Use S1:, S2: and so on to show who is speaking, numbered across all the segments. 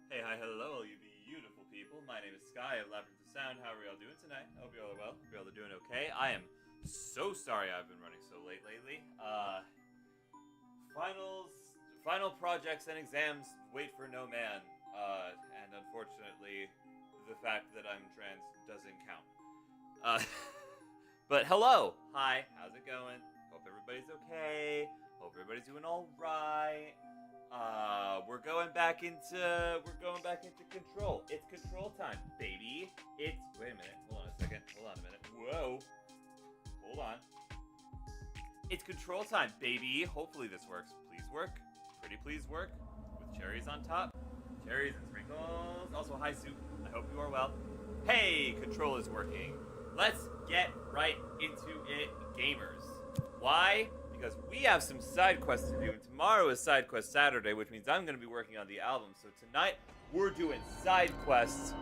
S1: Hey, hi, hello, you beautiful people. My name is Sky of Labyrinth of Sound. How are y'all doing tonight? I hope y'all are well. Hope y'all are doing okay. I am so sorry I've been running so late lately. Final projects and exams wait for no man. And unfortunately, the fact that I'm trans doesn't count. Uh, but hello, hi, how's it going? Hope everybody's okay. Hope everybody's doing all right. We're going back into control. It's control time, baby. Wait a minute. Hold on a second. Hold on a minute. Whoa. Hold on. It's control time, baby. Hopefully this works. Please work. Pretty please work. With cherries on top. Cherries and sprinkles. Also, hi soup. I hope you are well. Hey, control is working. Let's get right into it, gamers. Why? Because we have some side quests to do, and tomorrow is Side Quest Saturday, which means I'm going to be working on the album. So tonight, we're doing side quests.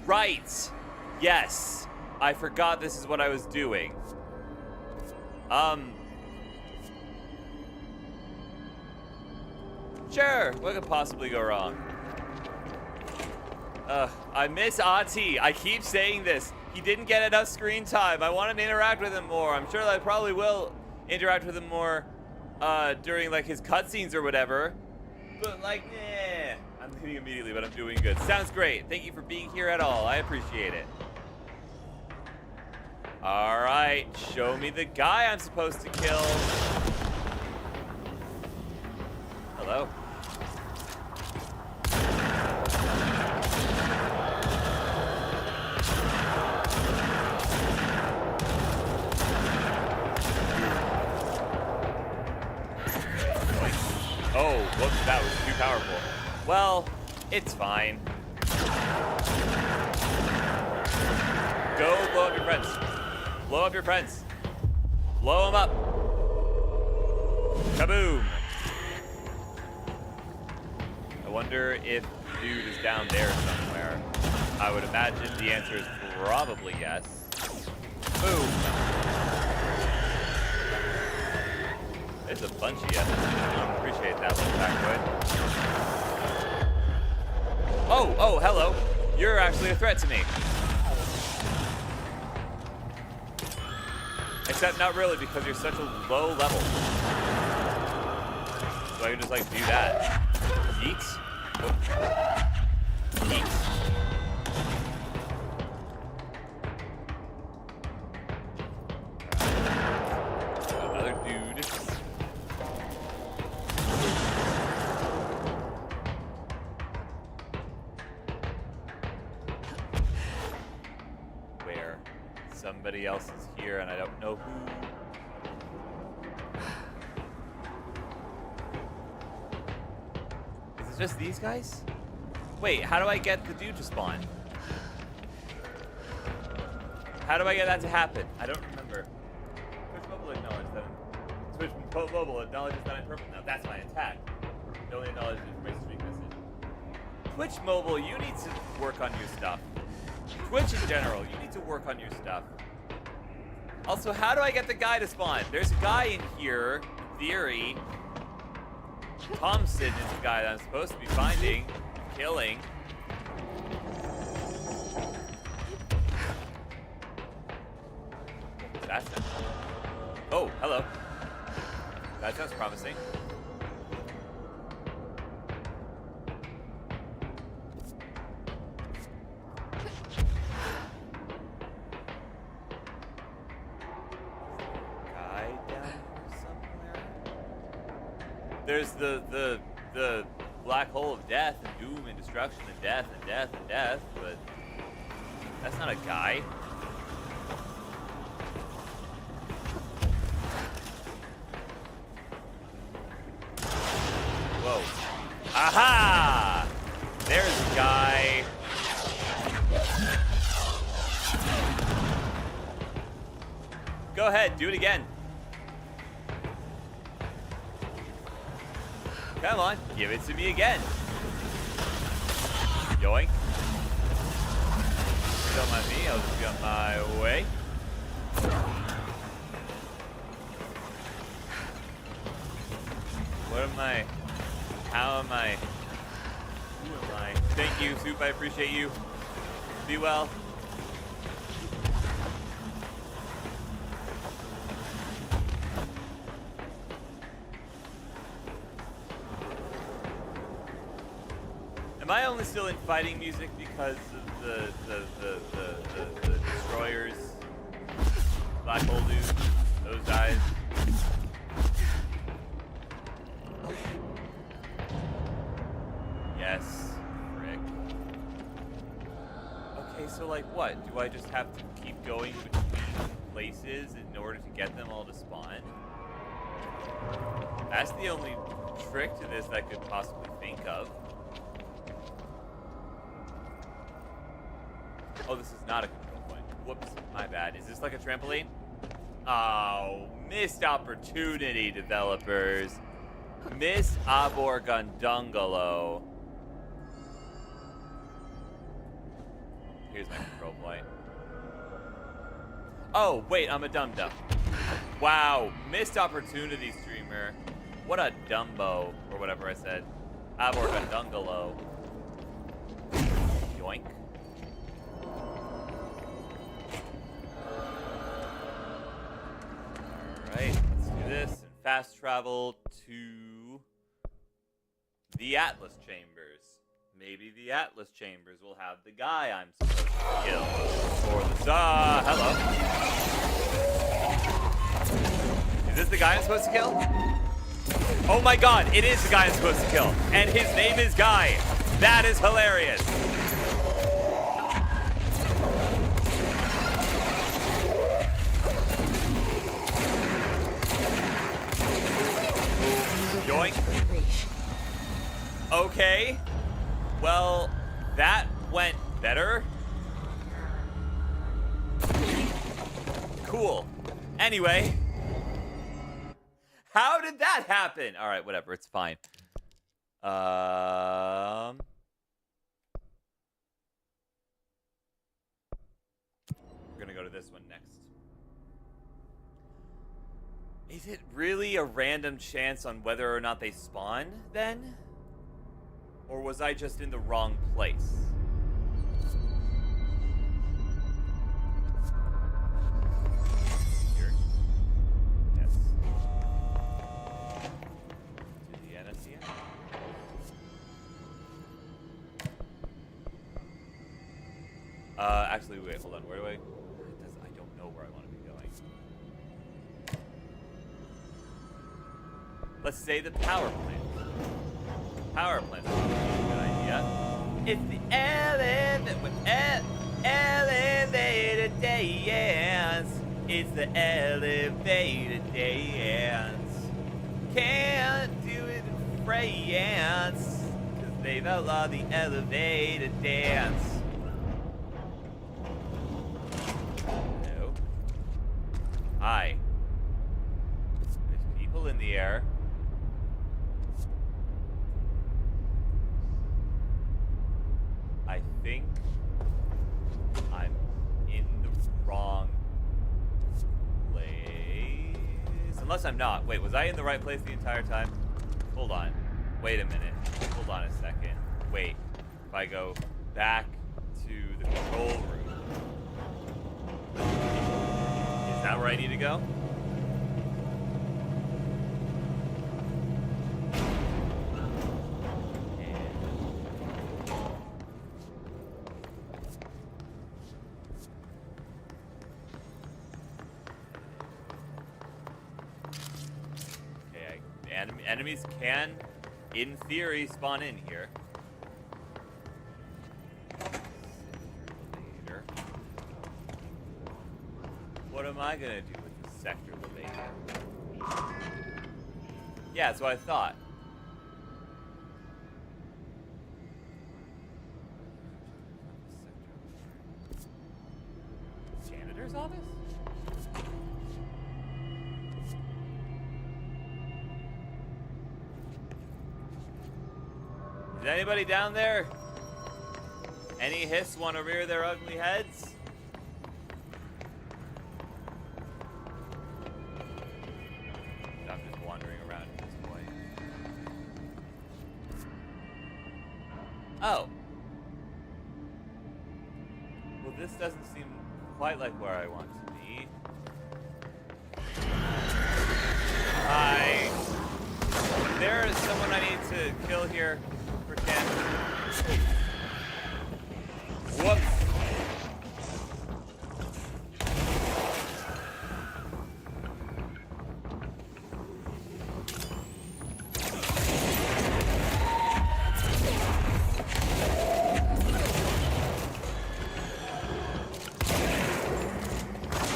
S1: Right. Yes. I forgot this is what I was doing. Sure. What could possibly go wrong? I miss Ahti. I keep saying this. He didn't get enough screen time. I want to interact with him more. I'm sure that I probably will interact with him more during like his cutscenes or whatever. But like, I'm leaving immediately, but I'm doing good. Sounds great. Thank you for being here at all. I appreciate it. All right, show me the guy I'm supposed to kill. Hello. Oh, whoops, that was too powerful. Well, it's fine. Go blow up your friends. Blow up your friends. Blow them up. Kaboom. I wonder if the dude is down there somewhere. I would imagine the answer is probably yes. Boom. There's a bunch of you. Appreciate that little factoid. Oh, hello. You're actually a threat to me. Except not really, because you're such a low level. So I can just like do that. Yeet. Oh. Yeet. Another dude. Where? Somebody else is here and I don't know who. Is it just these guys? Wait, how do I get the dude to spawn? How do I get that to happen? I don't remember. Twitch Mobile acknowledges that I'm purple. Now that's my attack. It only acknowledges information streak message. Twitch Mobile, you need to work on your stuff. Twitch in general, you need to work on your stuff. Also, how do I get the guy to spawn? There's a guy in here, in theory. Thompson is the guy that I'm supposed to be finding, killing. That sounds. Oh, hello. That sounds promising. There's the black hole of death and doom and destruction and death and death and death, but that's not a guy. Whoa. Aha! There's a guy. Go ahead, do it again. Come on, give it to me again. Yoink. Don't mind me, I'll just be on my way. What am I? am I? Who am I? Thank you, Soup. I appreciate you. Be well. Am I only still in fighting music because of the destroyers? Black hole dudes, those guys. Yes, frick. Okay, so like what? Do I just have to keep going between places in order to get them all to spawn? That's the only trick to this I could possibly think of. Oh, this is not a control point. Whoops, my bad. Is this like a trampoline? Oh, missed opportunity, developers. Miss Aborgundungalo. Here's my control point. Oh, wait, I'm a dum-dum. Wow, missed opportunity, streamer. What a Dumbo, or whatever I said. Aborgundungalo. Yoink. Alright, let's do this and fast travel to the Atlas Chambers. Maybe the Atlas Chambers will have the guy I'm supposed to kill. For the hello. Is this the guy I'm supposed to kill? Oh my god, it is the guy I'm supposed to kill. And his name is Guy. That is hilarious. Yoink. Okay. Well, that went better. Cool. Anyway. How did that happen? All right, whatever. It's fine. We're gonna go to this one next. Is it really a random chance on whether or not they spawn, then? Or was I just in the wrong place? Here? Yes. To the NSCN? Actually, wait, hold on. Where do I don't know where I want to be going. Let's say the power plant. Power plant is probably a good idea. It's the elevator dance. It's the elevator dance. Can't do it in France, 'cause they've outlawed the elevator dance. No. Hi. There's people in the air. I think I'm in the wrong place. Unless I'm not. Wait, was I in the right place the entire time? Hold on. Wait a minute. Hold on a second. Wait. If I go back to the control room. Is that where I need to go? Enemies can, in theory, spawn in here. Later. What am I gonna do with the sector elevator? Yeah, that's what I thought. Janitor's office? Is anybody down there? Any hiss want to rear their ugly heads? I'm just wandering around at this point. Oh. Well, this doesn't seem quite like where I want to be. Hi. There is someone I need to kill here. Pretend. Whoops.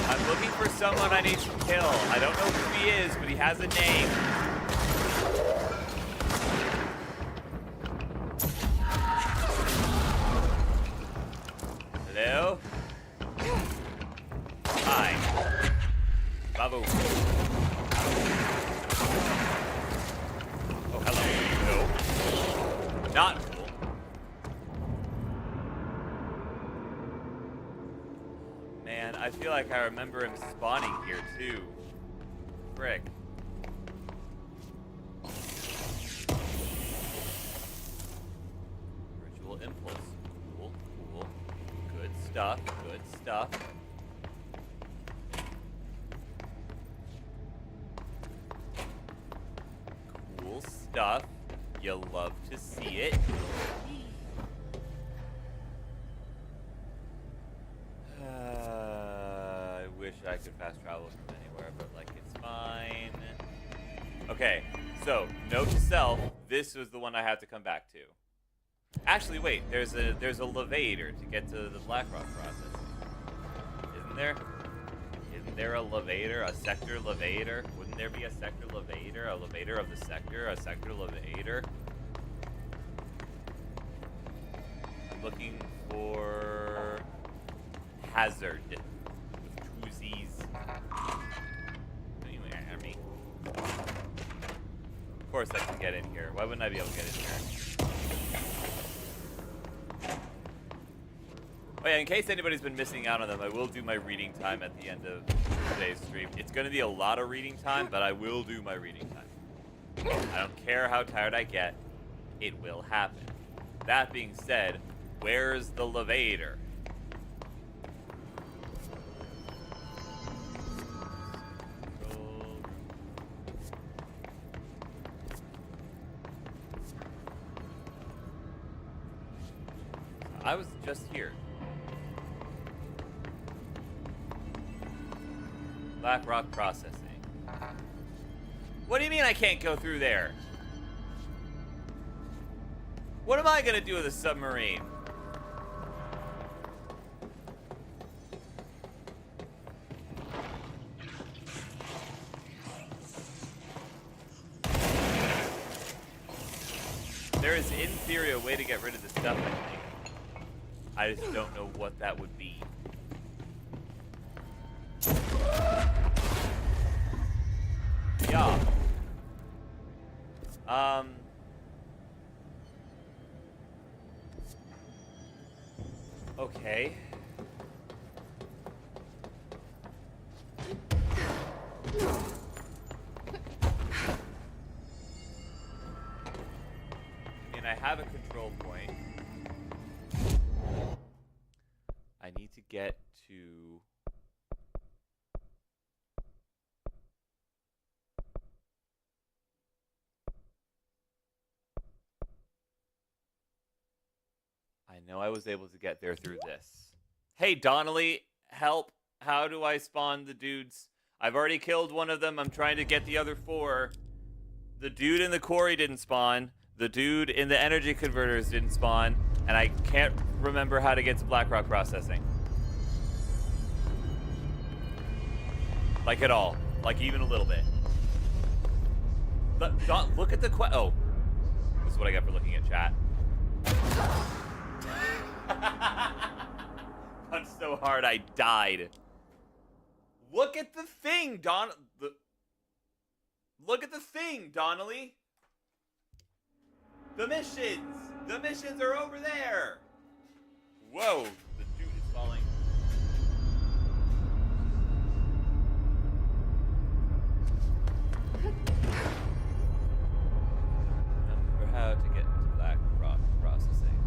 S1: I'm looking for someone I need to kill. I don't know who he is, but he has a name. Hello? Hi. Babu. Oh, hello. No. Not cool. Man, I feel like I remember him spawning here, too. Frick. Ritual impulse. Cool, cool. Good stuff, good stuff. Cool stuff. You'll love to see it. I wish I could fast travel from anywhere, but like it's fine. Okay, so note to self, this was the one I have to come back to. Actually, wait, there's a levator to get to the Blackrock process. Isn't there? Isn't there a levator, a sector levator? Wouldn't there be a sector levator, a levator of the sector, a sector levator? I'm looking for hazard with two Z's. Don't you hear me? Of course I can get in here. Why wouldn't I be able to get in here? Oh yeah, in case anybody's been missing out on them, I will do my reading time at the end of today's stream. It's going to be a lot of reading time, but I will do my reading time. I don't care how tired I get. It will happen. That being said, where's the levator? I was just here. Blackrock processing. What do you mean I can't go through there? What am I gonna do with a submarine? There is, in theory, a way to get rid of this stuff, I think. I just don't know what that would be. Yeah. Okay. I mean, I have a control point. I need to get to... I know I was able to get there through this. Hey, Donnelly, help. How do I spawn the dudes? I've already killed one of them. I'm trying to get the other 4. The dude in the quarry didn't spawn. The dude in the energy converters didn't spawn. And I can't remember how to get to Blackrock processing. Like at all. Like even a little bit. Look at the oh. This is what I got for looking at chat. Punched so hard I died. Look at the thing, Look at the thing, Donnelly. The missions. The missions are over there. Whoa, the dude is falling. Remember how to get to Blackrock processing.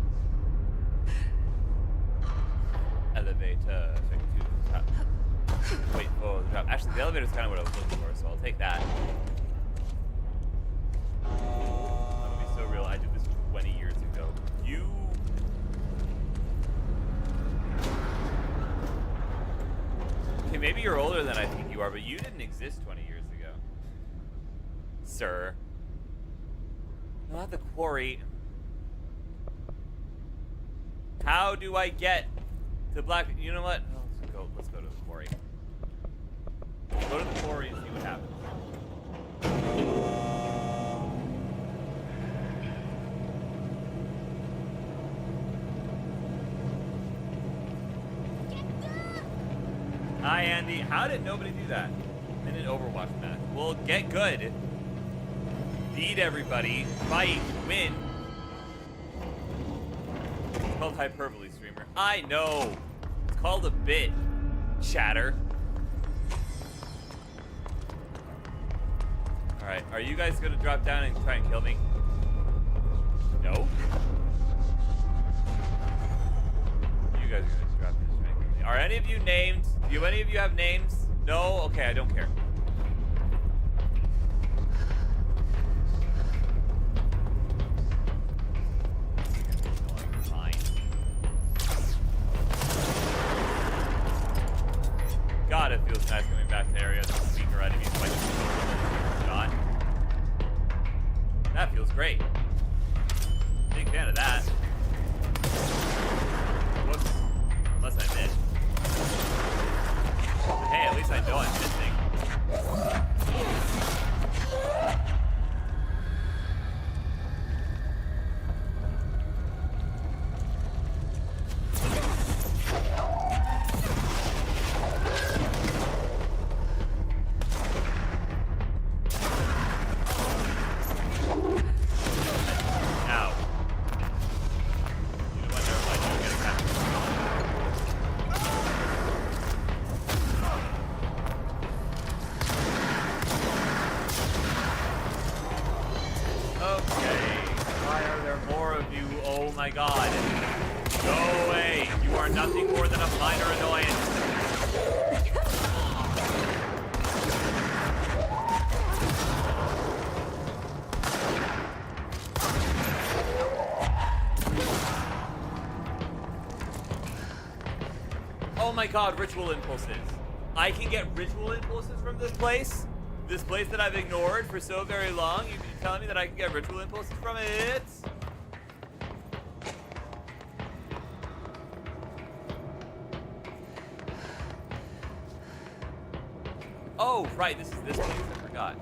S1: Actually, the elevator's kind of what I was looking for, so I'll take that. I'm gonna be so real. I did this 20 years ago. You... Okay, maybe you're older than I think you are, but you didn't exist 20 years ago. Sir. Not the quarry. How do I get to Black... You know what? Oh, let's go to the quarry. Go to the quarry and see what happens. Hi, Andy. How did nobody do that? In an Overwatch match. Well, get good. Beat everybody. Fight. Win. It's called Hyperbole Streamer. I know. It's called a bit. Chatter. Alright, are you guys gonna drop down and try and kill me? No? You guys are gonna drop down and try and kill me. Are any of you named? Do any of you have names? No? Okay, I don't care. Fine. God, it feels nice coming back to areas with weaker enemies like shot. That feels great. Big fan of that. Whoops. Unless I missed. But hey, at least I know I'm missing. God, ritual impulses. I can get ritual impulses from this place? This place that I've ignored for so very long? You're telling me that I can get ritual impulses from it? Oh, right, this is this place. I forgot.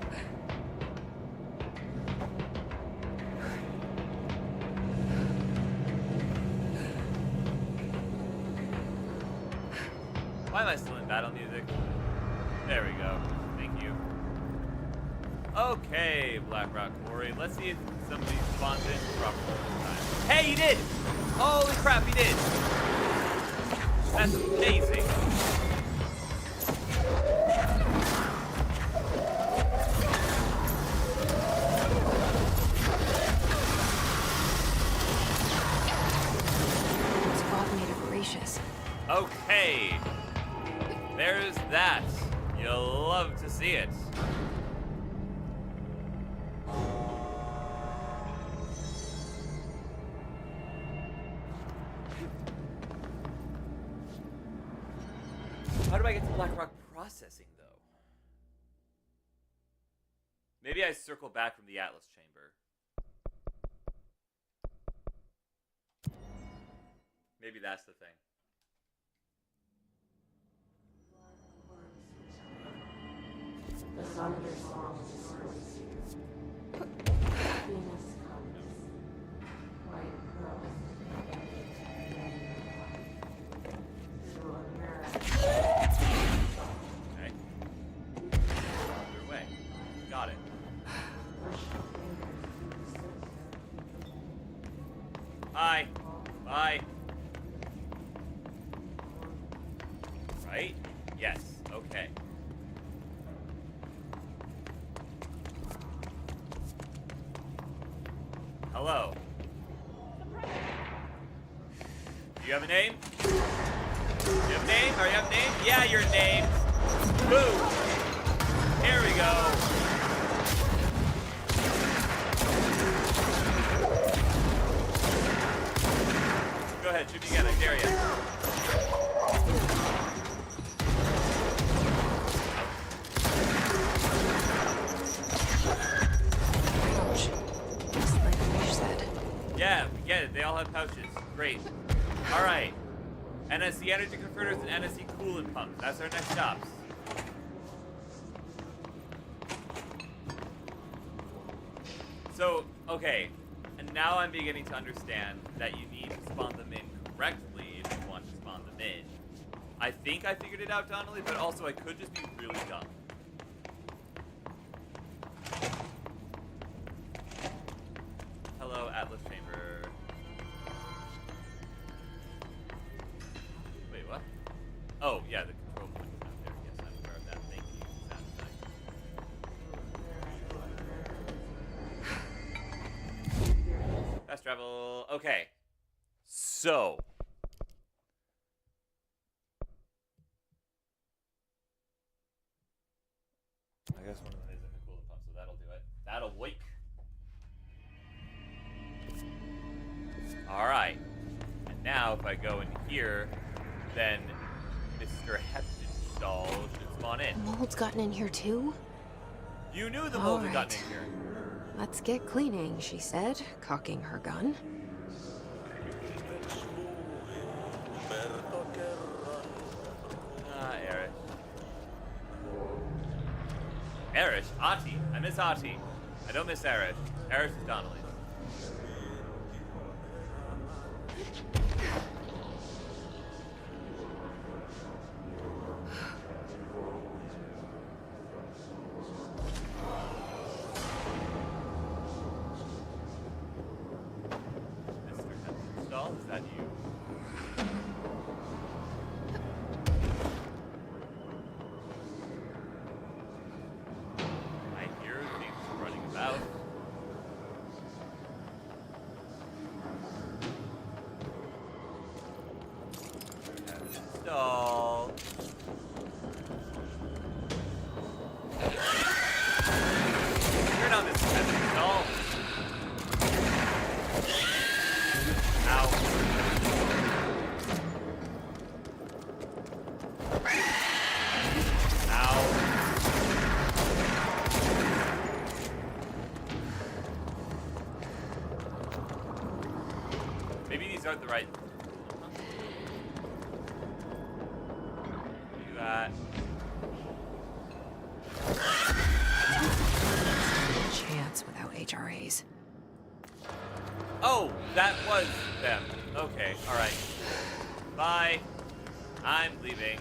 S1: Why am I still in battle music? There we go. Thank you. Okay, Blackrock Quarry. Let's see if somebody spawns in properly this time. Hey, he did! Holy crap, he did! That's amazing. Okay. There's that. You'll love to see it. How do I get to Blackrock Processing, though? Maybe I circle back from the Atlas Chamber. Maybe that's the thing.
S2: The sun of your songs is rose. Happiness comes. White growth. Through a mirror.
S1: Okay. Other way. Got it. Hi. Bye. Right? Yes. Okay. Hello. Do you have a name? Do you have a name? Are you have a name? Yeah, you're named. Boo. Here we go. Go ahead, shoot me again. I dare you.
S3: Ouch. Just like Fish said.
S1: Yeah, we get it. They all have pouches. Great. All right. NSC energy converters and NSC coolant pumps. That's our next stops. So, okay. And now I'm beginning to understand that you need to spawn them in correctly if you want to spawn them in. I think I figured it out, Donnelly, but also I could just be really dumb. Hello, Atlas Chamber. Wait, what? Oh, yeah, the control point is not there. Yes, I'm aware of that. Thank you. Sounds nice. Fast travel. Okay. So. I guess one of them is in the coolant pump, so that'll do it. That'll wake. Alright. And now if I go in here, then Mr. Heptonstall should spawn in.
S3: Mold's gotten in here too?
S1: You knew the mold had
S3: Alright.
S1: gotten in here.
S3: Let's get cleaning, she said, cocking her gun.
S1: Ah, Erish. Erish? Ahti. I miss Ahti. I don't miss Erish. Erish is Donnelly. Mr. Heptonstall, is that you? I hear things running about. Heptonstall. Turn on this Heptonstall. Ow. Maybe these aren't the right. Do that.
S3: Chance without HRAs.
S1: Oh, that was them. Okay, alright. Bye. I'm leaving.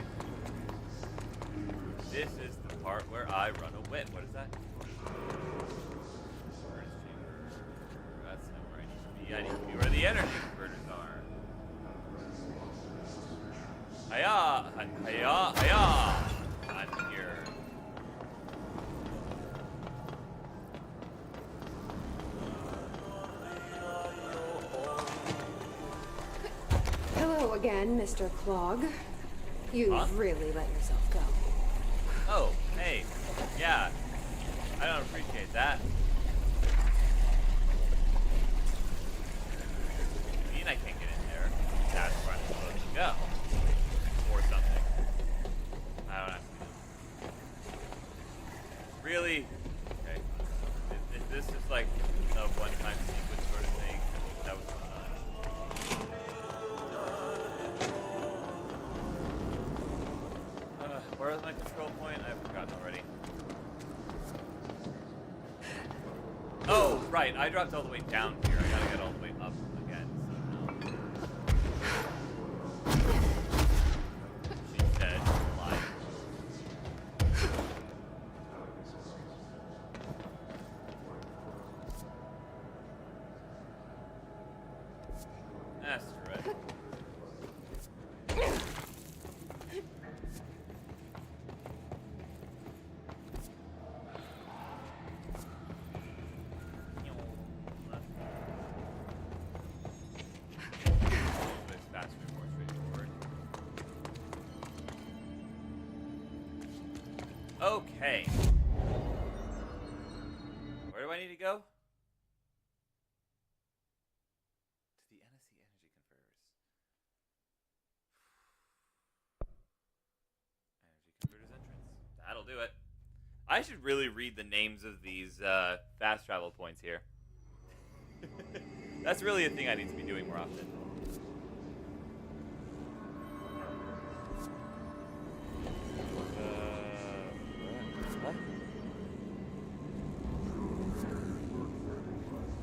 S1: This is the part where I run away. What is that? Furnace chamber. That's not where I need to be. I need to be where the energy converters are. Hiya! Hiya! Hiya! I'm here.
S3: Hello again, Mr. Clog. You've
S1: Huh?
S3: really let yourself go.
S1: Oh, hey. Yeah. I don't appreciate that. You mean I can't get in there? That's where I'm supposed to go. Or something. I don't know. Really? Okay. Is this just like a one-time sequence sort of thing? That was where was my control point? I've forgotten already. Oh, right. I dropped all the way down here. I gotta get all the way up again somehow. She said, "Lie." Asteroid. It's faster, more straightforward. Okay. go? To the NSC Energy Converters. Energy Converters entrance. That'll do it. I should really read the names of these fast travel points here. That's really a thing I need to be doing more often. What?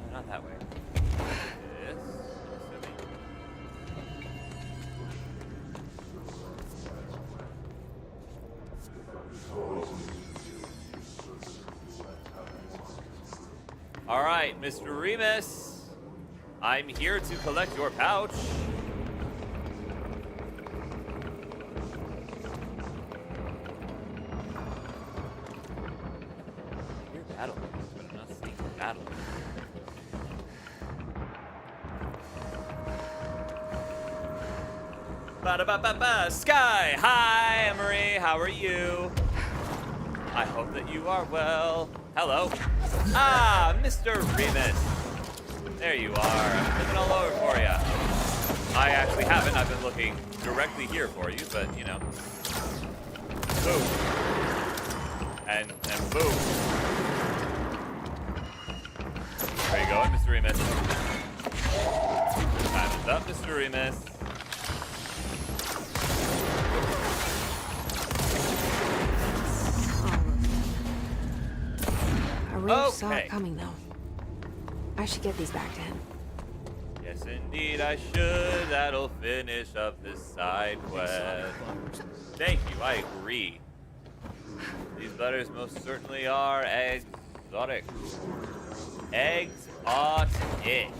S1: No, not that way. This, I'm assuming. All right, Mr. Remus, I'm here to collect your pouch. Your battle, but I'm not seeing battle. Ba-da-ba-ba-ba, Sky! Hi, Emery, how are you? I hope that you are well. Hello. Ah, Mr. Remus. There you are. I'm looking all over for you. I actually haven't. I've been looking directly here for you, but, you know. Boom. And boom. Where you going, Mr. Remus? Time is up, Mr. Remus.
S3: Arish saw it coming, though. I should get these back to him.
S1: Yes, indeed, I should. That'll finish up this side quest. Thank you, I agree. These butters most certainly are exotic. Exotic.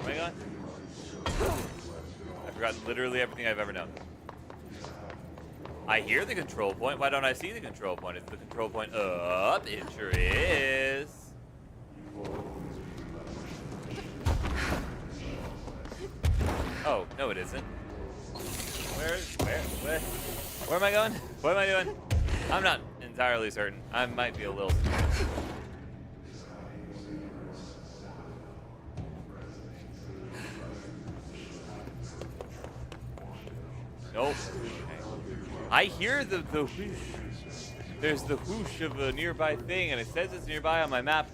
S1: Where am I going? I forgot literally everything I've ever known. I hear the control point. Why don't I see the control point? Is the control point up? It sure is. Oh, no it isn't. Where am I going? What am I doing? I'm not entirely certain. I might be a little... Nope. I hear the whoosh. There's the whoosh of a nearby thing, and it says it's nearby on my map.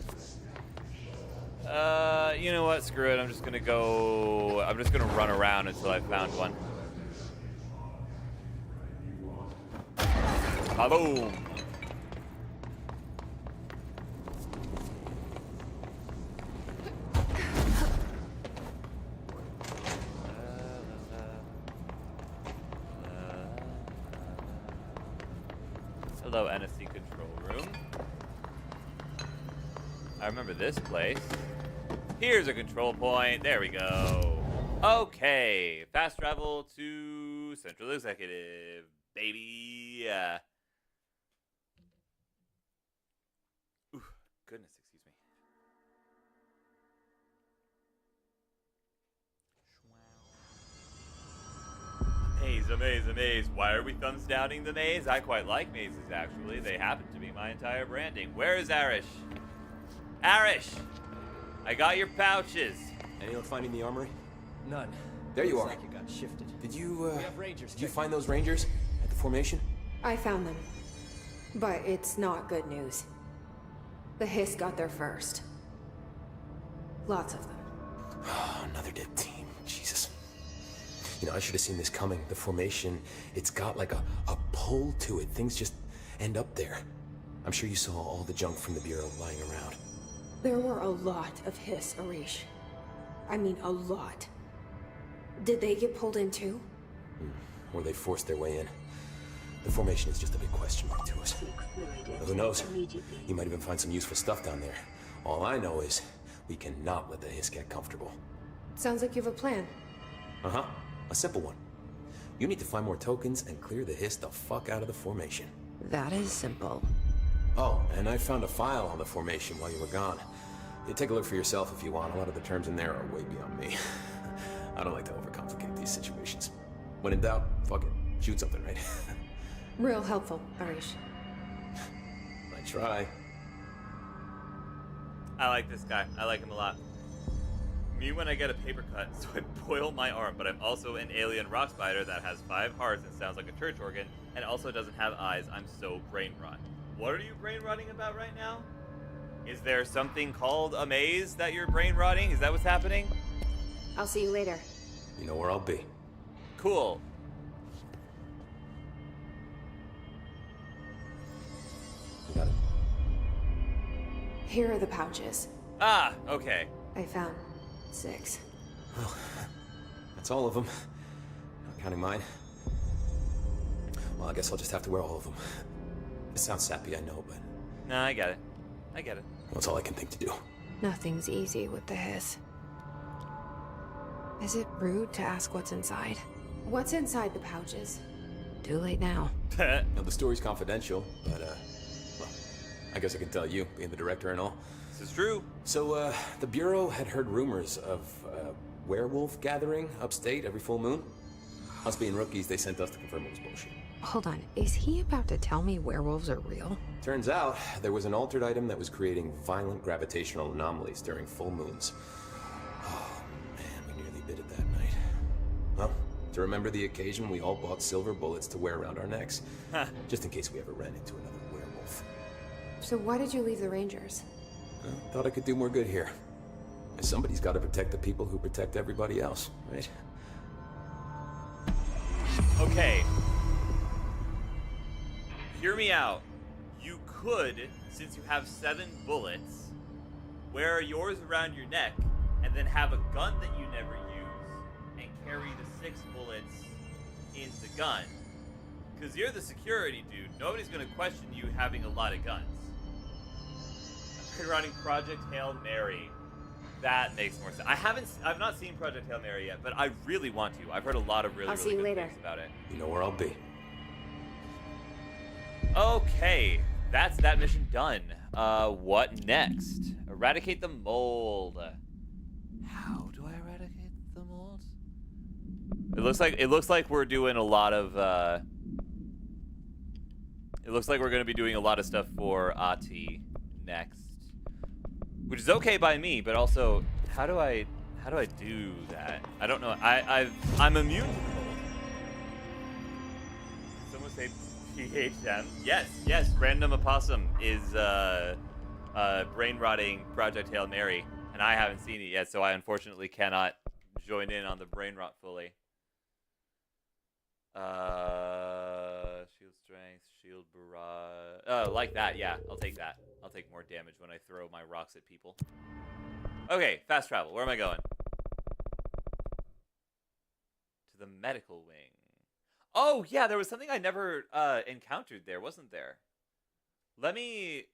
S1: You know what? Screw it. I'm just gonna run around until I found one. Boom. Hello, NSC control room. I remember this place. Here's a control point. There we go. Okay, fast travel to Central Executive, baby. Ooh, goodness, excuse me. Maze, a maze, a maze. Why are we thumbs downing the maze? I quite like mazes, actually. They happen to be my entire branding. Where is Arish? Arish! I got your pouches.
S4: Any luck finding the armory?
S5: None.
S4: There you are.
S5: Looks like it got shifted.
S4: Did you,
S5: We have rangers
S4: did you
S5: checking.
S4: find those rangers at the formation?
S3: I found them. But it's not good news. The Hiss got there first. Lots of them.
S4: Another dead team. Jesus. You know, I should have seen this coming. The formation, it's got like a pull to it. Things just end up there. I'm sure you saw all the junk from the Bureau lying around.
S3: There were a lot of Hiss, Arish. I mean, a lot. Did they get pulled in too?
S4: Or they forced their way in. The formation is just a big question mark to us. Well, who knows? You might even find some useful stuff down there. All I know is we cannot let the Hiss get comfortable.
S3: Sounds like you have a plan.
S4: Uh-huh. A simple one. You need to find more tokens and clear the Hiss the fuck out of the formation.
S3: That is simple.
S4: Oh, and I found a file on the formation while you were gone. You take a look for yourself if you want. A lot of the terms in there are way beyond me. I don't like to overcomplicate these situations. When in doubt, fuck it. Shoot something, right?
S3: Real helpful, Arish.
S4: try.
S1: I like this guy. I like him a lot. Me when I get a paper cut, so I boil my arm, but I'm also an alien rock spider that has 5 hearts and sounds like a church organ, and also doesn't have eyes. I'm so brain rot. What are you brain rotting about right now? Is there something called a maze that you're brain rotting? Is that what's happening?
S3: I'll see you later.
S4: You know where I'll be.
S1: Cool.
S4: You got it.
S3: Here are the pouches.
S1: Ah, okay.
S3: I found 6.
S4: Well, that's all of them. Not counting mine. Well, I guess I'll just have to wear all of them. It sounds sappy, I know, but
S1: No, I get it. I get it.
S4: that's all I can think to do.
S3: Nothing's easy with the hiss. Is it rude to ask what's inside? What's inside the pouches? Too late now.
S4: Now, the story's confidential, but, well, I guess I can tell you, being the director and all.
S1: This is true.
S4: So, the Bureau had heard rumors of a werewolf gathering upstate every full moon. Us being rookies, they sent us to confirm it was bullshit.
S3: Hold on, is he about to tell me werewolves are real?
S4: Turns out, there was an altered item that was creating violent gravitational anomalies during full moons. Oh, man, we nearly did it that night. Well, to remember the occasion, we all bought silver bullets to wear around our necks. Just in case we ever ran into another werewolf.
S3: So why did you leave the Rangers?
S4: Well, thought I could do more good here. Somebody's got to protect the people who protect everybody else, right?
S1: Okay. Hear me out. You could, since you have 7 bullets, wear yours around your neck and then have a gun that you never use and carry the 6 bullets in the gun. Because you're the security dude. Nobody's going to question you having a lot of guns. I'm running Project Hail Mary. That makes more sense. I've not seen Project Hail Mary yet, but I really want to. I've heard a lot of
S3: I'll see you
S1: good
S3: later.
S1: things about it.
S4: You know where I'll be.
S1: Okay, that's that mission done. What next? Eradicate the mold. How do I eradicate the mold? It looks like we're doing a lot of it looks like we're gonna be doing a lot of stuff for Ahti next. Which is okay by me, but also how do I do that? I don't know. I'm immune to the mold. Someone say PHM. Yes, Random Opossum is brain rotting Project Hail Mary, and I haven't seen it yet, so I unfortunately cannot join in on the brain rot fully. Shield strength, shield barrage. Like that, yeah. I'll take that. I'll take more damage when I throw my rocks at people. Okay, fast travel. Where am I going? To the medical wing. Oh, yeah, there was something I never encountered there, wasn't there? Let me...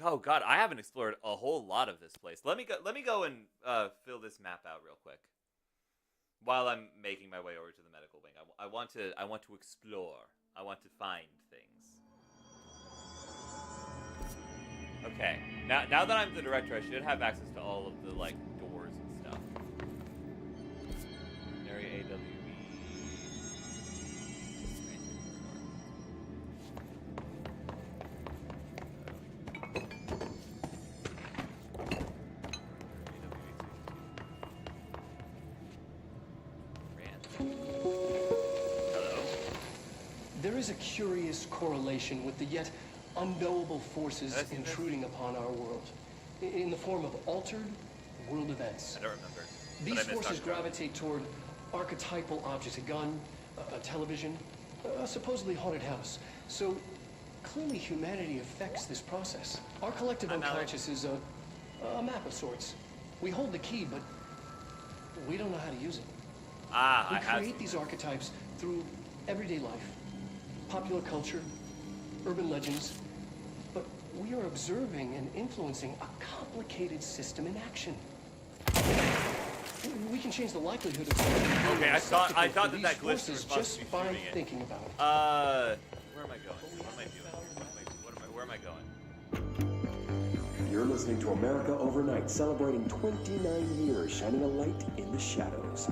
S1: Oh, God, I haven't explored a whole lot of this place. Let me go and fill this map out real quick. While I'm making my way over to the medical wing. I want to explore. I want to find things. Okay, now that I'm the director, I should have access to all of the, like, doors and stuff. Area AWE. Hello?
S5: There is a curious correlation with the yet unknowable forces intruding upon our world, in the form of altered world events.
S1: I don't remember.
S5: These
S1: but I missed
S5: forces
S1: Dr. Brown.
S5: gravitate toward archetypal objects, a gun, a television, a supposedly haunted house. So clearly humanity affects this process. Our collective
S1: I'm
S5: unconscious is a map of sorts. We hold the key, but we don't know how to use it.
S1: Ah,
S5: We
S1: I have
S5: create these archetypes through everyday life, popular culture, urban legends, but we are observing and influencing a complicated system in action. We can change the likelihood of
S1: Okay, I thought that
S5: these
S1: that glitch was
S5: forces
S1: supposed
S5: just
S1: to be
S5: by
S1: shooting it.
S5: thinking about it.
S1: Where am I going? What am I doing? Where am I going?
S6: You're listening to America Overnight, celebrating 29 years, shining a light in the shadows.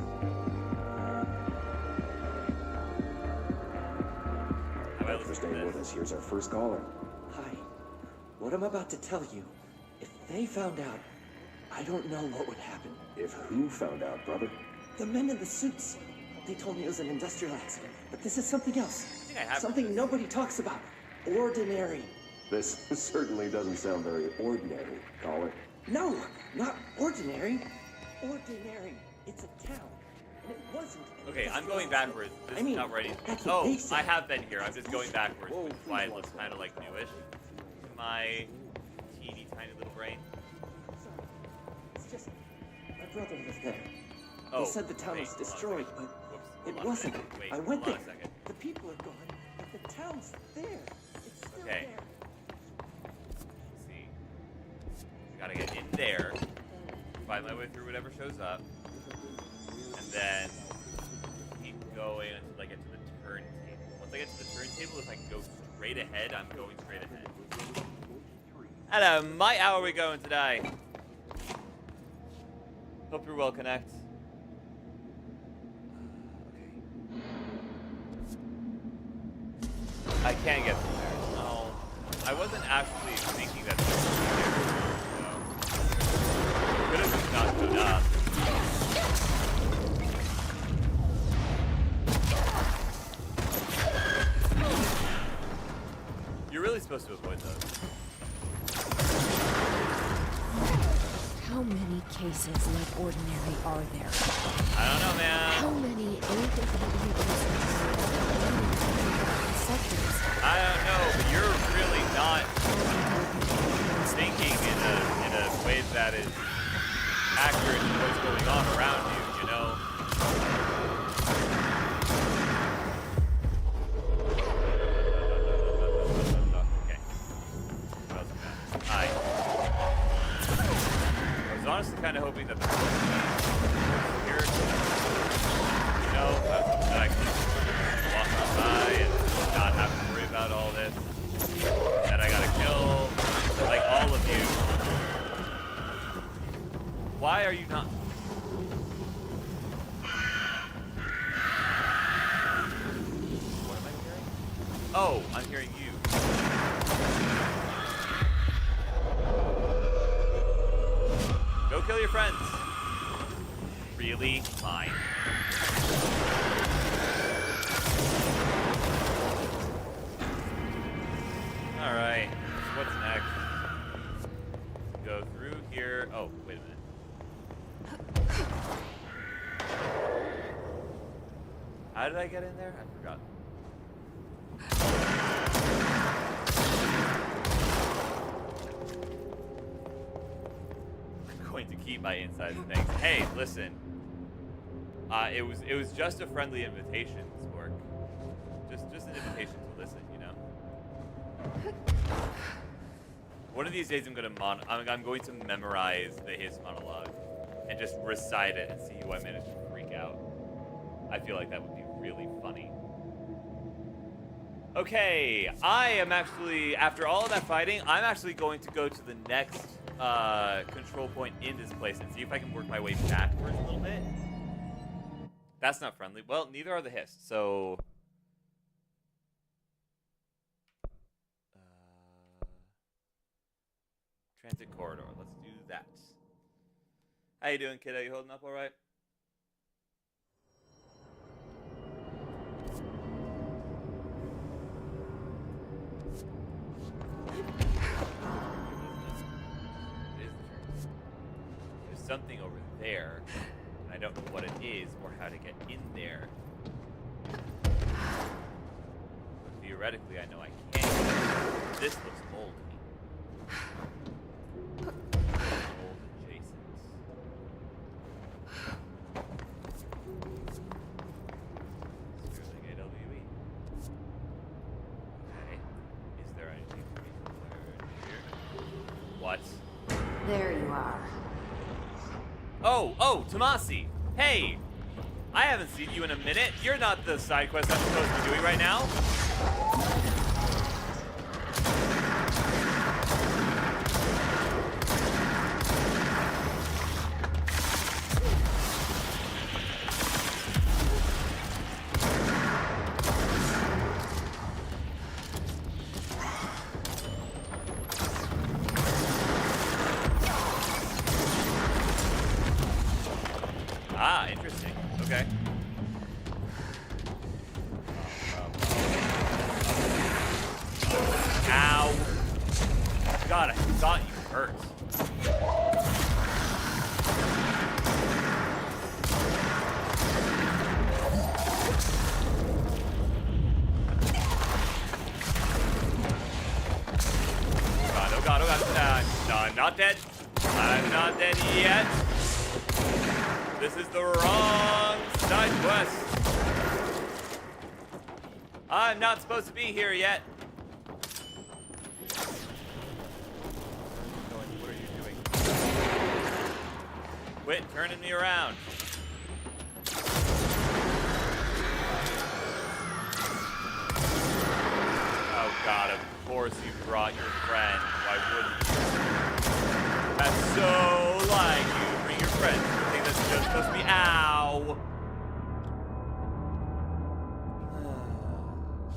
S1: Have I
S6: Thanks for
S1: listened
S6: staying
S1: to
S6: with
S1: this?
S6: us. Here's our first caller. what I'm about to tell you, if they found out, I don't know what would happen. If who found out, brother? The men in the suits. They told me it was an industrial accident, but this is something else.
S1: think I have
S6: Something
S1: heard this.
S6: nobody talks about. Ordinary. This certainly doesn't sound very ordinary, caller. No, not ordinary. Ordinary. It's a town. And it wasn't. an
S1: Okay, I'm
S6: industrial
S1: going
S6: accident.
S1: backwards. This
S6: I
S1: is
S6: mean,
S1: not ready.
S6: that's what
S1: Oh,
S6: they said.
S1: I have been here. I'm just going backwards,
S6: Whoa,
S1: which is why it
S6: please
S1: looks
S6: watch
S1: kind of like newish. My teeny tiny little brain.
S6: Sorry. It's just my brother lived there.
S1: Oh,
S6: They said the town
S1: wait,
S6: was
S1: hold on a
S6: destroyed,
S1: second.
S6: but
S1: Whoops,
S6: it
S1: hold on a
S6: wasn't.
S1: second. Wait,
S6: I went
S1: hold on
S6: there.
S1: a second.
S6: The people are gone, but the town's there. It's still
S1: Okay.
S6: there.
S1: Let's see. Gotta get in there, find my way through whatever shows up, and then keep going until I get to the turntable. Once I get to the turntable, if I can go straight ahead, I'm going straight ahead. Hello, Mike. How are we going today? Hope you're well, Connect. Okay. I can't get through there. No. I wasn't actually thinking that this was there. So. Could have just not showed up. You're really supposed to avoid those.
S7: How many cases like ordinary are there?
S1: I don't know, man.
S7: How many sectors?
S1: I don't know, but you're really not thinking in a way that is accurate to what's going on around you, you know? Okay. What else we got? Hi. I was honestly kind of hoping that the here, you know, that I could walk on by and not have to worry about all this. That I gotta kill, like, all of you. Why are you not? What am I hearing? Oh, I'm hearing you. Go kill your friends. Really? Fine. Alright, what's next? Go through here. Oh, wait a minute. How did I get in there? I forgot. I'm going to keep my inside things. Hey, listen. It was just a friendly invitation, Spork. Just an invitation to listen, you know. One of these days, I'm going to memorize the Hiss monologue and just recite it and see who I manage to freak out. I feel like that would be really funny. Okay, I am actually, after all of that fighting, I'm actually going to go to the next control point in this place and see if I can work my way backwards a little bit. That's not friendly. Well, neither are the Hiss, so... Transit corridor. Let's do that. How you doing, kid? Are you holding up all right? There's something over there, and I don't know what it is or how to get in there. But theoretically, I know I can. This looks moldy. Old adjacent. Sterling AWE. Okay. Is there anything for me to learn here? What?
S2: There you are.
S1: Oh, Tomasi! Hey! I haven't seen you in a minute. You're not the side quest I'm supposed to be doing right now. God, I thought you hurt. Oh God, oh God, oh God. No, I'm not dead. I'm not dead yet. This is the wrong side quest. I'm not supposed to be here yet. What are you doing? Quit turning me around. Oh God, of course you brought your friend. Why wouldn't you? That's so like you. Bring your friend. I think that's just supposed to be ow.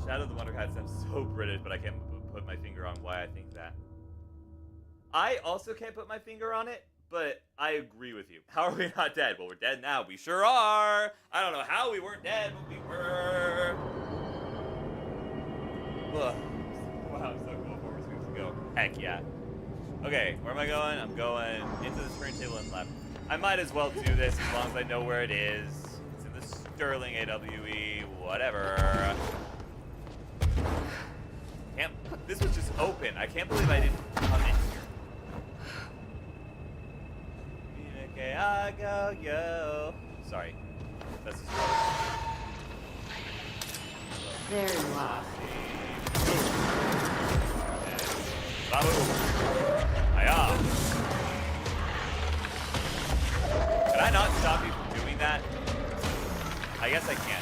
S1: Shadow of the Wonder Cats, I'm so British, but I can't put my finger on why I think that. I also can't put my finger on it, but I agree with you. How are we not dead? Well, we're dead now. We sure are. I don't know how we weren't dead, but we were. Ugh. Wow, so cool. 4 more weeks to go. Heck yeah. Okay, where am I going? I'm going into the turntable and left. I might as well do this as long as I know where it is. It's in the Sterling AWE, whatever. This was just open. I can't believe I didn't come in here. Okay, I go, yo. Sorry. That's just
S2: There you are.
S1: Babu. Hiya. Can I not stop you from doing that? I guess I can.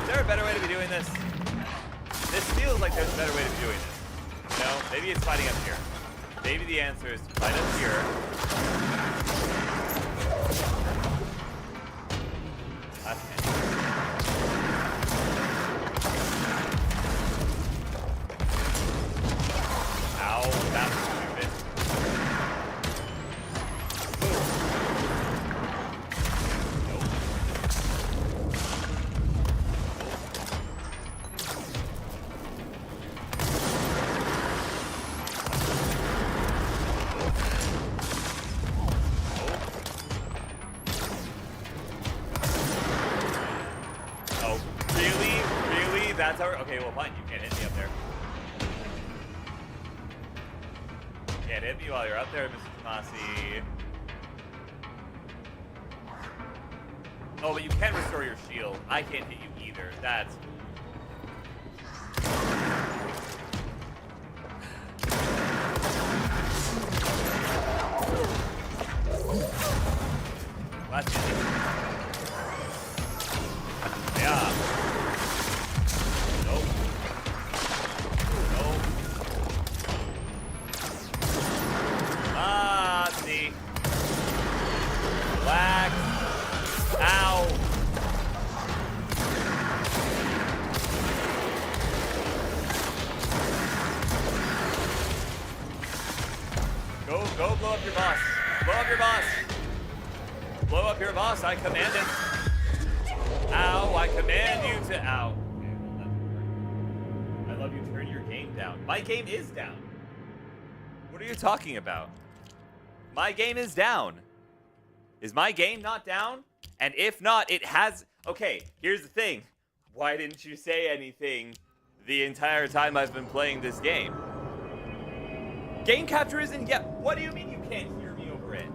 S1: Is there a better way to be doing this? This feels like there's a better way to be doing this. No, maybe it's fighting up here. Maybe the answer is to fight up here. Ow, that was stupid. Nope. Oh, really? Really? That's our... Okay, well, fine. You can't hit me up there. Can't hit me while you're up there, Mr. Tomasi. Oh, but you can restore your shield. I can't hit you either. That's... That's easy. Yeah. Nope. Nope. Ah, see. Relax. Ow. Go blow up your boss. Blow up your boss. Blow up your boss, I command it. Ow, I command you to... Ow. Okay, well, that's great. I love you, turn your game down. My game is down. What are you talking about? My game is down. Is my game not down? And if not, it has... Okay, here's the thing. Why didn't you say anything the entire time I've been playing this game? Game capture isn't yet... What do you mean you can't hear me over it?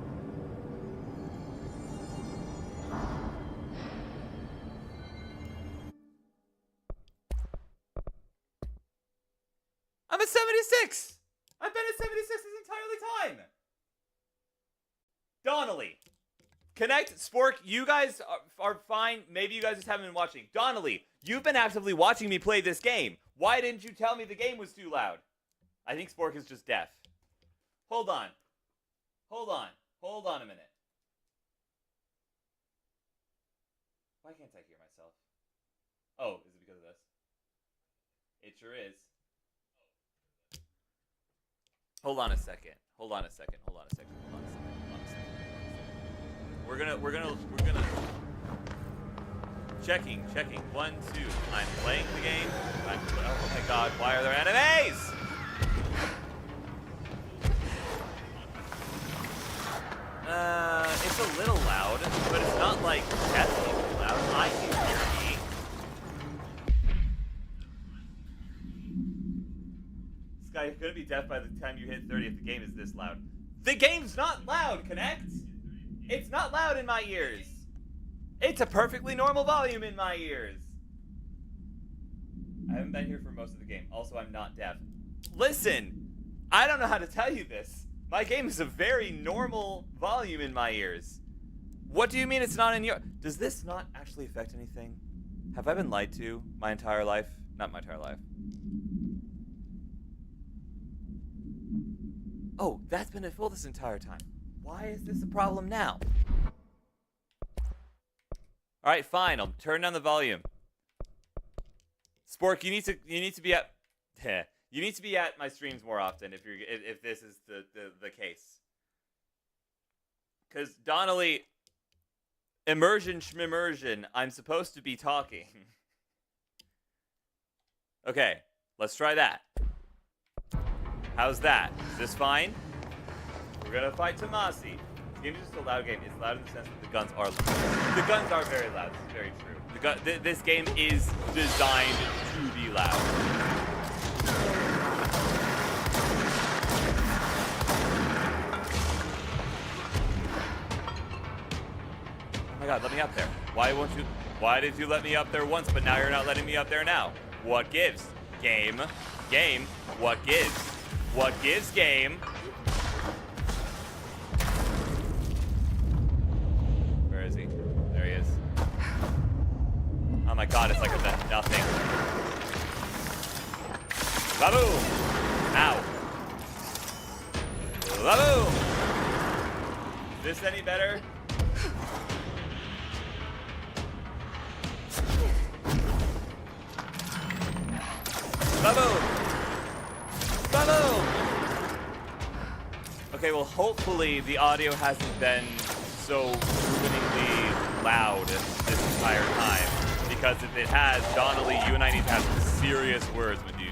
S1: I'm at 76! I've been at 76 this entirely time! Donnelly. Connect, Spork, you guys are fine. Maybe you guys just haven't been watching. Donnelly, you've been actively watching me play this game. Why didn't you tell me the game was too loud? I think Spork is just deaf. Hold on. Hold on. Hold on a minute. Why can't I hear myself? Oh, is it because of this? It sure is. Hold on a second. Hold on a second. Hold on a second. Hold on a second. Hold on a second. We're gonna. Checking. 1, 2. I'm playing the game. Oh my God! Why are there enemies? It's a little loud, but it's not like deathly loud. I can hear me. This guy is gonna be deaf by the time you hit 30 if the game is this loud. The game's not loud, Connect! It's not loud in my ears. It's a perfectly normal volume in my ears. I haven't been here for most of the game. Also, I'm not deaf. Listen! I don't know how to tell you this. My game is a very normal volume in my ears. What do you mean it's not in your... Does this not actually affect anything? Have I been lied to my entire life? Not my entire life. Oh, that's been at full this entire time. Why is this a problem now? Alright, fine. I'll turn down the volume. Spork, you need to be at... You need to be at my streams more often if this is the case. Because Donnelly, immersion schmimmersion, I'm supposed to be talking. Okay, let's try that. How's that? Is this fine? We're gonna fight Tomasi. This game is just a loud game. It's loud in the sense that the guns are very loud. This is very true. This game is designed to be loud. Oh my God, let me up there. Why did you let me up there once, but now you're not letting me up there now? What gives? Game. What gives? What gives, game? Where is he? There he is. Oh my God, it's like a nothing. Baboom! Ow. Baboom! Is this any better? Baboom! Baboom! Okay, well, hopefully the audio hasn't been so ruiningly loud this entire time. Because if it has, Donnelly, you and I need to have some serious words with you.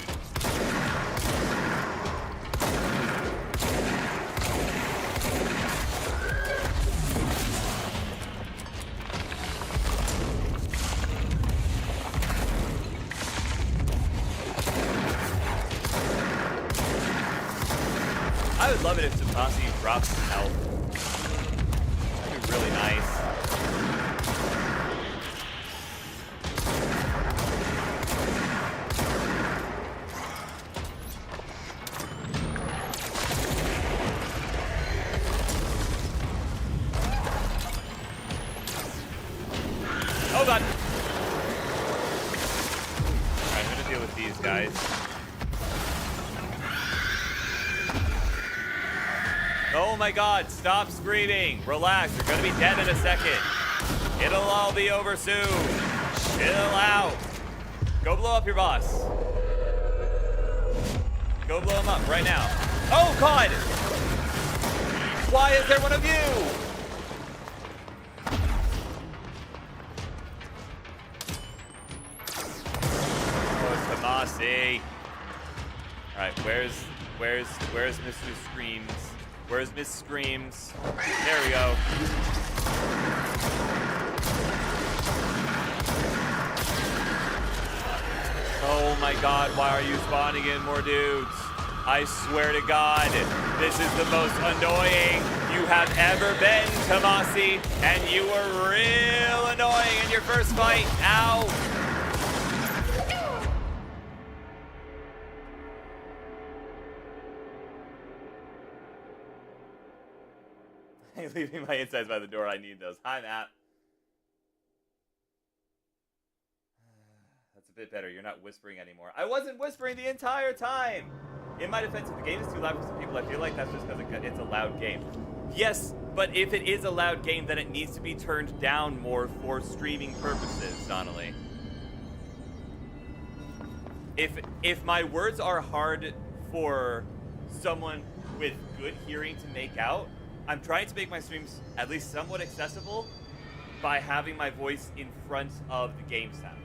S1: I would love it if Tomasi dropped some health. That'd be really nice. Oh God! Alright, I'm gonna deal with these guys. Oh my God, stop screaming. Relax, you're gonna be dead in a second. It'll all be over soon. Chill out. Go blow up your boss. Go blow him up right now. Oh God! Why is there one of you? Oh, Tomasi. Alright, where's Mr. Screams? Where's Miss Screams? There we go. Oh my God, why are you spawning in more dudes? I swear to God, this is the most annoying you have ever been, Tomasi. And you were real annoying in your first fight. Ow! Leaving my insides by the door. I need those. Hi, Matt. That's a bit better. You're not whispering anymore. I wasn't whispering the entire time. In my defense, if the game is too loud for some people, I feel like that's just because it's a loud game. Yes, but if it is a loud game, then it needs to be turned down more for streaming purposes, Donnelly. If my words are hard for someone with good hearing to make out, I'm trying to make my streams at least somewhat accessible by having my voice in front of the game sounds.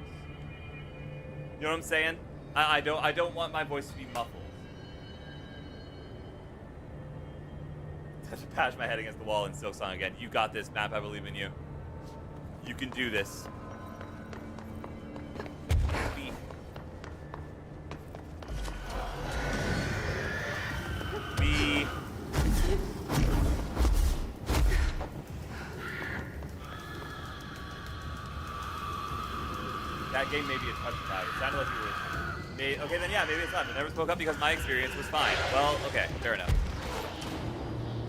S1: You know what I'm saying? I don't want my voice to be muffled. I have to bash my head against the wall in Silksong again. You got this, Map. I believe in you. You can do this. We that game may be a touch loud. It sounded like you were. Okay, then yeah, maybe it's not. I never spoke up because my experience was fine. Well, okay, fair enough.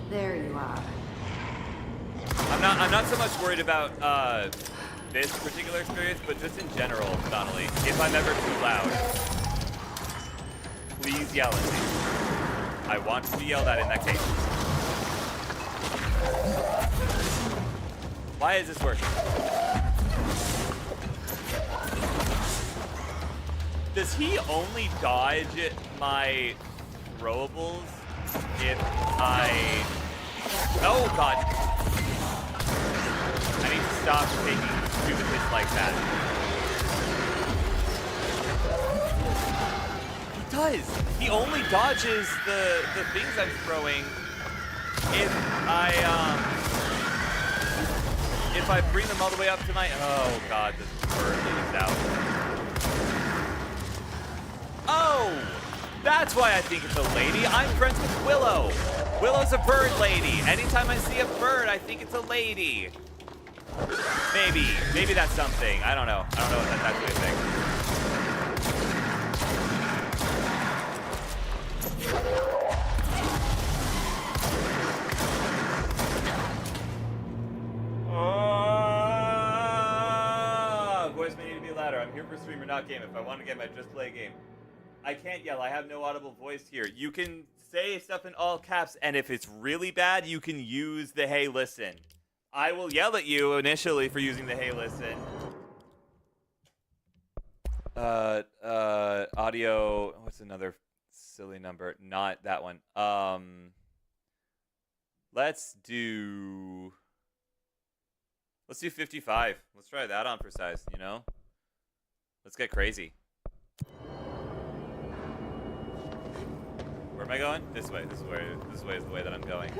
S2: There you are.
S1: I'm not so much worried about this particular experience, but just in general, Donnelly. If I'm ever too loud, please yell at me. I want to be yelled at in that case. Why is this working? Does he only dodge my throwables if I... Oh, God. I need to stop taking stupid hits like that. He does. He only dodges the things I'm throwing if I bring them all the way up to my... Oh, God, this bird is out. Oh! That's why I think it's a lady. I'm friends with Willow. Willow's a bird lady. Anytime I see a bird, I think it's a lady. Maybe. Maybe that's something. I don't know. I don't know if that's actually a thing. Voice may need to be louder. I'm here for streamer, not game. If I want to game, I just play a game. I can't yell. I have no audible voice here. You can say stuff in all caps, and if it's really bad, you can use the hey, listen. I will yell at you initially for using the hey, listen. Audio, what's another silly number? Not that one. Let's do 55. Let's try that on for size, you know? Let's get crazy. Where am I going? This way. This way is the way that I'm going.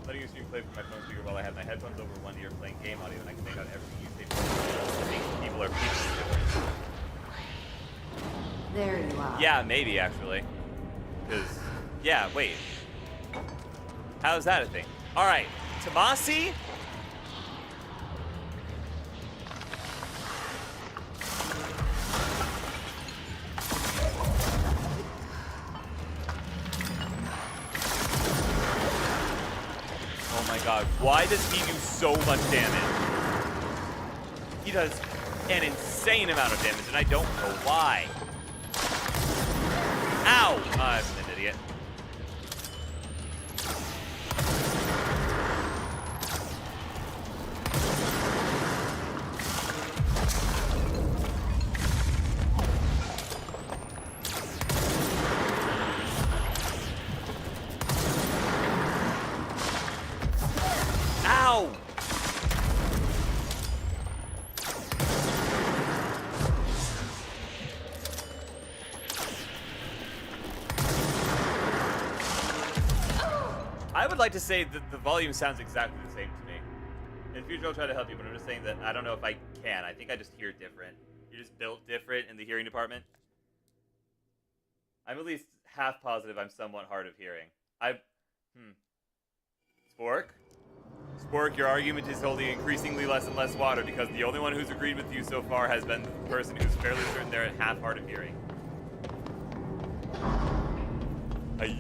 S1: Letting your stream play from my phone speaker while I have my headphones over one ear playing game audio, and I can make out everything you say. I think people are peeping different.
S2: There you are.
S1: Yeah, maybe actually. Because, yeah, wait. How's that a thing? All right, Tomasi. Oh my God, why does he do so much damage? He does an insane amount of damage, and I don't know why. Ow! I'm an idiot. Ow! I would like to say that the volume sounds exactly the same to me. In the future, I'll try to help you, but I'm just saying that I don't know if I can. I think I just hear different. You're just built different in the hearing department. I'm at least half positive I'm somewhat hard of hearing. Spork? Spork, your argument is holding increasingly less and less water because the only one who's agreed with you so far has been the person who's fairly certain they're at half hard of hearing. Aye.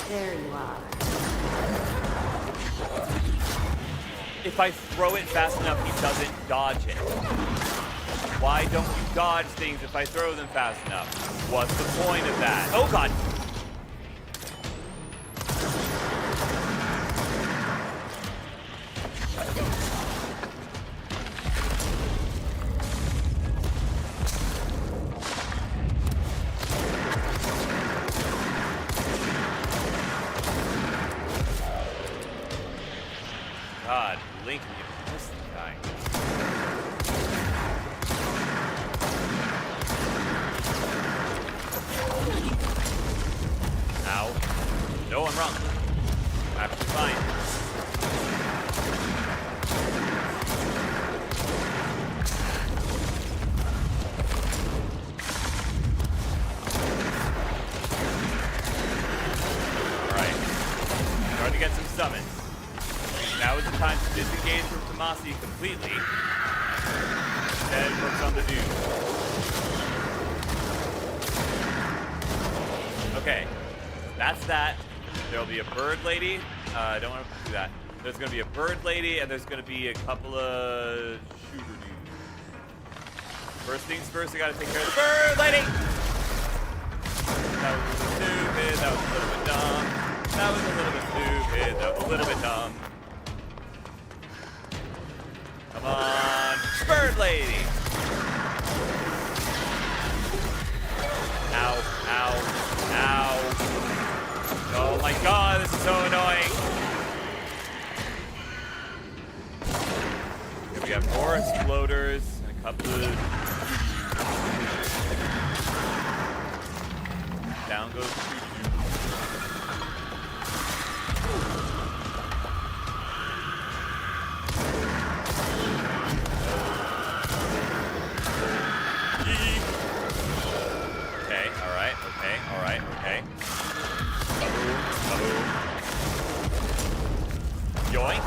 S2: There you are.
S1: if I throw it fast enough, he doesn't dodge it? Why don't you dodge things if I throw them fast enough? What's the point of that? Oh god! God, Link, you missed the guy. Ow. No, I'm wrong. I'm actually fine. Alright. Starting to get some summons. Now is the time to disengage from Tomasi completely. Then focus on the dude. Okay. That's that. There'll be a bird lady. I don't want to do that. There's going to be a bird lady, and there's going to be a couple of shooter dudes. First things first, I got to take care of the bird lady! That was a little stupid. That was a little bit dumb. That was a little bit stupid. That was a little bit dumb. Come on, bird lady! Ow, ow, ow. Oh my god, this is so annoying. Here we have more exploders and a couple of... Down goes Okay. Ba-boom. Yoink.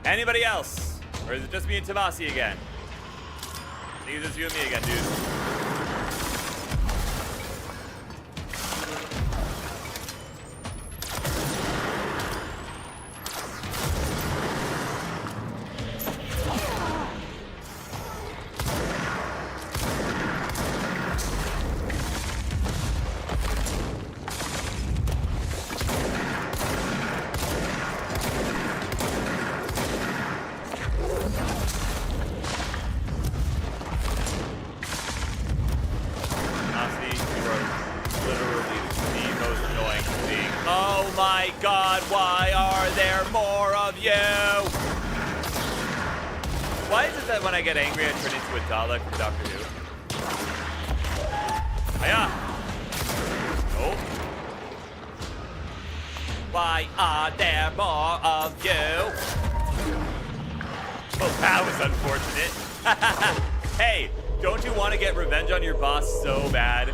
S1: Anybody else? Or is it just me and Tomasi again? I think it's just you and me again, dude. Why is it that when I get angry, I turn into a Dalek from Doctor Who? Hiya! Oh. Why are there more of you? Oh, that was unfortunate. Hey, don't you want to get revenge on your boss so bad?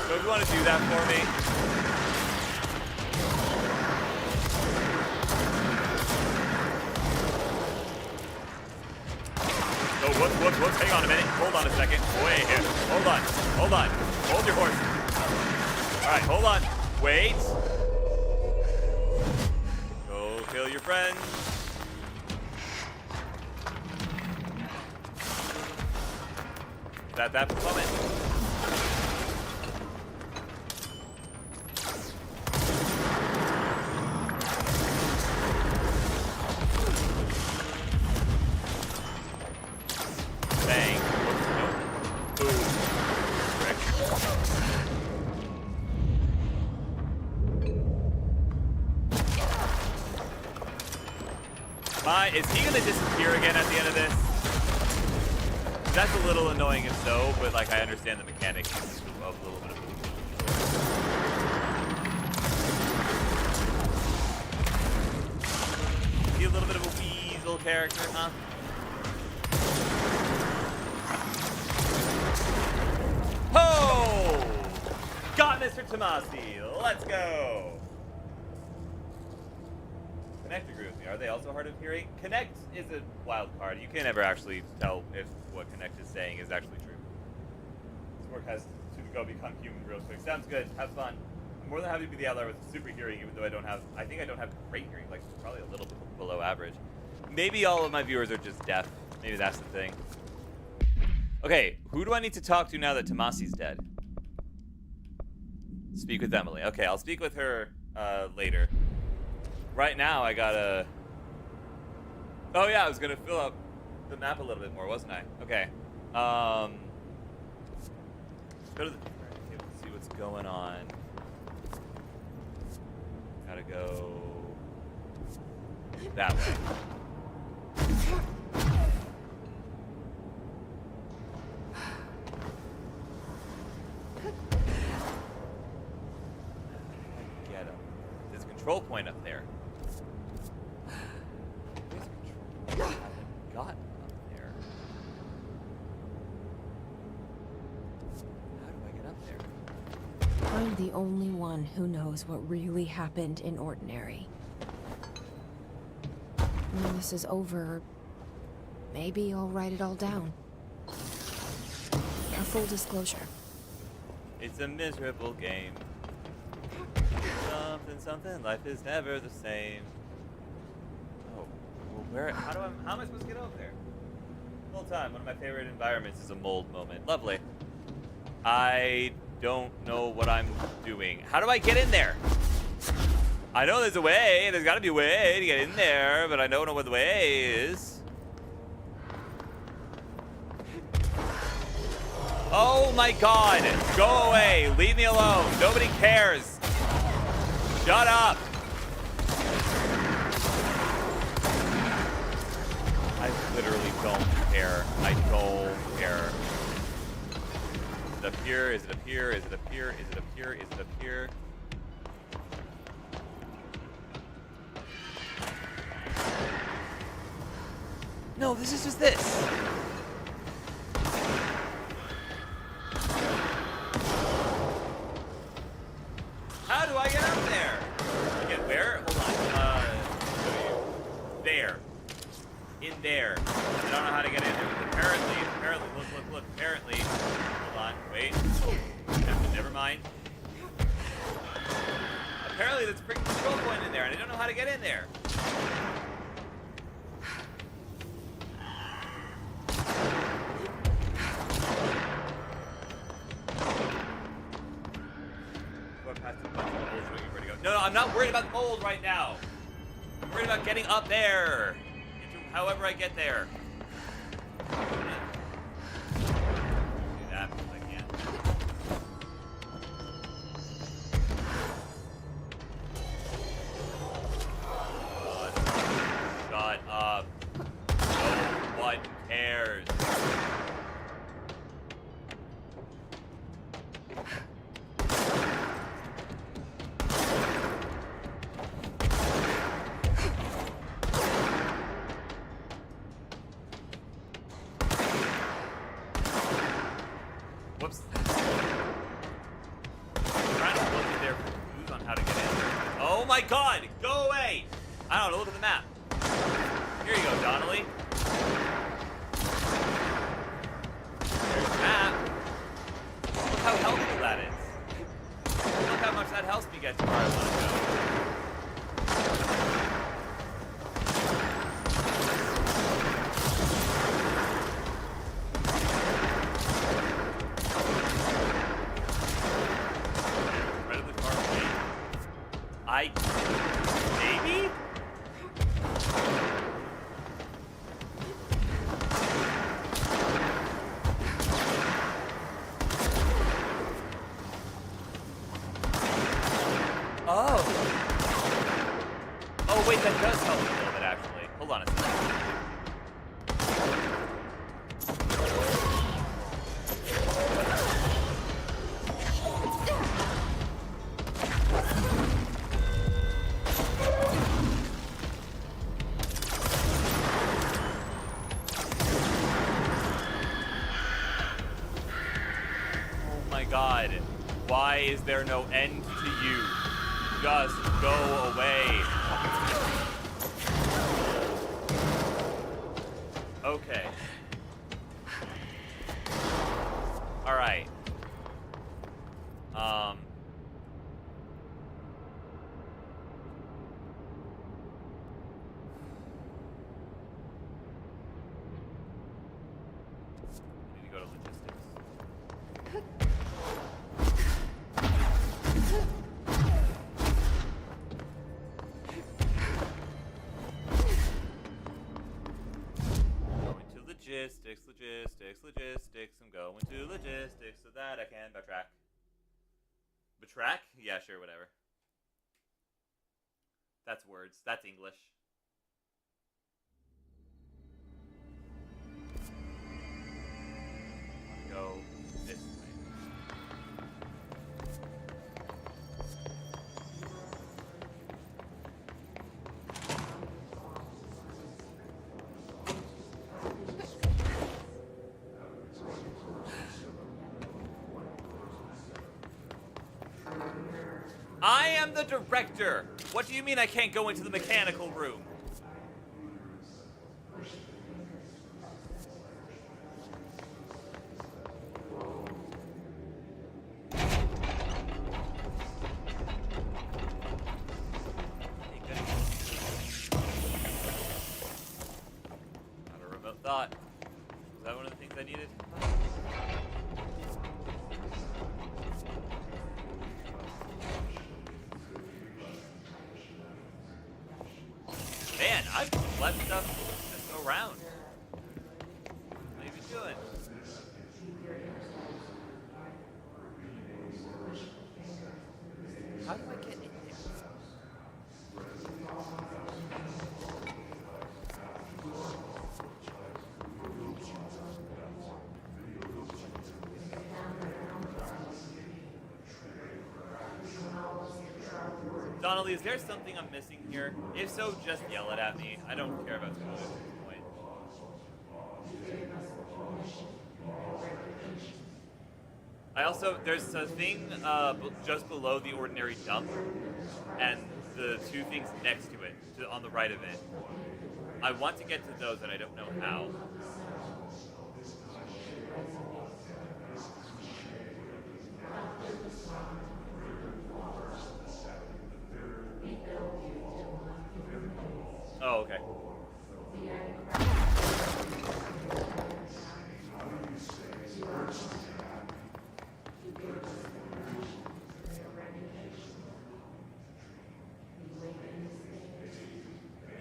S1: Don't you want to do that for me? Whoops, hang on a minute. Hold on a second. Wait, hold on. Hold your horse. All right, hold on. Wait. Go kill your friend. Is that for the moment? Bang. Nope. Boom. Frick. Is he gonna disappear again at the end of this? That's a little annoying if so, but like I understand the mechanics of a little bit of Is he a little bit of a weasel character, huh? Ho! Got Mr. Tomasi. Let's go. Connect agrees with me. Are they also hard of hearing? Connect is a wild card. You can't ever actually tell if what Connect is saying is actually true. This work has to go become human real quick. Sounds good. Have fun. more than happy to be the outlier with super hearing, even though I think I don't have great hearing, like probably a little bit below average. Maybe all of my viewers are just deaf. Maybe that's the thing. Okay, who do I need to talk to now that Tomasi's dead? Speak with Emily. Okay, I'll speak with her later. Right now, I gotta... Oh yeah, I was gonna fill out the map a little bit more, wasn't I? Okay. Go to the... Let's see what's going on. Gotta go... that way. Get him. There's a control point up there. Where's the control point? I haven't gotten up there. How do I get up there?
S7: I'm the only one who knows what really happened in Ordinary. When this is over, maybe I'll write it all down. A full disclosure.
S1: It's a miserable game. Something, something, life is never the same. Oh, well, where, how am I supposed to get over there? Full time, one of my favorite environments is a mold moment. Lovely. I don't know what I'm doing. How do I get in there? I know there's a way, there's gotta be a way to get in there, but I don't know what the way is. Oh my god, go away, leave me alone, nobody cares. Shut up. I literally don't care, I don't care. Is it up here, is it up here, is it up here, is it up here, is it up here? No, this is just this. How do I get up there? Get where? Hold on. There. In there. I don't know how to get in there. Apparently, look, apparently. Hold on, wait. Never mind. Apparently, there's a freaking control point in there, and I don't know how to get in there. No, I'm not worried about the mold right now. I'm worried about getting up there. However I get there. Do that because I can. Shut up. No one cares. Whoops. I'm trying to look in there for clues on how to get in. Oh my god! Go away! I don't know, look at the map. Here you go, Donnelly. There's the map. Look how helpful that is. Look how much that helps me get to where I want to go. Maybe? Oh wait, that does help me a little bit actually. Hold on a second. God, why is there no end to you? Just go away. Okay. All right. logistics. I'm going to logistics so that I can backtrack. Backtrack? Yeah, sure, whatever. That's words. That's English. Go this way. I am the director! What do you mean I can't go into the mechanical room? Not a remote thought. Was that one of the things I needed? Man, I've left stuff just around. What are you even doing? How do I get in here? Donnelly, is there something I'm missing here? If so, just yell it at me. I don't care about spoilers at this point. I also, there's a thing just below the ordinary dump, and the two things next to it, on the right of it. I want to get to those, and I don't know how. Oh, okay.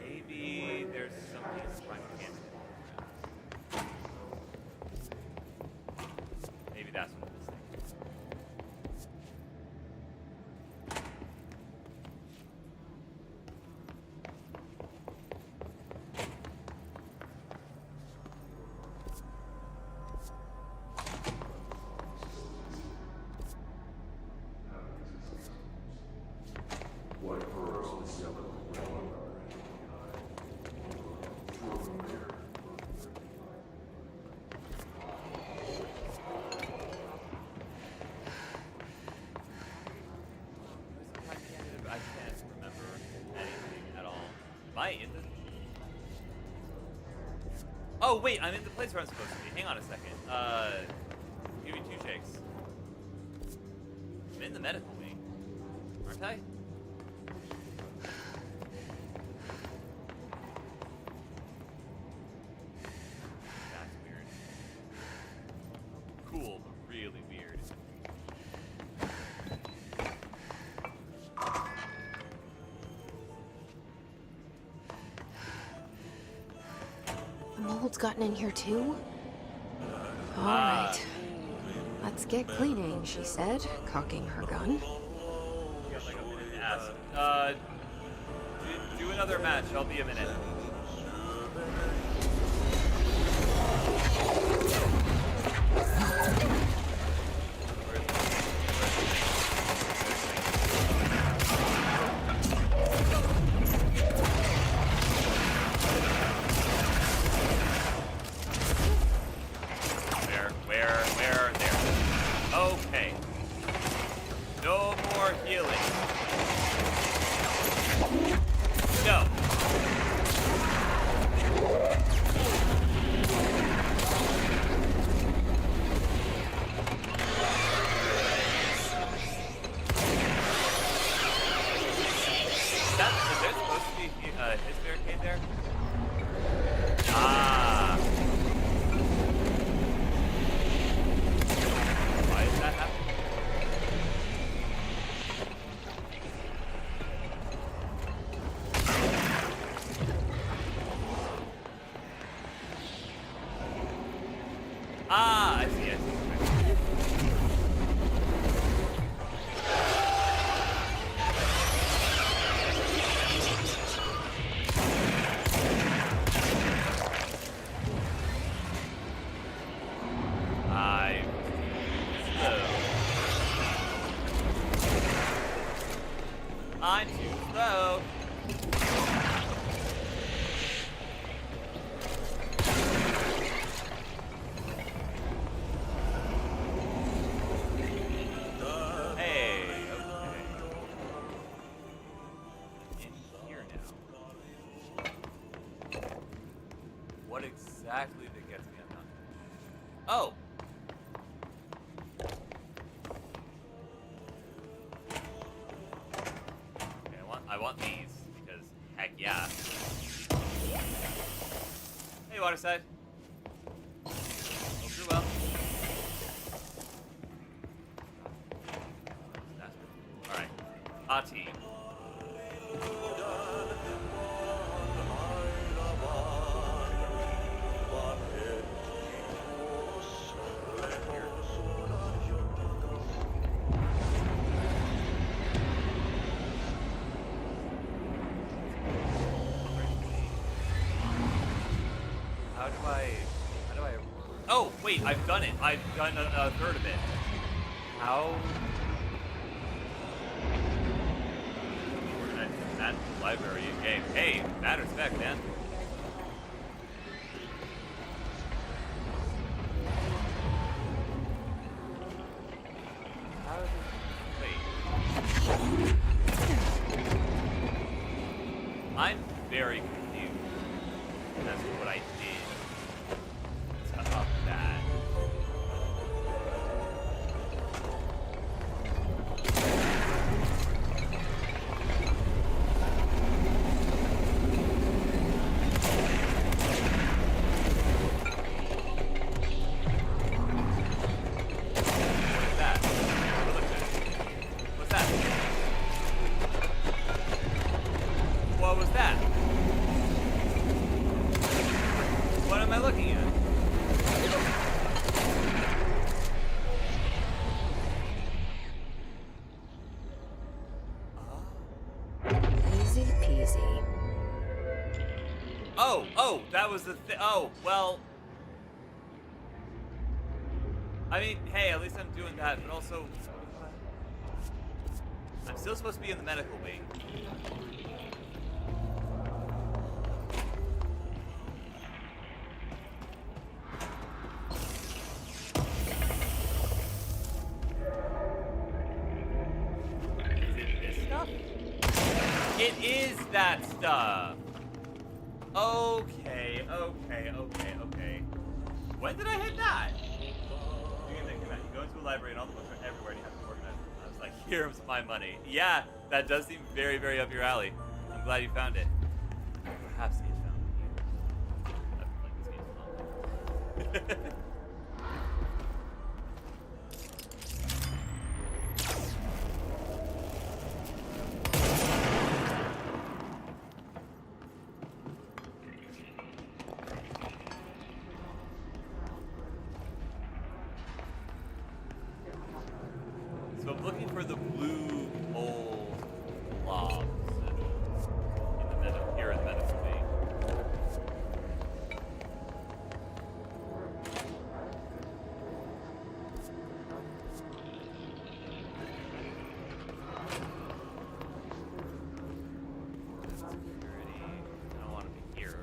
S1: Maybe there's something in front of him. Maybe that's what I'm missing. I can't remember anything at all. Am I in the... Oh, wait, I'm in the place where I'm supposed to be. Hang on a second. Give me 2 shakes. I'm in the medical wing. Aren't I? That's weird. Cool, but really weird.
S3: The mold's gotten in here too? Alright. Let's get cleaning, she said, cocking her gun.
S1: You got like a minute to ask. Do another match. I'll be a minute. Where? There. Okay. No more healing. No. Is there supposed to be his barricade there? Ah. Why is that happening? I'm too slow. Hey, okay. In here now. What exactly that gets me undone? Oh! Okay, I want these, because heck yeah. Hey, Waterside. Hope you're well. Alright. Ati. How do I... Oh, wait, I've done it. I've done a third of it. How... Organize that library game. Hey, matters back, man. How does it... Wait. I'm very confused as to what I did to up that. What's that? What's that? What was that? What am I looking at?
S7: Easy peasy.
S1: Oh, that was the thing. Oh, well. I mean, hey, at least I'm doing that, but also. I'm still supposed to be in the medical wing. Is it this stuff? It is that stuff. Okay. When did I hit that? You go into a library and all the books are everywhere and you have to organize them. I was like, here's my money. Yeah, that does seem very, very up your alley. I'm glad you found it. Perhaps he had found it. I feel like this game's long. So I'm looking for the blue old blobs here in the medical bay. Security. I don't want to be here.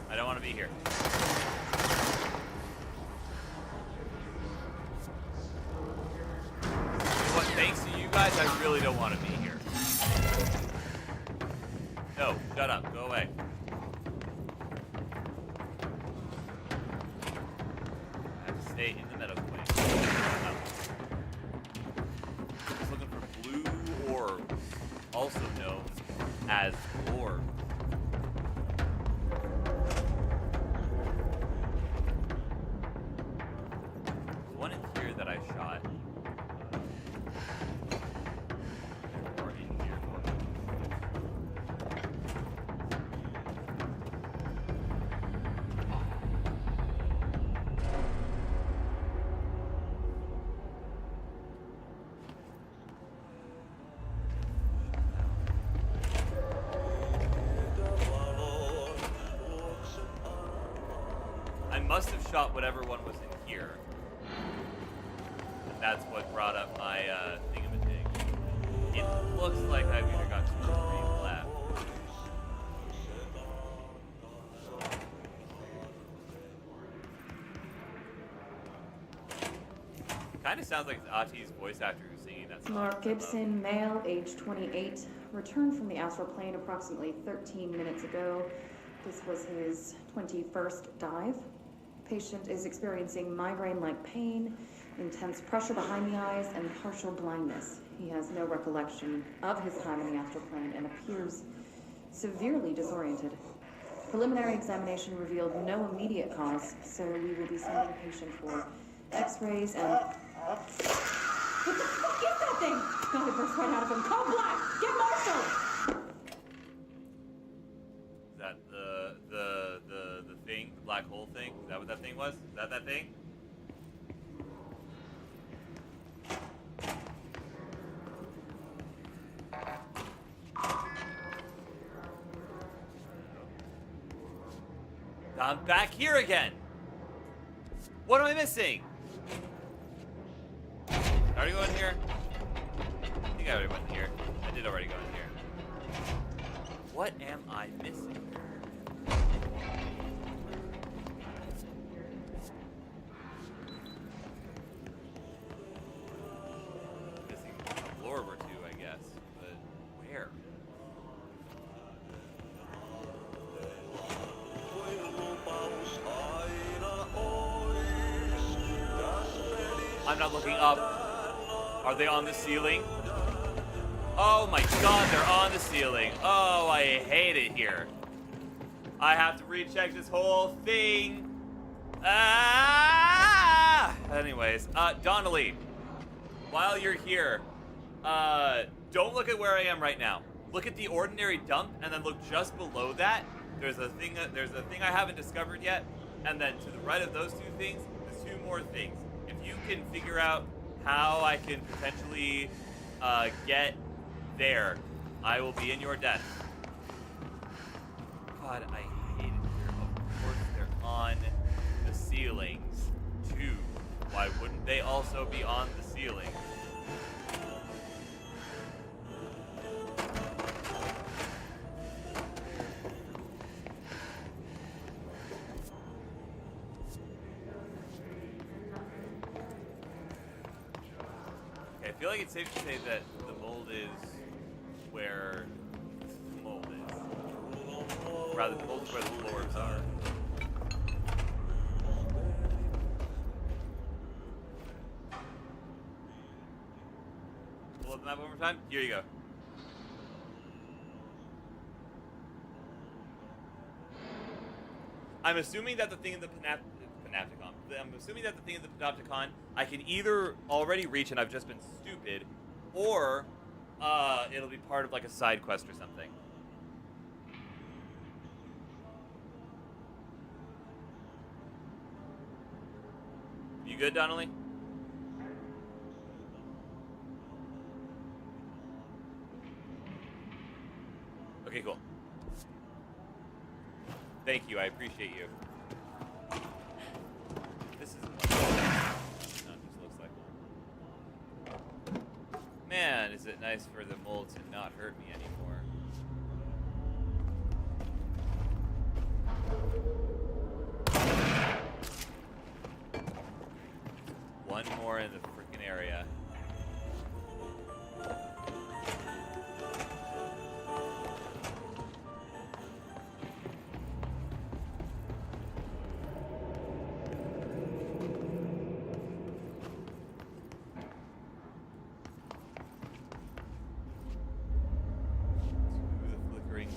S1: I don't want to be here. Thanks to you guys, I really don't want to be here. No, shut up. Go away. I have to stay in the medical wing. No. Just looking for blue orbs, also known as orbs. There's one in here that I shot. I must have shot whatever one was in here. that's what brought up my thingamajig. It looks like I've either got 2 or 3 left. Kind of sounds like it's Ati's voice actor who's singing that song.
S8: Mark Gibson, male, age 28, returned from the astral plane approximately 13 minutes ago. This was his 21st dive. Patient is experiencing migraine-like pain, intense pressure behind the eyes, and partial blindness. He has no recollection of his time in the astral plane and appears severely disoriented. Preliminary examination revealed no immediate cause, so we will be sending patient for x-rays and... What the fuck is that thing? God, it burst right out of him. Call Black! Get Marshall!
S1: Is that the thing? The black hole thing? Is that what that thing was? Is that thing? I'm back here again! What am I missing? Did I already go in here? I think I already went in here. I did already go in here. What am I missing? Missing a blorb or two, I guess. But where? I'm not looking up. Are they on the ceiling? Oh my god, they're on the ceiling. Oh, I hate it here. I have to recheck this whole thing. Ah! Anyways, Donnelly, while you're here, don't look at where I am right now. Look at the ordinary dump, and then look just below that. There's a thing I haven't discovered yet, and then to the right of those 2 things, there's 2 more things. If you can figure out how I can potentially get there, I will be in your debt. God, I hate it here. Of course they're on the ceilings, too. Why wouldn't they also be on the ceiling? I feel like it's safe to say that the mold is where the mold is. Rather, the mold is where the floors are. Pull up the map one more time. Here you go. I'm assuming that the thing in the Panopticon. I'm assuming that the thing in the Panopticon I can either already reach and I've just been stupid, or it'll be part of like a side quest or something. You good, Donnelly? Okay, cool. Thank you, I appreciate you. This is no, it just looks like one. Man, is it nice for the mold to not hurt me anymore. One more in the freaking area.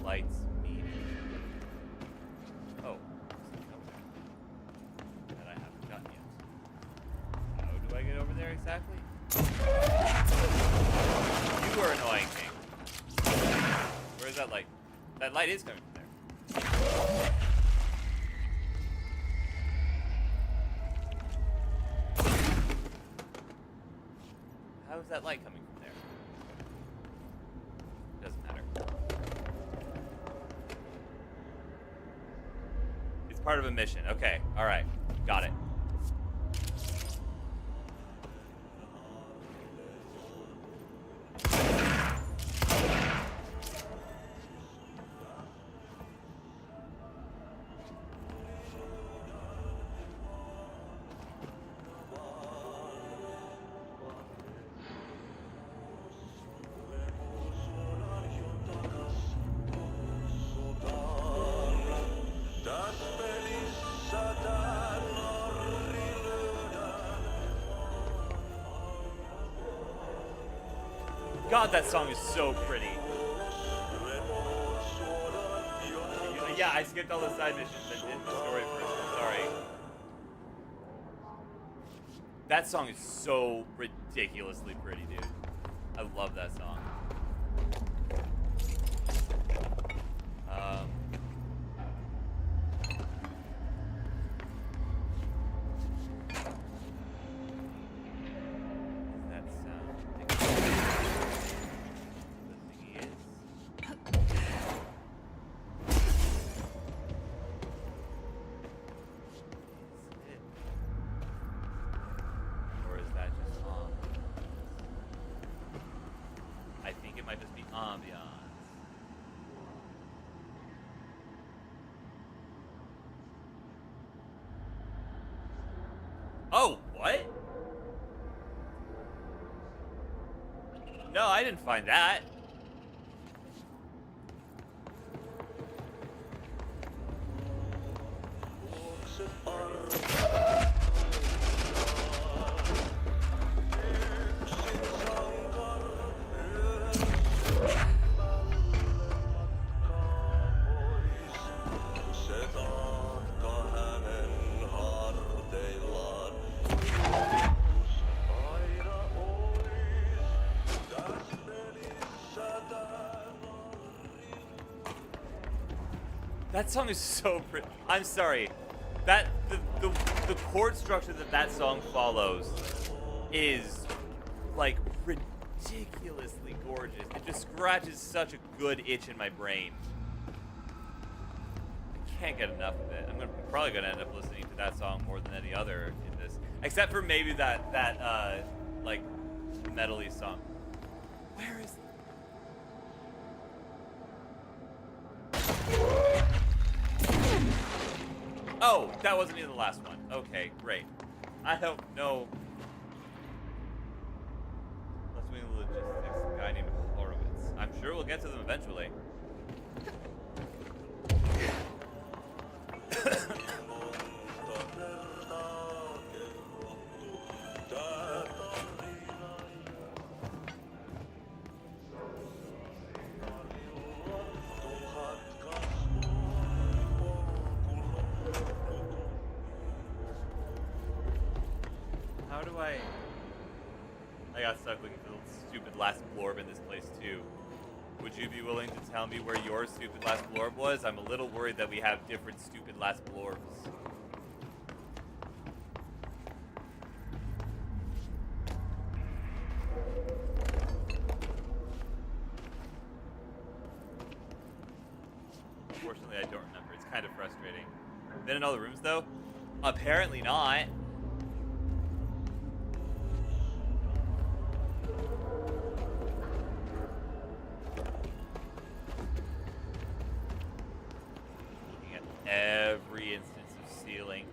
S1: Lights mean. Oh, that I haven't gotten yet. How do I get over there exactly? You are annoying me. Where is that light? That light is coming from there. How is that light coming from there? Doesn't matter. Part of a mission. Okay. All right. Got it. God, that song is so pretty. Yeah, I skipped all the side missions and did the story first. I'm sorry. That song is so ridiculously pretty, dude. I love that song. That sound. The thingy is. Or is that just ambiance? I think it might just be ambiance. Oh, what? No, I didn't find that. That song is so pretty. I'm sorry. That the chord structure that song follows is like ridiculously gorgeous. It just scratches such a good itch in my brain. I can't get enough of it. I'm probably gonna end up listening to that song more than any other in this, except for maybe that like metal-y song. Where is? Oh, that wasn't even the last one. Okay, great. I don't know. Left-wing logistics, a guy named Horowitz. I'm sure we'll get to them eventually. How do I got stuck looking for the stupid last blorb in this place too. Would you be willing to tell me where your stupid last blorb was? I'm a little worried that we have different stupid last blorbs. Unfortunately, I don't remember. It's kind of frustrating. Been in all the rooms though? Apparently not. Every instance of stealing.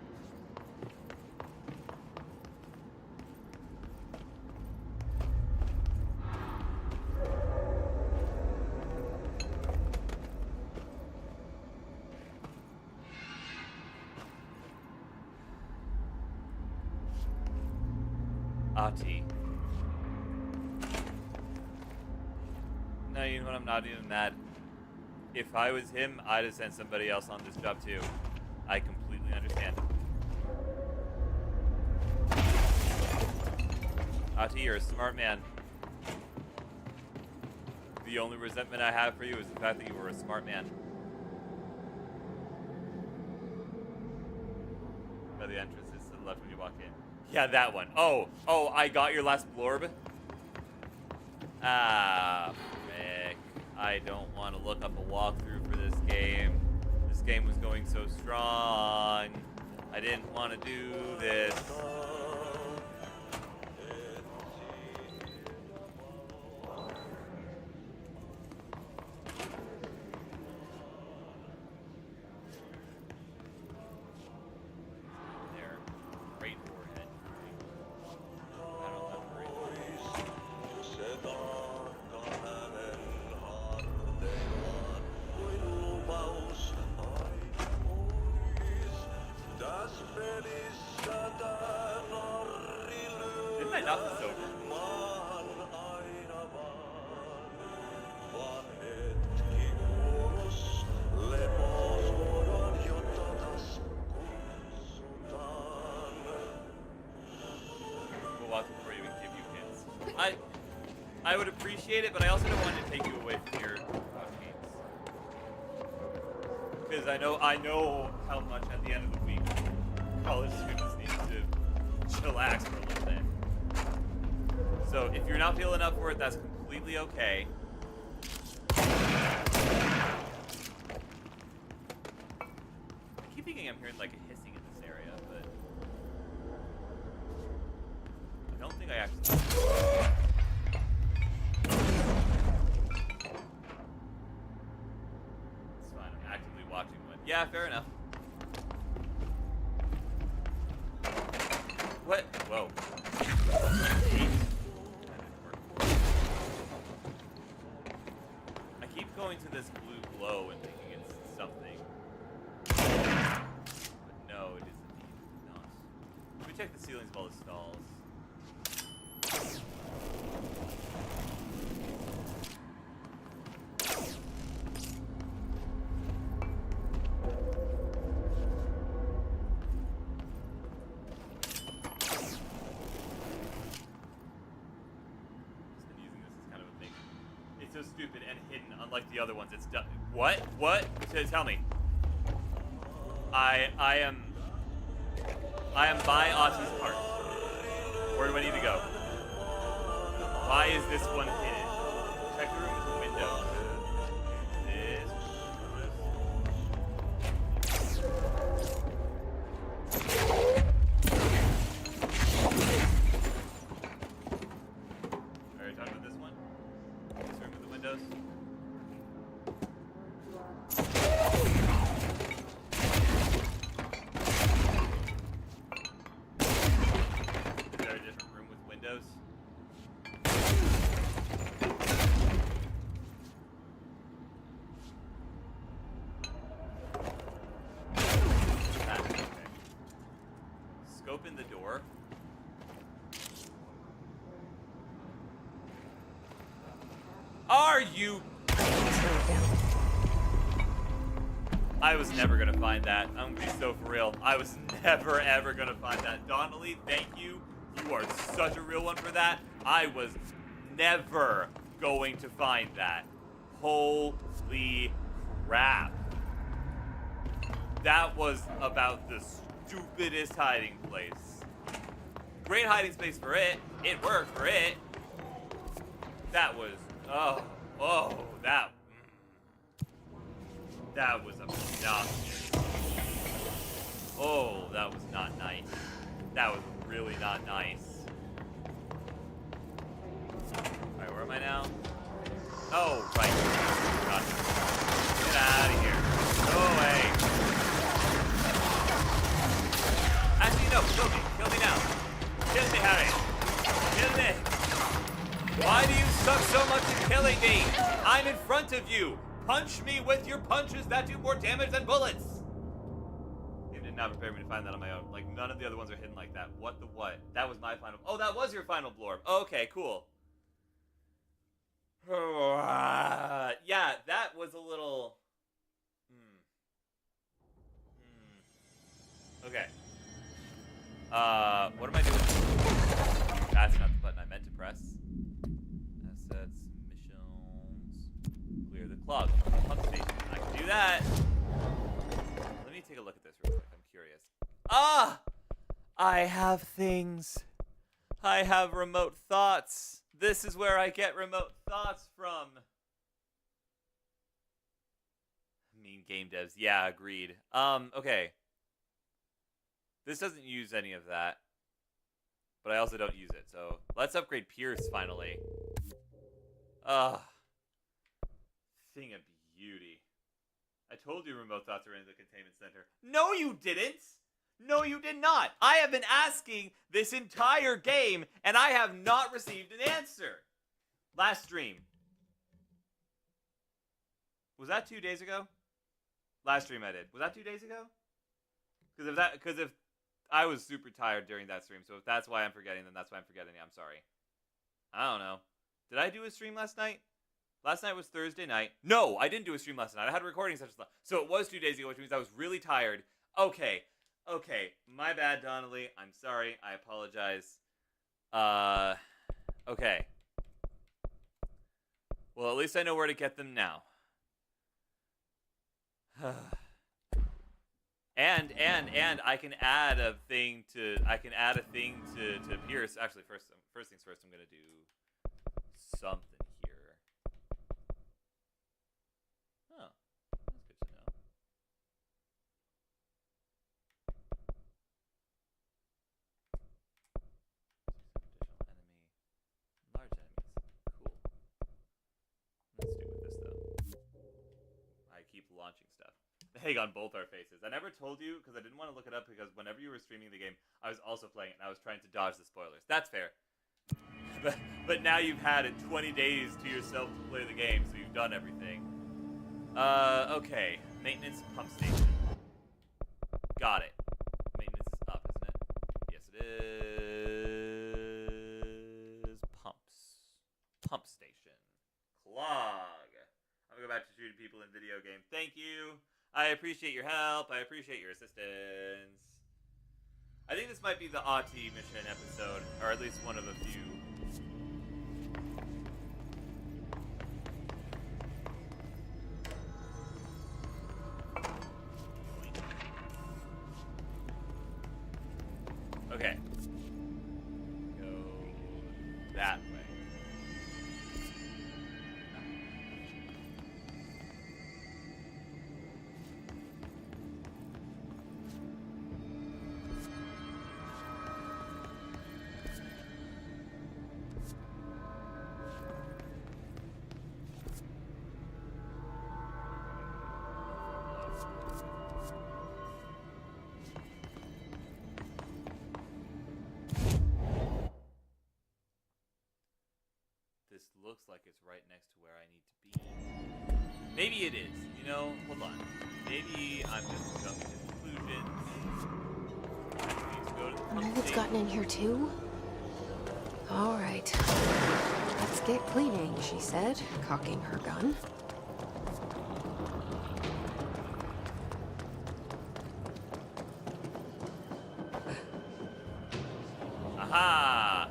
S1: Ahti. No, you know what? I'm not even mad. If I was him, I'd have sent somebody else on this job too. I completely understand. Ahti, you're a smart man. The only resentment I have for you is the fact that you were a smart man. By the entrance is to the left when you walk in. Yeah, that one. Oh, I got your last blorb? Ah, frick. I don't want to look up a walkthrough for this game. This game was going so strong. I didn't want to do this. There. Great forehead. I don't have great forehead. I would appreciate it, but I also don't want to take you away from your couch games. Because I know how much at the end of the week college students need to chillax for a little bit. So if you're not feeling up for it, that's completely okay. I keep thinking I'm hearing like a hissing in this area, but I don't think I actually. It's fine. I'm actively watching one. Yeah, fair enough. What? Whoa. I keep going to this blue glow and thinking it's something. But no, it is indeed not. Let me check the ceilings of all the stalls. So stupid and hidden, unlike the other ones. It's done. What? What? Tell me. I am by Aussie's Park. Where do I need to go? Why is this one hidden? Check the room with the window. This. Are you talking about this one? This room with the windows? Is there a different room with windows? Ah, okay. Scope in the door. Are you? I was never gonna find that. I'm gonna be so for real. I was never ever gonna find that. Donnelly, thank you. You are such a real one for that. I was never going to find that. Holy crap. That was about the stupidest hiding place. Great hiding space for it. It worked for it. That was, that was obnoxious. Oh, that was not nice. That was really not nice. Alright, where am I now? Oh, right. Gotcha. Get out of here. Go away. Actually, no, kill me. Kill me now. Kill me, Harry. Kill me. Why do you suck so much at killing me? I'm in front of you. Punch me with your punches that do more damage than bullets. You did not prepare me to find that on my own. Like, none of the other ones are hidden like that. What the what? That was my final. Oh, that was your final blorb. Okay, cool. Yeah, that was a little. Okay. What am I doing? That's not the button I meant to press. Assets, missions, clear the clog. Pump station. I can do that. Let me take a look at this real quick. I'm curious. Ah! I have things. I have remote thoughts. This is where I get remote thoughts from. Mean game devs. Yeah, agreed. Okay. This doesn't use any of that. But I also don't use it, so let's upgrade Pierce finally. Thing of beauty. I told you remote thoughts are in the containment center. No, you didn't! No, you did not! I have been asking this entire game, and I have not received an answer. Last stream. Was that 2 days ago? Last stream I did. Was that 2 days ago? Because if I was super tired during that stream, so if that's why I'm forgetting, then that's why I'm forgetting. I'm sorry. I don't know. Did I do a stream last night? Last night was Thursday night. No, I didn't do a stream last night. I had a recording session. So it was 2 days ago, which means I was really tired. Okay. My bad, Donnelly. I'm sorry. I apologize. Okay. Well, at least I know where to get them now. and I can add a thing to Pierce. Actually, first things first, I'm gonna do something here. Oh, that's good to know. Large enemies. Cool. Let's stick with this though. I keep launching stuff. Egg on both our faces. I never told you because I didn't want to look it up because whenever you were streaming the game, I was also playing it and I was trying to dodge the spoilers. That's fair. But now you've had it 20 days to yourself to play the game, so you've done everything. Okay. Maintenance pump station. Got it. Maintenance is up, isn't it? Yes, it is. Pump station. Clog. I'm gonna go back to shooting people in video games. Thank you. I appreciate your help. I appreciate your assistance. I think this might be the Ahti mission episode, or at least one of a few. Okay. Go that way. This looks like it's right next to where I need to be. Maybe it is. You know, hold on. Maybe I'm just jumping to conclusions. I need to go to the pump
S3: Mold's
S1: station.
S3: gotten in here too? Alright. Let's get cleaning, she said, cocking her gun.
S1: Aha!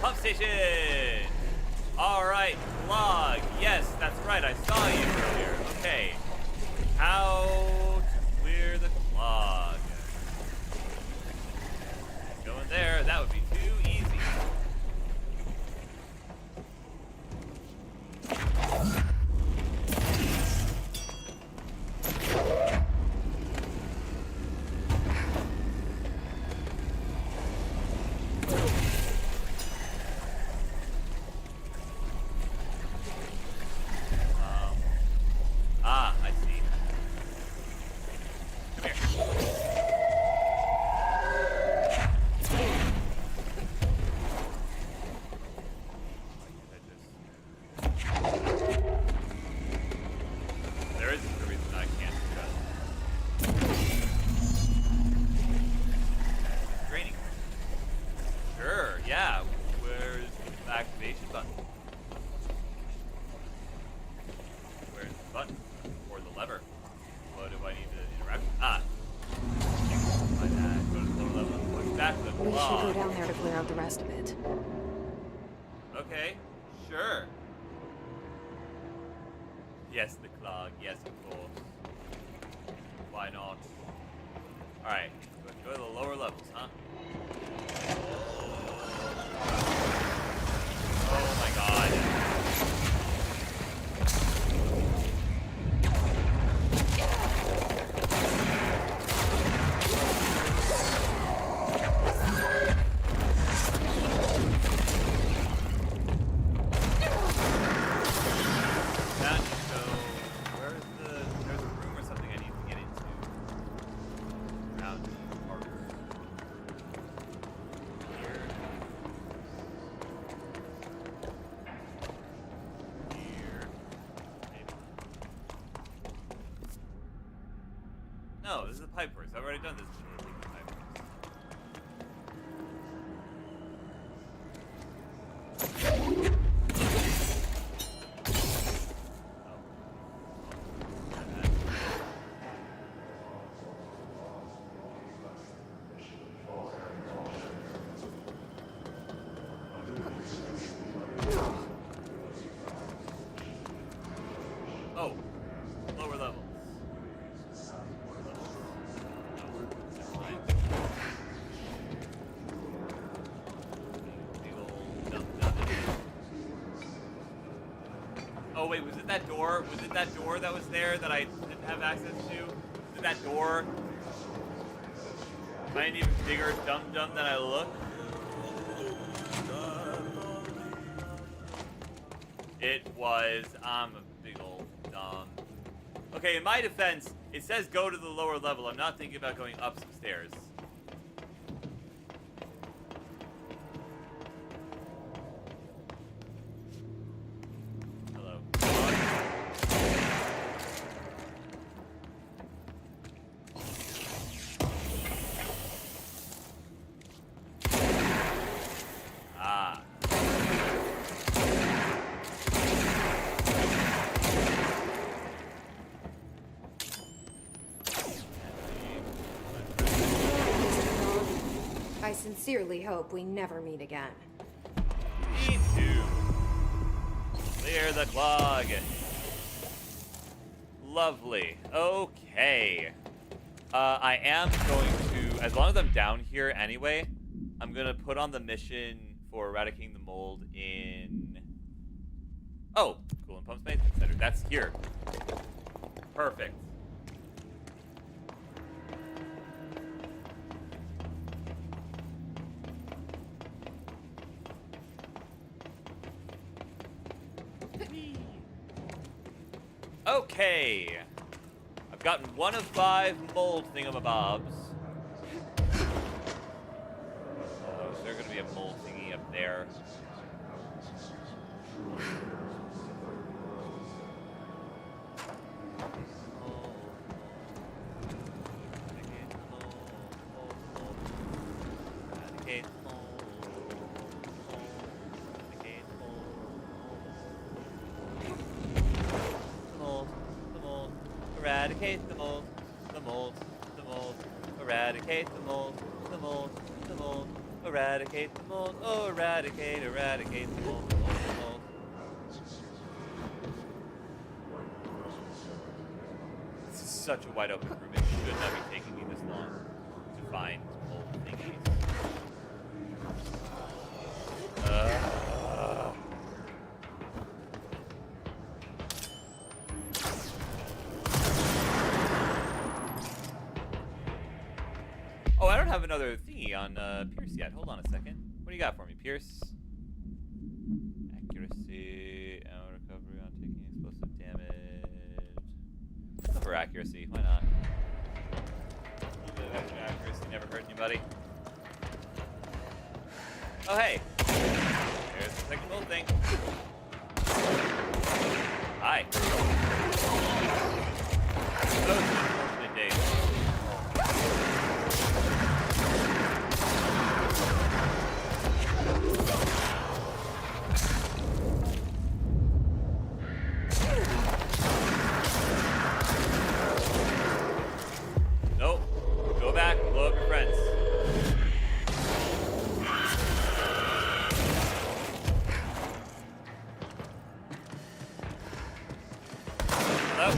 S1: Pump station! Alright, log. Yes, that's right, I saw you earlier. Okay. How to clear the clog. Going there, that would be too easy. I see. Come here. There isn't a reason I can't adjust. Draining. Sure, yeah. Where's the activation button? Where's the button? Or the lever? What do I need to interact with? Ah. My bad. Go to the lower level. Push back the
S3: We should go
S1: clog.
S3: down there to clear out the rest of it.
S1: Okay, sure. Yes, the clog. Yes, of course. Why not? Alright, let's go to the lower levels, huh? Oh my god. Now I need to go. There's a room or something I need to get into. Around Parker. Here. Here. Maybe. No, this is a pipe works. I've already done this before. Leave the pipe works. Oh wait, was it that door? Was it that door that was there that I didn't have access to? Was it that door? Am I an even bigger dum-dum than I look? It was. I'm a big old dumb. Okay, in my defense, it says go to the lower level. I'm not thinking about going up some stairs. Hello. Ah.
S3: I sincerely hope we never meet again.
S1: Me too. Clear the clog. Lovely. Okay. I am going to, as long as I'm down here anyway, I'm gonna put on the mission for eradicating the mold in. Oh, Coolant Pumps Maintenance Center. That's here. Perfect. Okay. I've gotten 1 of 5 mold thingamabobs. Oh, is there gonna be a mold thingy up there? Eradicate the mold, the mold, the mold, eradicate the mold, the mold, the mold, eradicate the mold, oh eradicate, eradicate the mold, the mold, the mold. This is such a wide open room, it should not be taking me this long to find mold thingies. Oh, I don't have another thingy on Pierce yet. Hold on a second. What do you got for me, Pierce? Accuracy, ammo recovery on taking explosive damage. Let's go for accuracy. Why not? A little bit of extra accuracy never hurt anybody. Oh, hey. There's the second little thing. Hi. Those unfortunate days. Nope. Go back, blow up your friends. Hello?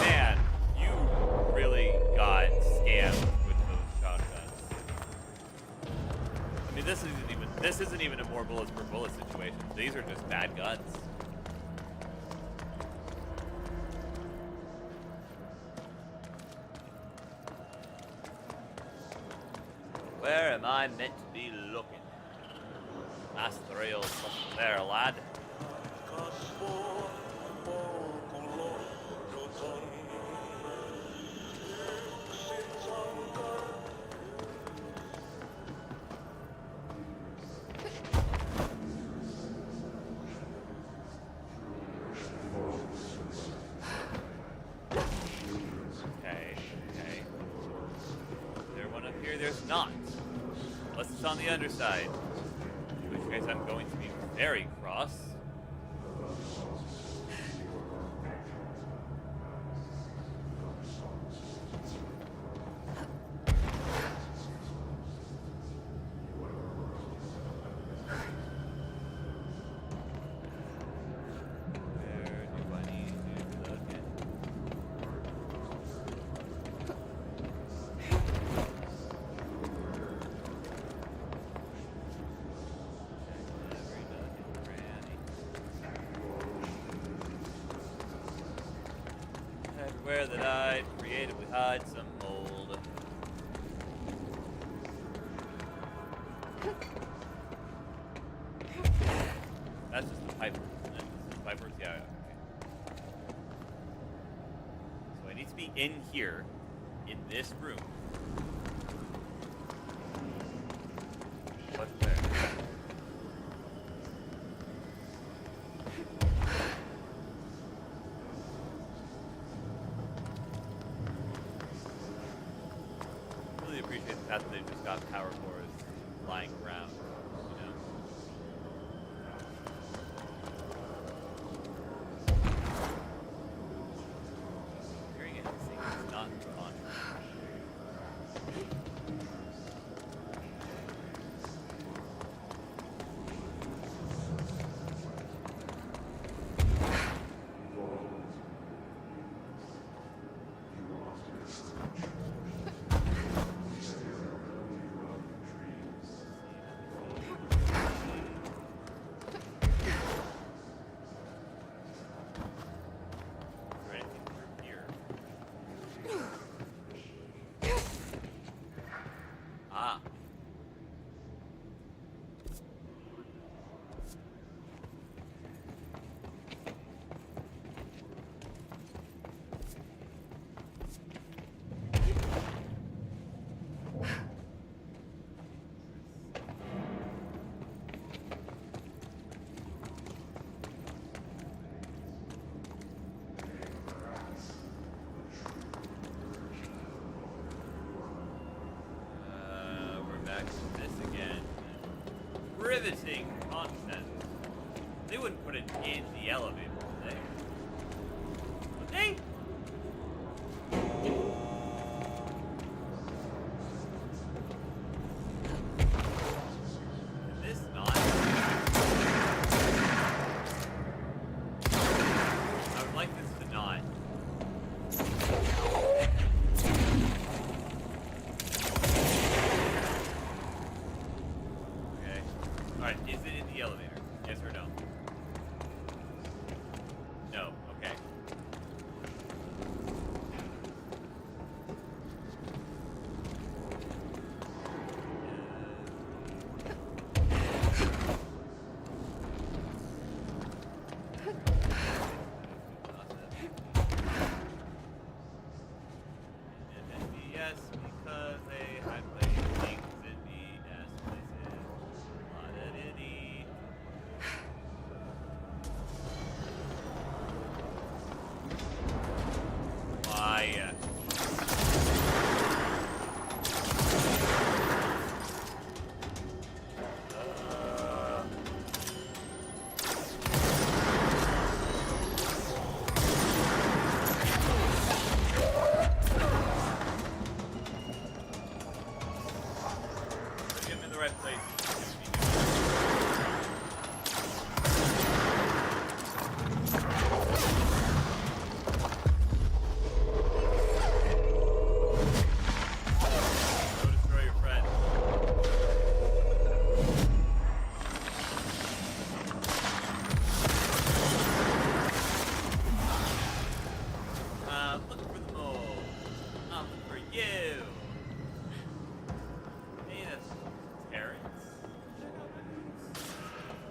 S1: Man, you really got scammed with those shotguns. I mean, this isn't even a more bullets per bullet situation. These are just bad guns. Where am I meant to be looking? That's the real something there, lad. Okay. Is there one up here? There's not. Unless it's on the underside. In which case I'm going to be very cross. Where do I need to look at? Cut some mold. That's just the pipe. Isn't it? This is pipe works? Yeah, okay. So I need to be in here, in this room. What's there? Really appreciate the fact that they've just got power cores lying around, you know? Hearing it, seeing it's not on. Or anything through here. Ah. We're back to this again. Riveting content. They wouldn't put it in the elevator, would they? Would they? Is this not? I would like this to not. Okay. Alright, is it in the elevator? Yes or no? No. Okay. Yes, because they hide things in BS places. Not at any. Why? Get him in the right place. Go destroy your friend. I'm looking for the mole. I'm looking for you. Hey, that's Terrence.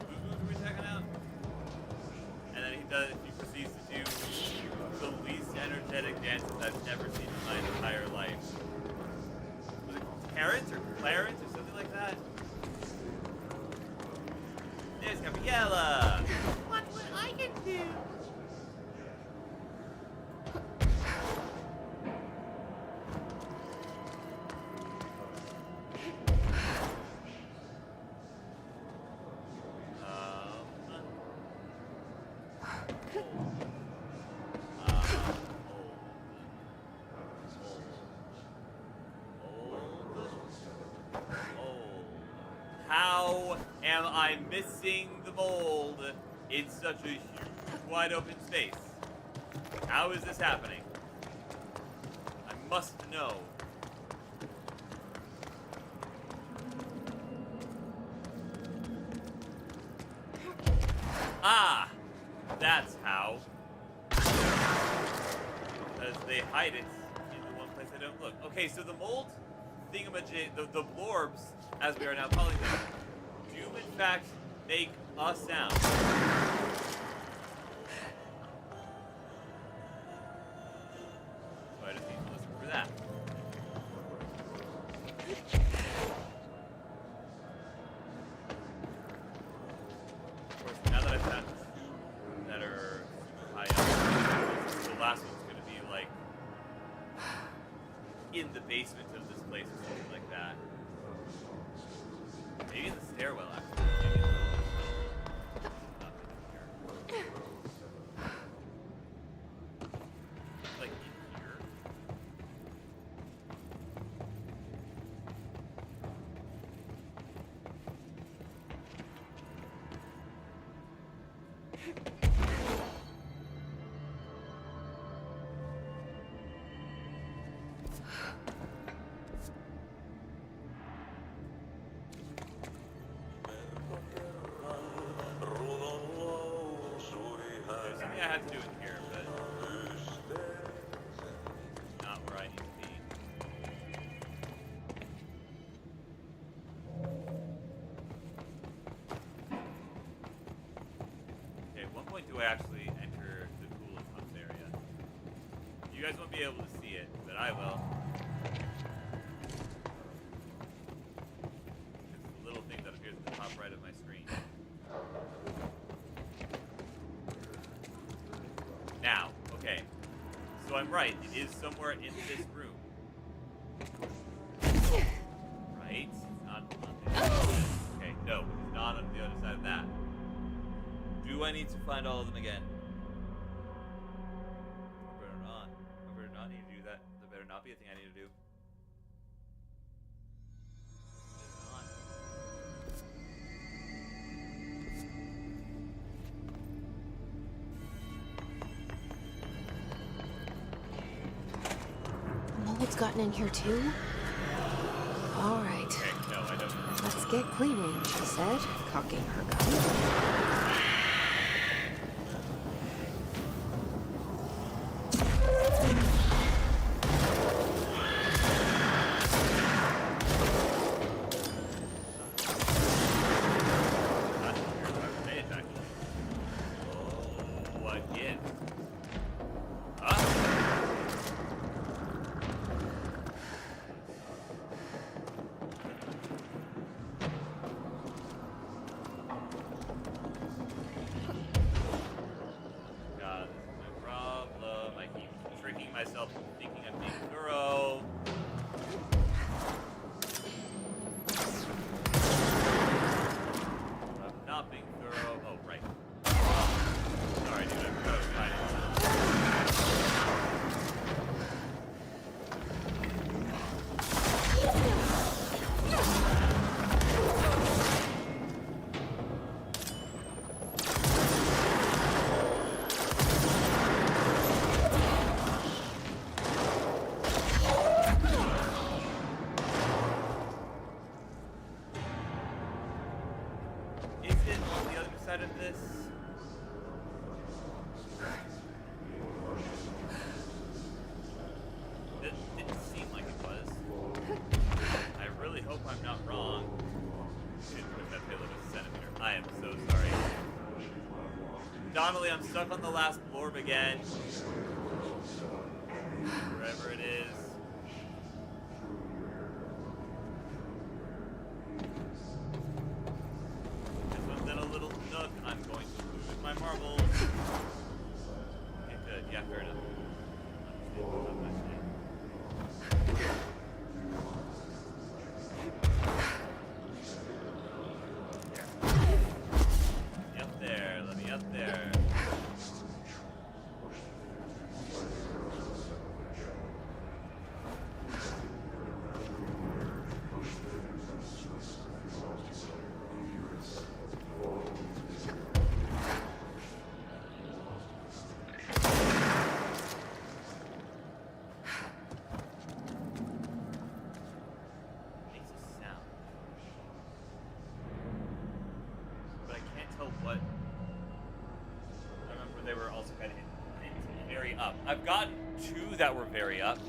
S1: Who's we checking out? And then he proceeds to do the least energetic dances I've ever seen in my entire life. Was it Terrence or Clarence or something like that? There's Gabriella. Watch what I can do. How am I missing the mold in such a huge, wide open space? How is this happening? I must know. Ah! That's how. Because they hide it in the one place Okay, so the mold thingamajig, the blorbs, as we are now calling them, do in fact make a sound. So I just need to listen for that. Of course, now that I've found that are super high up, the last one's gonna be like in the basement of this place or something like that. Maybe in the stairwell, actually. Maybe like in here. There's something I had to do in here, but not where I need to be. Okay, at one point do I actually enter the Cool of Huts area? You guys won't be able to see it, but I will. It's the little thing that appears at the top right of my screen. Now, okay. So I'm right. It is somewhere in this room. Right? It's not on the other side. Okay, no. It's not on the other side of that. Do I need to find all of them again? I better not. I better not need to do that. There better not be a thing I need to do. There's not.
S3: The mold's gotten in here too? All right.
S1: Okay, no, I don't.
S3: Let's get cleaning, she said, cocking her gun.
S1: Not sure if I would say it actually. What is? Huh? God, this is my problem. I keep tricking myself into thinking I'm being thorough. I'm not being thorough. Oh, right. Sorry, dude. I forgot I was hiding. Is it on the other side of this? It didn't seem like it was. I really hope I'm not wrong. Didn't push that payload a centimeter. I am so sorry. Donnelly, I'm stuck on the last blorb again. Wherever it is. This one's in a little nook. I'm going to lose my marbles. Okay, good. Yeah, fair enough. Up there. Let me up there. Makes a sound. But I can't tell what. I remember they were also kind of very up. I've gotten two that were very up.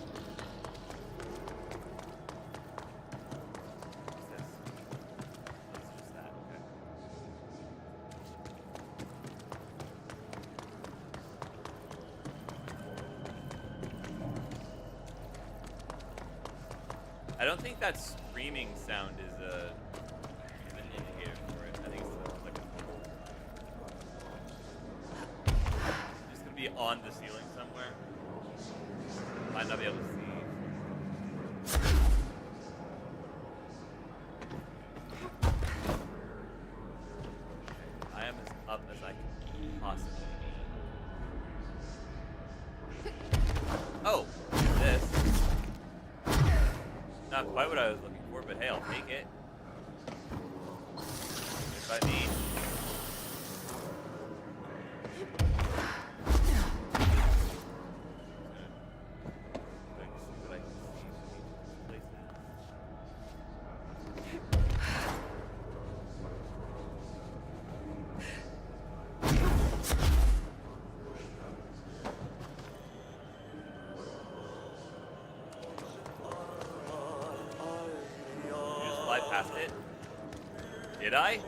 S1: I don't think that screaming sound is an indicator for it. I think it's like it's gonna be on the ceiling somewhere. Might not be able to see. I am as up as I can possibly. Oh, this. Not quite what I was looking for, but hey, I'll take it. Good by me. Past it? Did I?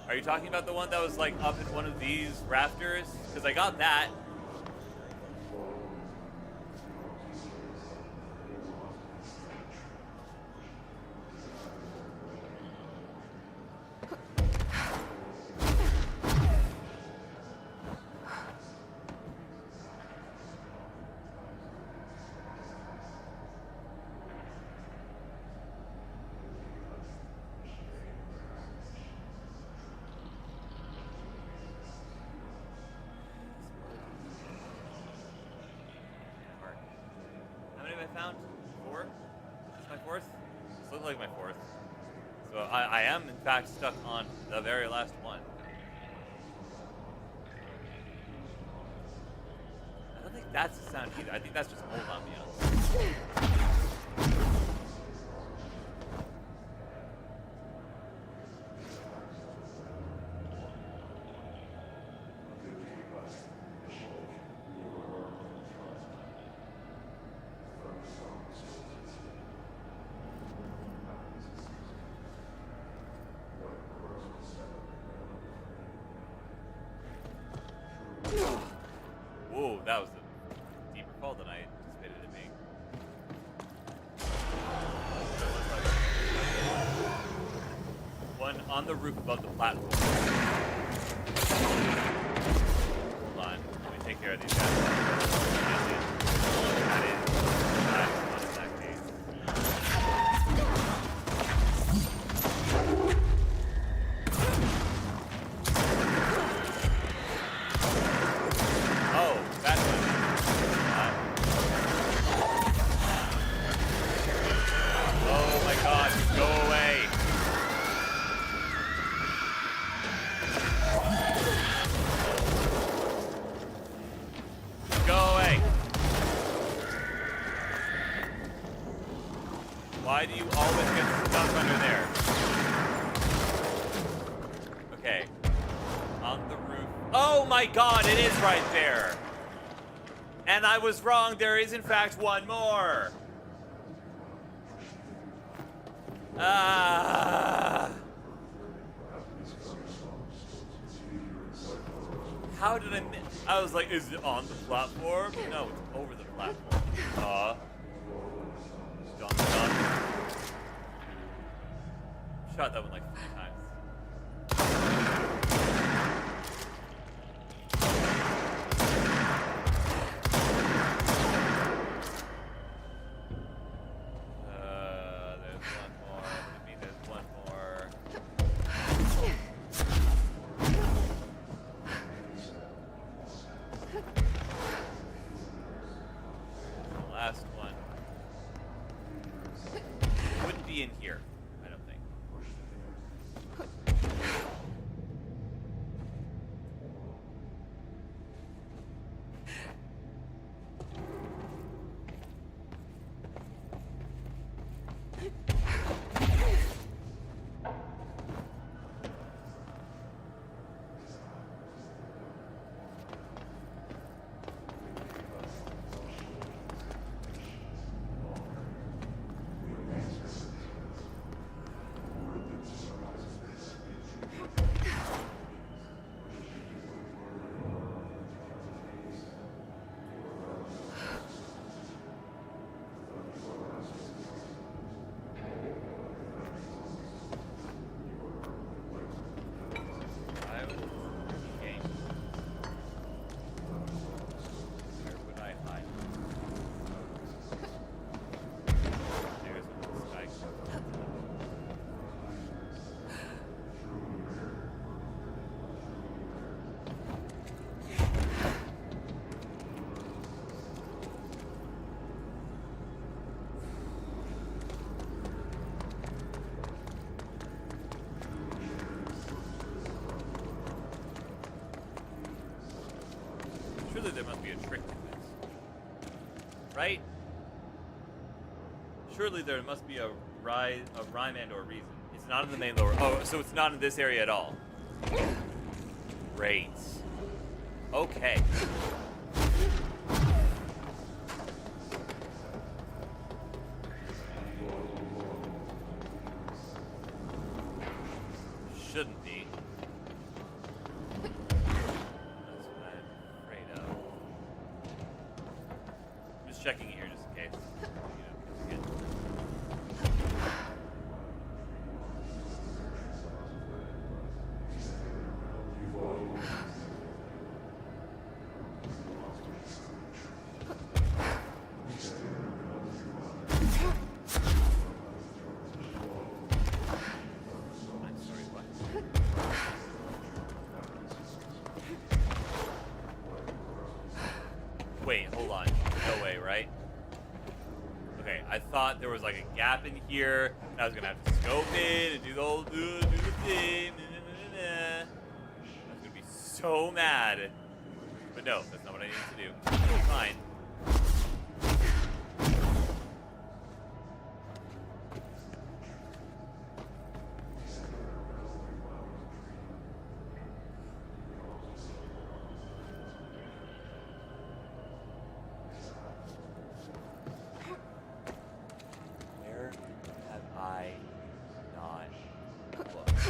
S1: Are you talking about the one that was like up in one of these rafters? Because I got that. Found 4? Is this my 4th? This looks like my 4th. So I am in fact stuck on the very last one. I don't think that's the sound either. I think that's just old ambiance. Whoa, that was a deeper fall than I anticipated it being. One on the roof above the platform. Hold on, let me take care of these guys. That is in that case. Oh, that's what oh my god, go away. Go away. Why do you always get stuck under there? Okay. On the roof. Oh my god, it is right there. And I was wrong, there is in fact one more. How did I miss? I was like, is it on the platform? No, it's over the platform. Dun. Shot that one like 3 times. There's one more. I mean, there's one more. The last one. Wouldn't be in here, I don't think. Surely there must be a rhyme and or reason. It's not in the main lower. Oh, so it's not in this area at all. Great. Okay. Shouldn't be. That's what I'm afraid of. I'm just checking it here just in case. You know, I'm sorry, what? Wait, hold on. No way, right? Okay, I thought there was like a gap in here. And I was gonna have to scope in and do the whole do the thing. I was gonna be so mad. But no, that's not what I needed to do. It's fine. Where have I not looked?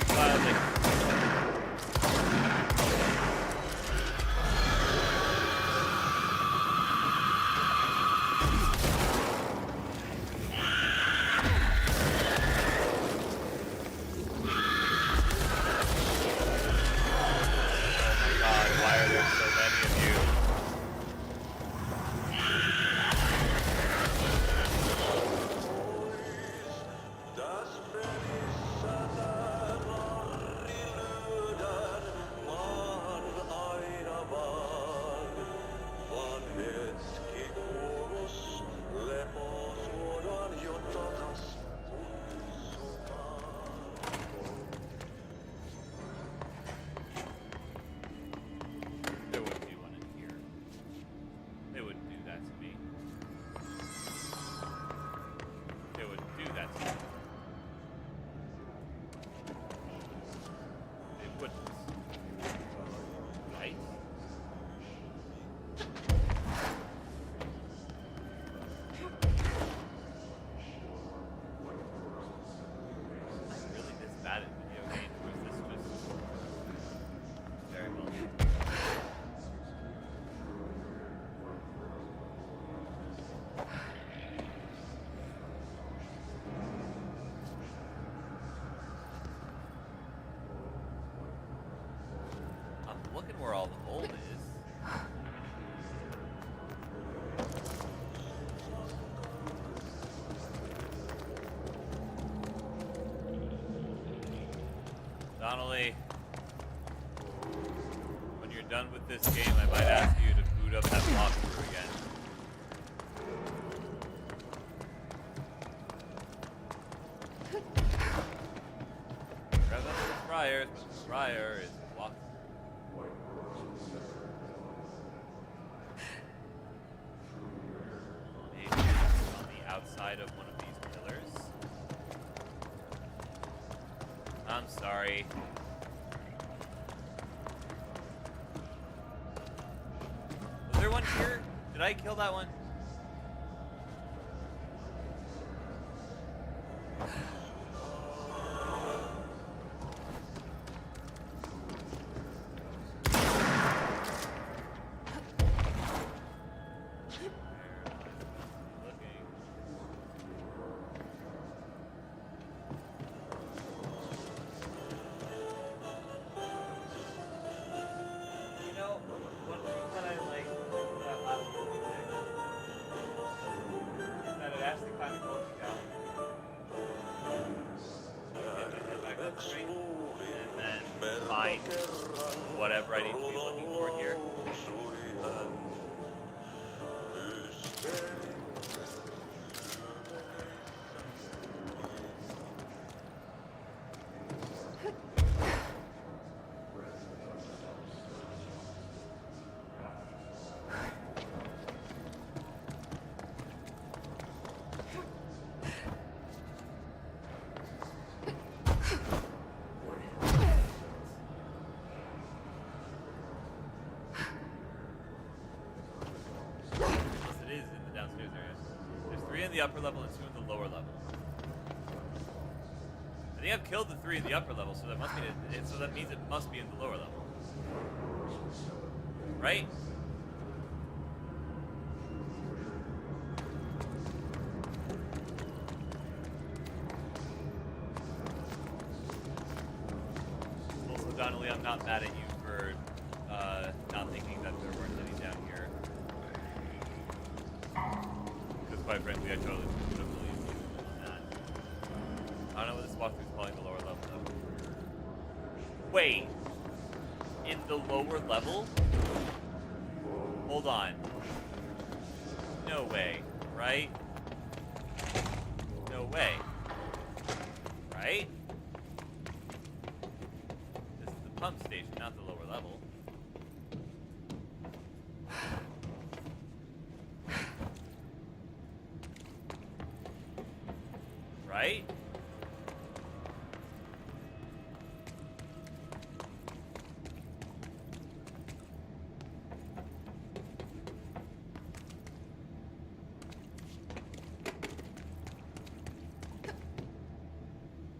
S1: Classic. God, why are there so many of you? There wouldn't be one in here. They wouldn't do that to me. They wouldn't do that to me. They wouldn't. Right? Am I really this bad at video games, or is this just very well? I'm looking where all the mold is. Donnelly, when you're done with this game, I might ask you to boot up that walkthrough again. Grab up the Friars, but the Friar is walkthrough. Maybe it's on the outside of one of these pillars. I'm sorry. Was there one here? Did I kill that one? Looking. You know, one thing that I like about last music is that it actually kind of goes down. Get my head back up straight, and then find whatever I need to be looking for here. it is in the downstairs area. There's 3 in the upper level and 2 in the lower level. I think I've killed the 3 in the upper level, so that must be so that means it must be in the lower level. Right? Also, Donnelly, I'm not mad at you for not thinking that there weren't any down here. Because quite frankly, I totally would have believed you on that. I don't know what this walkthrough is calling the lower level though. Wait. In the lower level? Hold on. No way, right? No way. Right? This is the pump station, not the lower level. Right?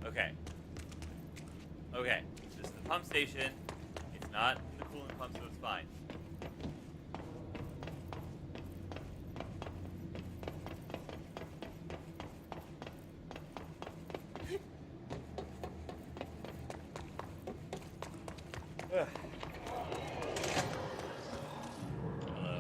S1: Okay. Okay. This is the pump station. It's not in the coolant pump, so it's fine. Ugh. Hello.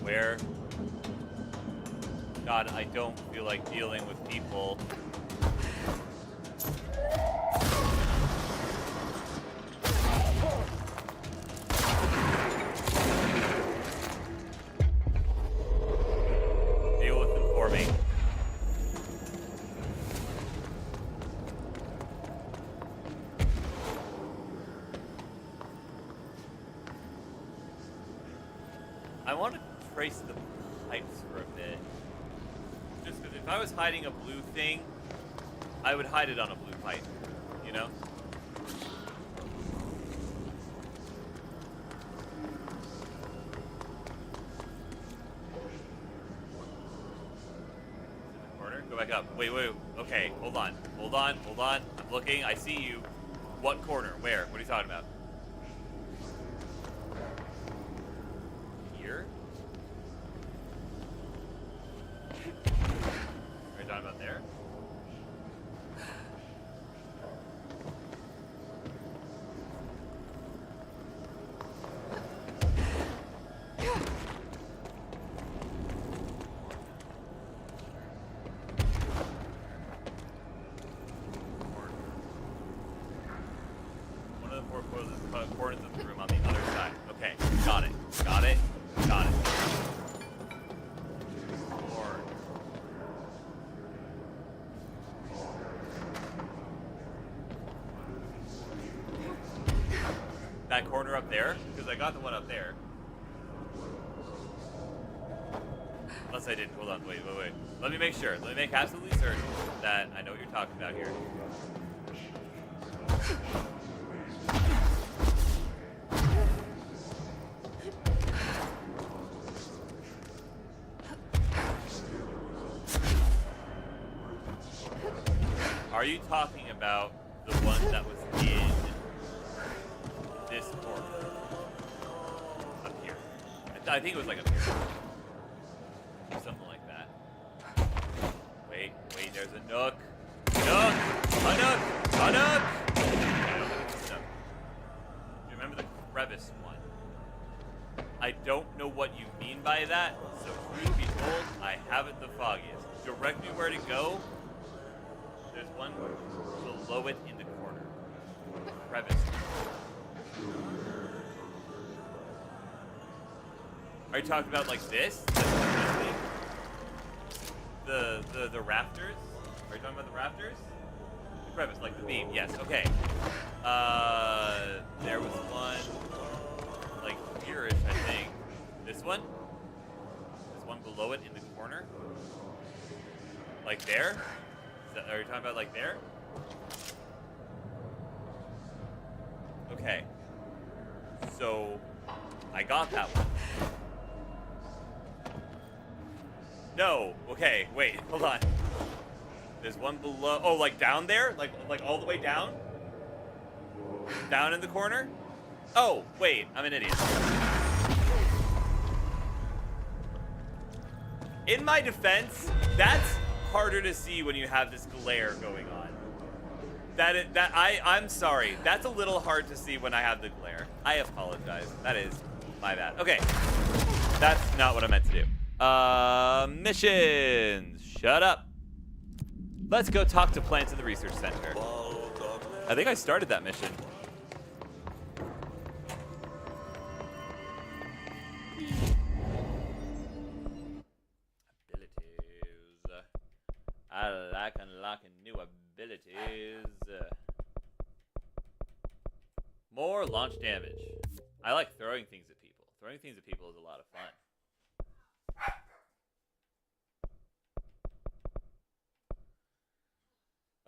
S1: Where? God, I don't feel like dealing with people. Deal with them for me. I want to trace the pipes for a bit. Just because if I was hiding a blue thing, I would hide it on a blue pipe, you know? Corner? Go back up. Wait. Okay, hold on. I'm looking. I see you. What corner? Where? What are you talking about? Here? Are you talking about there? One of the 4 corners of the room on the other side. Okay, got it. Lord. That corner up there? Because I got the one up there. Unless I didn't. Hold on. Wait. Let me make sure. Let me make absolutely certain that I know what you're talking about here. Are you talking about the one that was in this corner? Up here. I think it was like up here. Or something like that. Wait, there's a nook. A nook! Okay, I don't think it's a nook. Do you remember the crevice one? I don't know what you mean by that, so truth be told, I haven't the foggiest. Direct me where to go. There's one below it in the corner. Crevice. Are you talking about like this? The rafters? Are you talking about the rafters? The crevice, like the beam. Yes. Okay. There was one like here-ish, I think. This one? There's one below it in the corner? Like there? Are you talking about like there? Okay. So, I got that one. No. Okay, wait, hold on. There's one below. Oh, like down there? Like all the way down? Down in the corner? Oh, wait, I'm an idiot. In my defense, that's harder to see when you have this glare going on. I'm sorry. That's a little hard to see when I have the glare. I apologize. That is my bad. Okay. That's not what I meant to do. Missions. Shut up. Let's go talk to plants in the research center. I think I started that mission. Abilities. I like unlocking new abilities. More launch damage. I like throwing things at people. Throwing things at people is a lot of fun.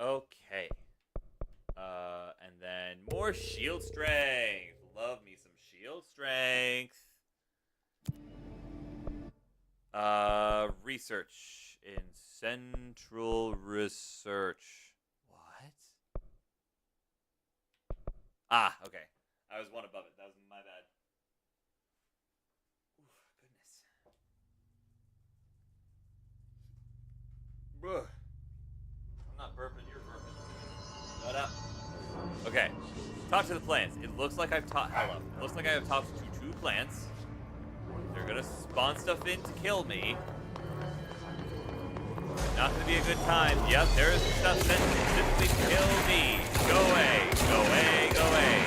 S1: Okay. And then more shield strength. Love me some shield strength. Research in central research. What? Ah, okay. I was one above it. That was my bad. Ooh, goodness. Bruh. I'm not burping, you're burping. Shut up. Okay. Talk to the plants. It looks like I've talked. Hello. It looks like I have talked to 2 plants. They're gonna spawn stuff in to kill me. Not gonna be a good time. Yep, there is stuff sent specifically to kill me. Go away. Go away. Go away.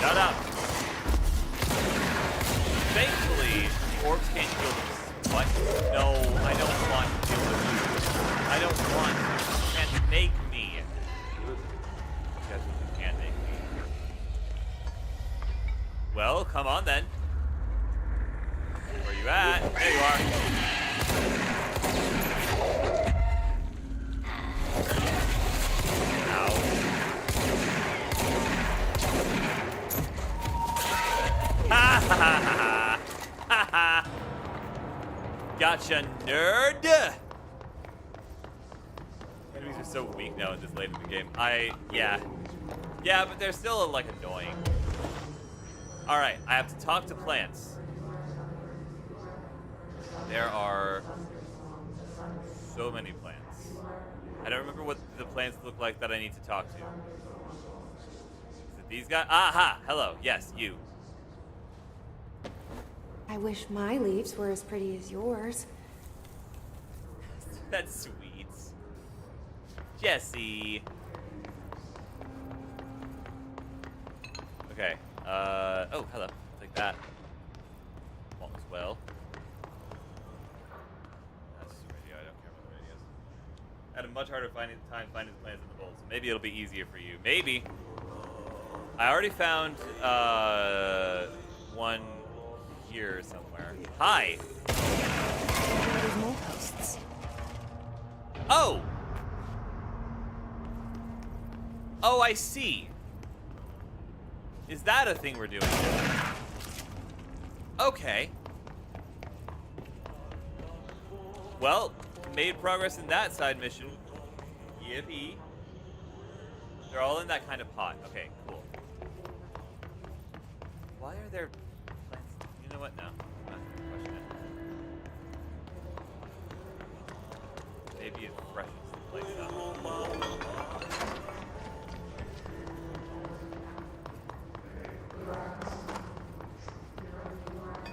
S1: Shut up. Thankfully, the orbs can't kill them. What? No, I don't want to deal with you. I don't want to. You can't make me. Guess you can't make me. Well, come on then. Where you at? There you are. Ow. Ha ha ha ha ha ha. Gotcha, nerd! Enemies are so weak now in this late in the game. Yeah, but they're still, like, annoying. Alright, I have to talk to plants. There are so many plants. I don't remember what the plants look like that I need to talk to. Is it these guys? Aha! Hello. Yes, you.
S3: I wish my leaves were as pretty as yours.
S1: That's sweet. Jesse. Okay. Oh, hello. Take that. All is well. That's radio. I don't care about the radios. I had a much harder time finding the plants in the bowl, so maybe it'll be easier for you. Maybe. I already found one here somewhere. Hi.
S3: There's mole hosts.
S1: Oh. Oh, I see. Is that a thing we're doing? Okay. Well, made progress in that side mission. Yippee. They're all in that kind of pot. Okay, cool. Why are there plants? You know what? No. I'm not gonna question it. Maybe it freshens the place up.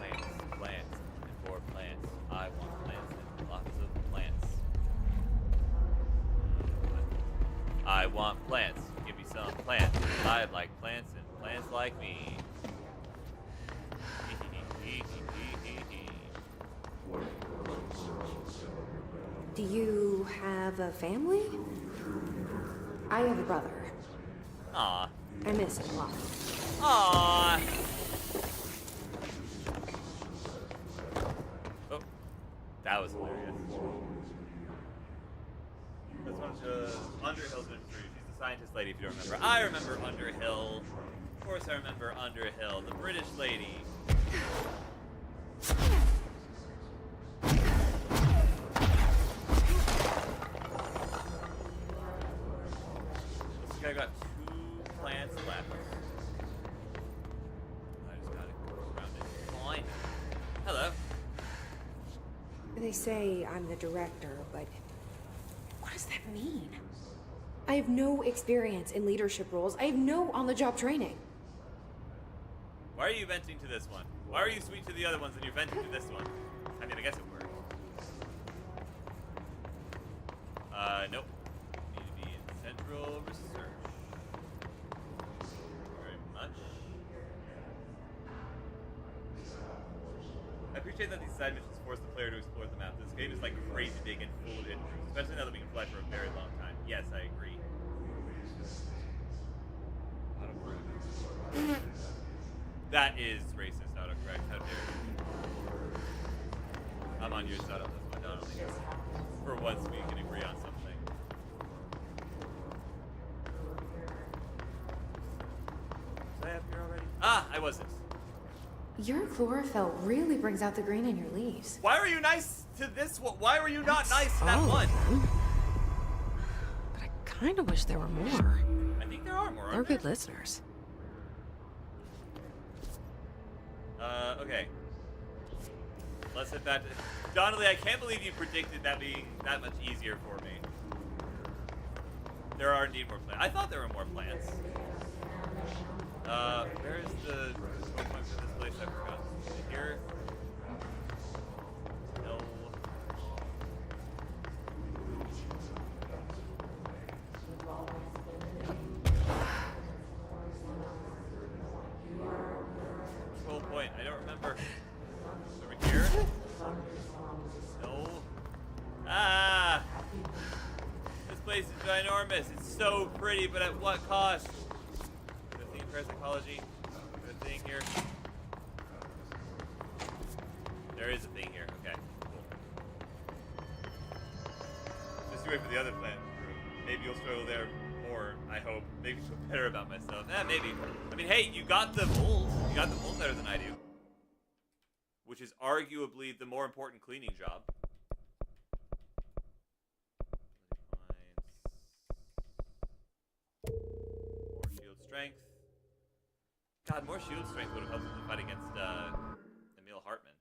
S1: Plants, and more plants. I want plants and lots of plants. I want plants. Give me some plants. I like plants and plants like me.
S3: Do you have a family? I have a brother.
S1: Aw.
S3: I miss him a lot.
S1: Aw. was hilarious. That's one of Underhill's mystery. She's the scientist lady, if you don't remember. I remember Underhill. Of course I remember Underhill, the British lady. Looks like I got 2 plants left. I just gotta go around it. Fine. Hello.
S3: They say I'm the director, but what does that mean? I have no experience in leadership roles. I have no on-the-job training.
S1: Why are you venting to this one? Why are you sweet to the other ones and you're venting to this one? I mean, I guess it works. Nope. Need to be in central research. Very much. I appreciate that these side missions force the player to explore the map. This game is like crazy big and full of entries, especially now that we can fly for a very long time. Yes, I agree. That is racist, autocorrect. How dare you? I'm on your side on this one, not only for once we can agree on something. Was I up here already? Ah, I wasn't.
S3: Your chlorophyll really brings out the green in your leaves.
S1: Why were you nice to this one? Why were you not nice to that
S3: all
S1: one?
S3: of them. But I kind of wish there were more.
S1: I think there are more.
S3: They're good listeners.
S1: Okay. Let's hit that. Donnelly, I can't believe you predicted that being that much easier for me. There are indeed more plants. I thought there were more plants. Where's the point for this place? I forgot. Is it here? No. Control point. I don't remember. Over here? No. Ah! This place is ginormous. It's so pretty, but at what cost? The theme parapsychology. The thing here. There is a thing here. Okay, cool. Just wait for the other plant. Maybe you'll struggle there more, I hope. Maybe feel better about myself. Maybe. I mean, hey, you got the mold. You got the mold better than I do. Which is arguably the more important cleaning job. More shield strength. God, more shield strength would have helped in the fight against Emil Hartman.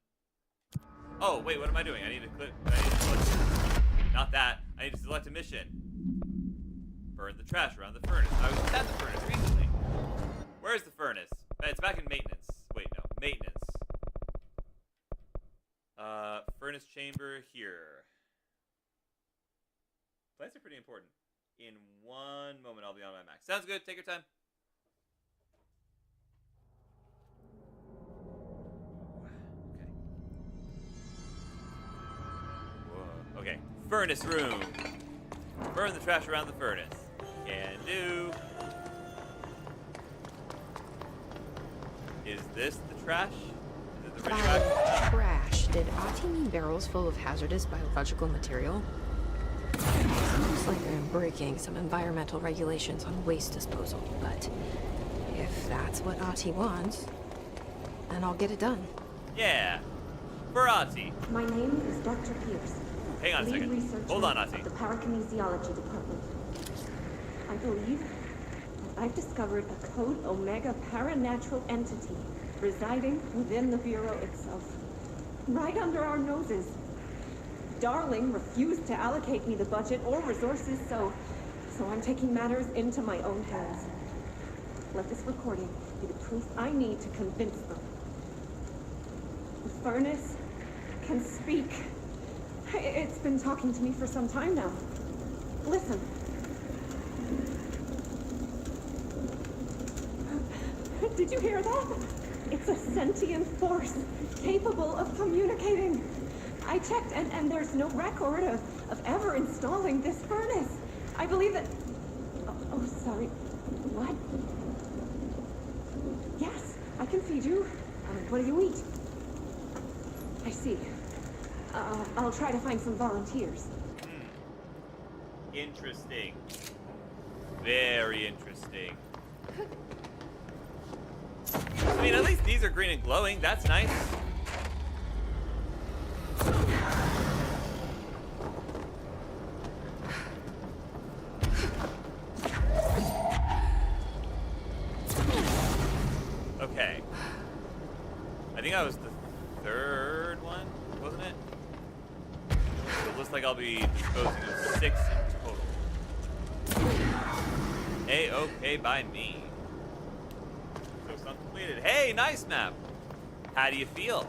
S1: Oh, wait, what am I doing? I need to click. I need to select. Not that. I need to select a mission. Burn the trash around the furnace. I was just at the furnace recently. Where's the furnace? It's back in maintenance. Wait, no. Maintenance. Furnace chamber here. Plants are pretty important. In 1 moment, I'll be on my max. Sounds good. Take your time. Okay. Whoa. Okay. Furnace room. Burn the trash around the furnace. Can do. Is this the trash? Is it the radioactive?
S3: Trash. Did Ati mean barrels full of hazardous biological material? Sounds like I'm breaking some environmental regulations on waste disposal, but if that's what Ati wants, then I'll get it done.
S1: Yeah. For Ati.
S8: My name is Dr. Pierce.
S1: Hang on a
S8: Lead
S1: second.
S8: researcher
S1: Hold on, Ati.
S8: of the Parakinesiology Department. I believe that I've discovered a Code Omega paranatural entity residing within the Bureau itself. Right under our noses. Darling refused to allocate me the budget or resources, so I'm taking matters into my own hands. Let this recording be the proof I need to convince them. The furnace can speak. It's been talking to me for some time now. Listen. Did you hear that? It's a sentient force capable of communicating. I checked, and there's no record of ever installing this furnace. I believe that... Oh, sorry. What? Yes, I can feed you. What do you eat? I see.
S9: I'll try to find some volunteers.
S1: Interesting. Very interesting. I mean, at least these are green and glowing. That's nice. Okay. I think that was the third one, wasn't it? So it looks like I'll be disposing of 6 in total. A-okay by me. So some completed. Hey, nice map! How do you feel?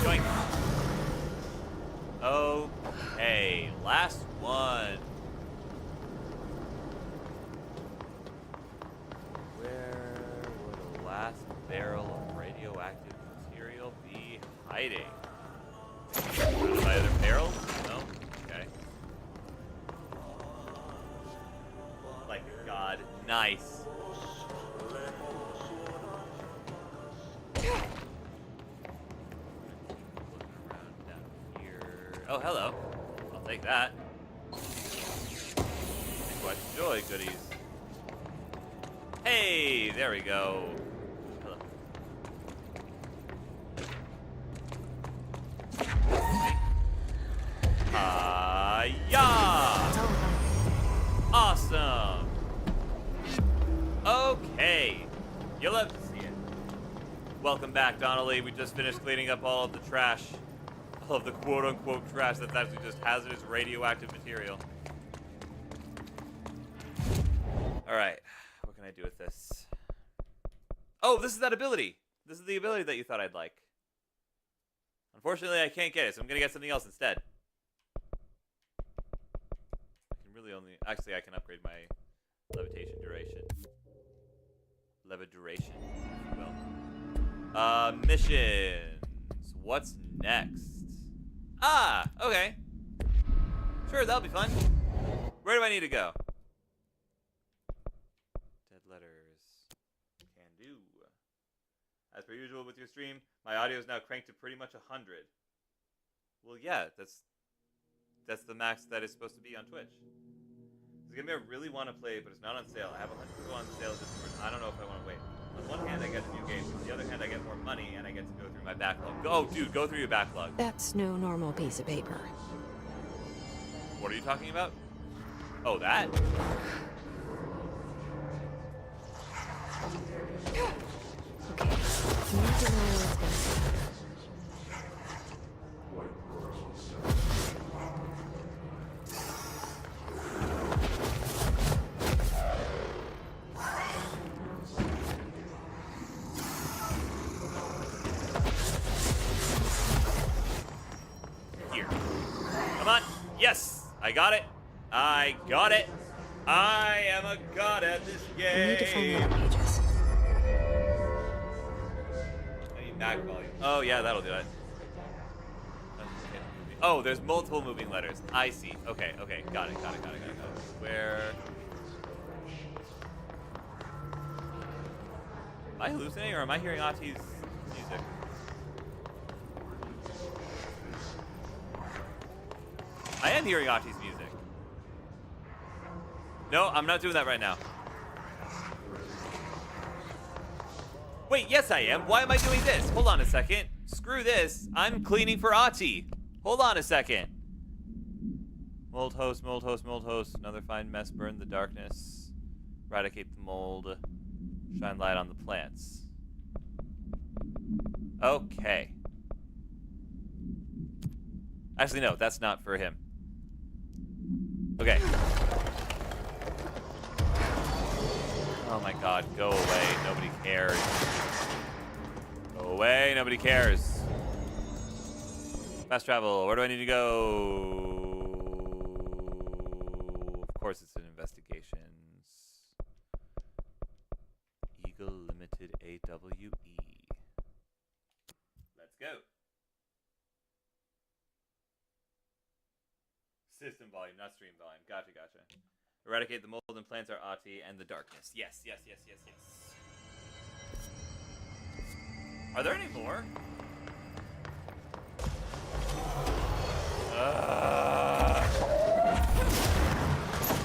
S1: Joink. Okay, last one. Where would the last barrel of radioactive material be hiding? One of my other barrels? No? Okay. Like a god. Nice. Oh, hello. I'll take that. What joy goodies. Hey, there we go. Hello. Yeah! Awesome. Okay. You'll love to see it. Welcome back, Donnelly. We just finished cleaning up all of the trash. All of the quote-unquote trash that's actually just hazardous radioactive material. Alright. What can I do with this? Oh, this is that ability! This is the ability that you thought I'd like. Unfortunately, I can't get it, so I'm gonna get something else instead. I can really only... Actually, I can upgrade my levitation duration. Leviduration, if you will. Missions. What's next? Ah, okay. Sure, that'll be fun. Where do I need to go? Dead letters. Can do. As per usual with your stream, my audio is now cranked to pretty much 100. Well, yeah, that's the max that is supposed to be on Twitch. This game I really want to play, but it's not on sale. I have 100 people on sale this month. I don't know if I want to wait. On one hand, I get a new game. On the other hand, I get more money, and I get to go through my backlog. Oh, dude, go through your backlog.
S3: That's no normal piece of paper.
S1: What are you talking about? Oh, that?
S3: Okay, you need to know where it's going to be.
S1: Yes! I got it! I got it! I am a god at this game!
S3: You need to find the other pages.
S1: I need back volume. Oh, yeah, that'll do it. Oh, there's multiple moving letters. I see. Okay, okay. Got it. Where... Am I hallucinating or am I hearing Ati's music? I am hearing Ati's music. No, I'm not doing that right now. Wait, yes I am. Why am I doing this? Hold on a second. Screw this. I'm cleaning for Ati. Hold on a second. Mold host, mold host, mold host. Another fine mess, burn the darkness. Eradicate the mold. Shine light on the plants. Okay. Actually, no, that's not for him. Okay. Oh my god, go away. Nobody cares. Go away, nobody cares. Fast travel, where do I need to go? Of course it's in investigations. Eagle Limited AWE. Let's go. System volume, not stream volume. Gotcha. Eradicate the mold and plants our Ati and the darkness. Yes, yes, yes, yes, yes. Are there any more?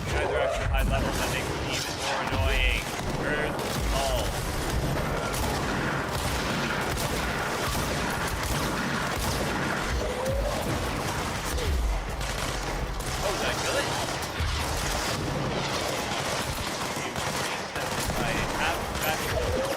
S1: You guys are actually high level. That makes it even more annoying. Where's the ball? Oh, did I kill it? I have back to the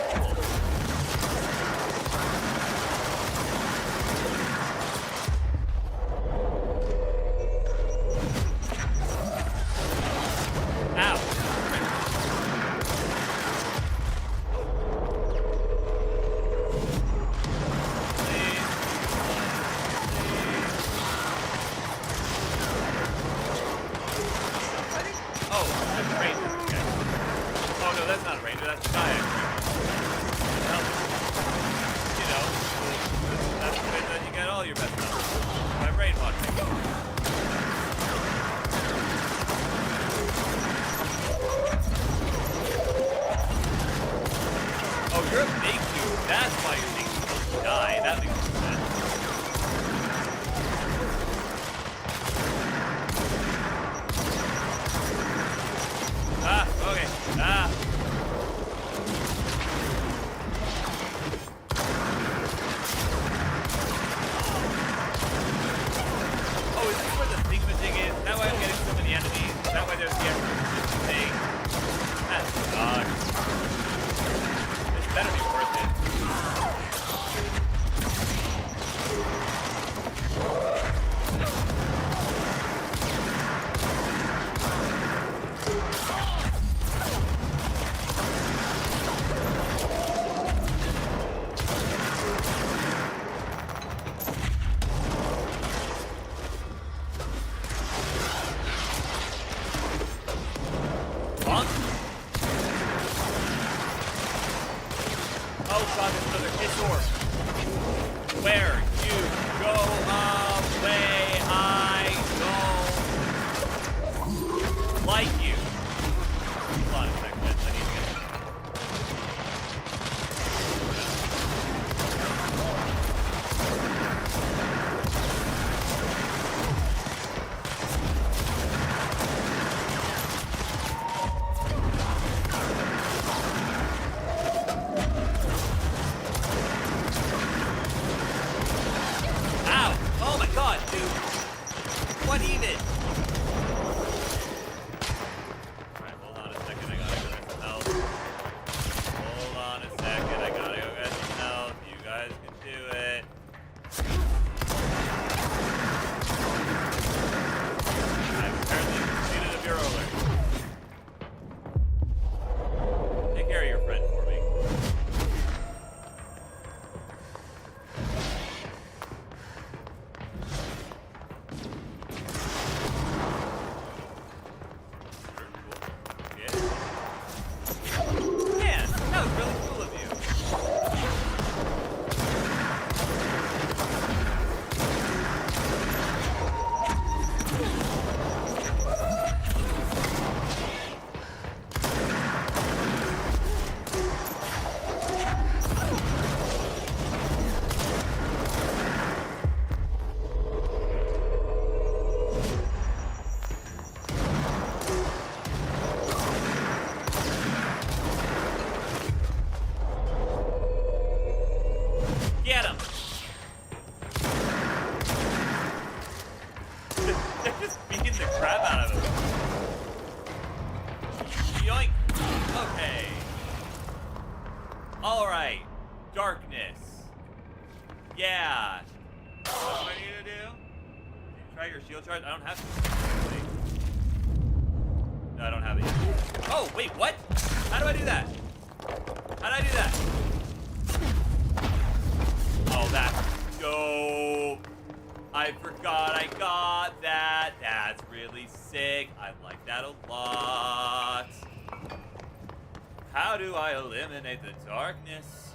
S1: eliminate the darkness.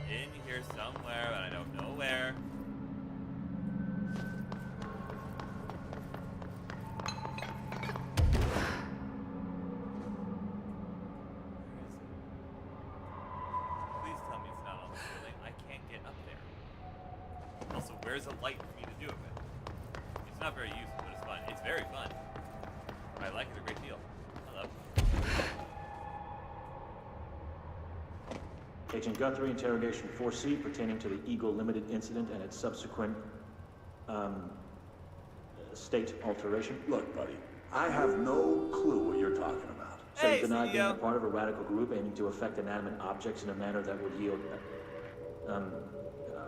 S1: It's in here somewhere, but I don't know where. Where is a light for me to do it with? It's not very useful, but it's fun. It's very fun. I like it a great deal. Hello.
S10: Agent Guthrie, interrogation 4C pertaining to the Eagle Limited incident and its subsequent, state alteration.
S11: Look, buddy, I have no clue what you're talking about.
S10: So
S1: Hey,
S10: you deny being a
S1: CEO.
S10: part of a radical group aiming to affect inanimate objects in a manner that would yield,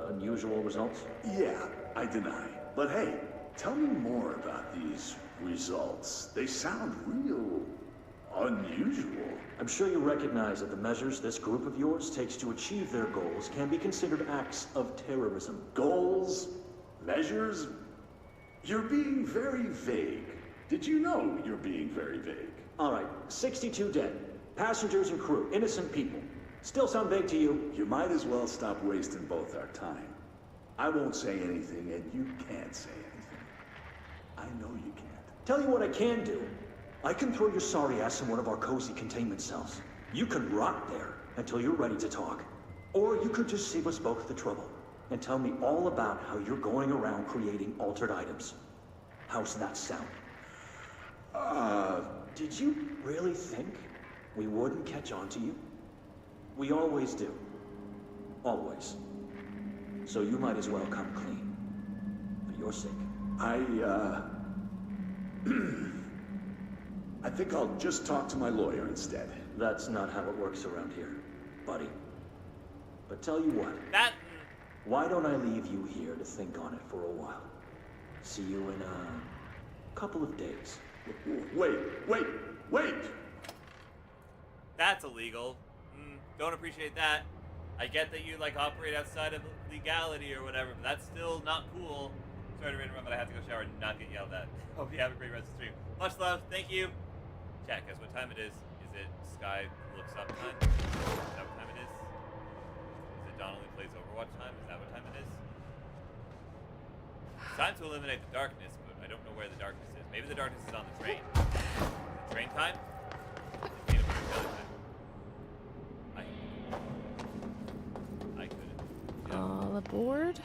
S10: unusual results?
S11: Yeah, I deny. But hey, tell me more about these results. They sound real unusual.
S10: I'm sure you recognize that the measures this group of yours takes to achieve their goals can be considered acts of terrorism.
S11: Goals? Measures? You're being very vague. Did you know you're being very vague?
S10: All right, 62 dead. Passengers and crew, innocent people. Still sound vague to you?
S11: You might as well stop wasting both our time. I won't say anything, and you can't say anything. I know you can't.
S10: Tell you what I can do. I can throw your sorry ass in one of our cozy containment cells. You can rot there until you're ready to talk. Or you could just save us both the trouble and tell me all about how you're going around creating altered items. How's that sound? Did you really think we wouldn't catch on to you? We always do. Always. So you might as well come clean. For your sake.
S11: I think I'll just talk to my lawyer instead.
S10: That's not how it works around here, buddy. But tell you what.
S1: That.
S10: Why don't I leave you here to think on it for a while? See you in a couple of days.
S11: Wait!
S1: That's illegal. Don't appreciate that. I get that you like operate outside of legality or whatever, but that's still not cool. Sorry to interrupt, but I have to go shower and not get yelled at. Hope you have a great rest of the stream. Much love. Thank you. Chat, guess what time it is? Is it Sky looks up time? Is that what time it is? Is it Donnelly plays Overwatch time? Is that what time it is? It's time to eliminate the darkness, but I don't know where the darkness is. Maybe the darkness is on the train. Is it train time? Is it peanut butter jelly time? I couldn't. Yeah.
S7: All aboard?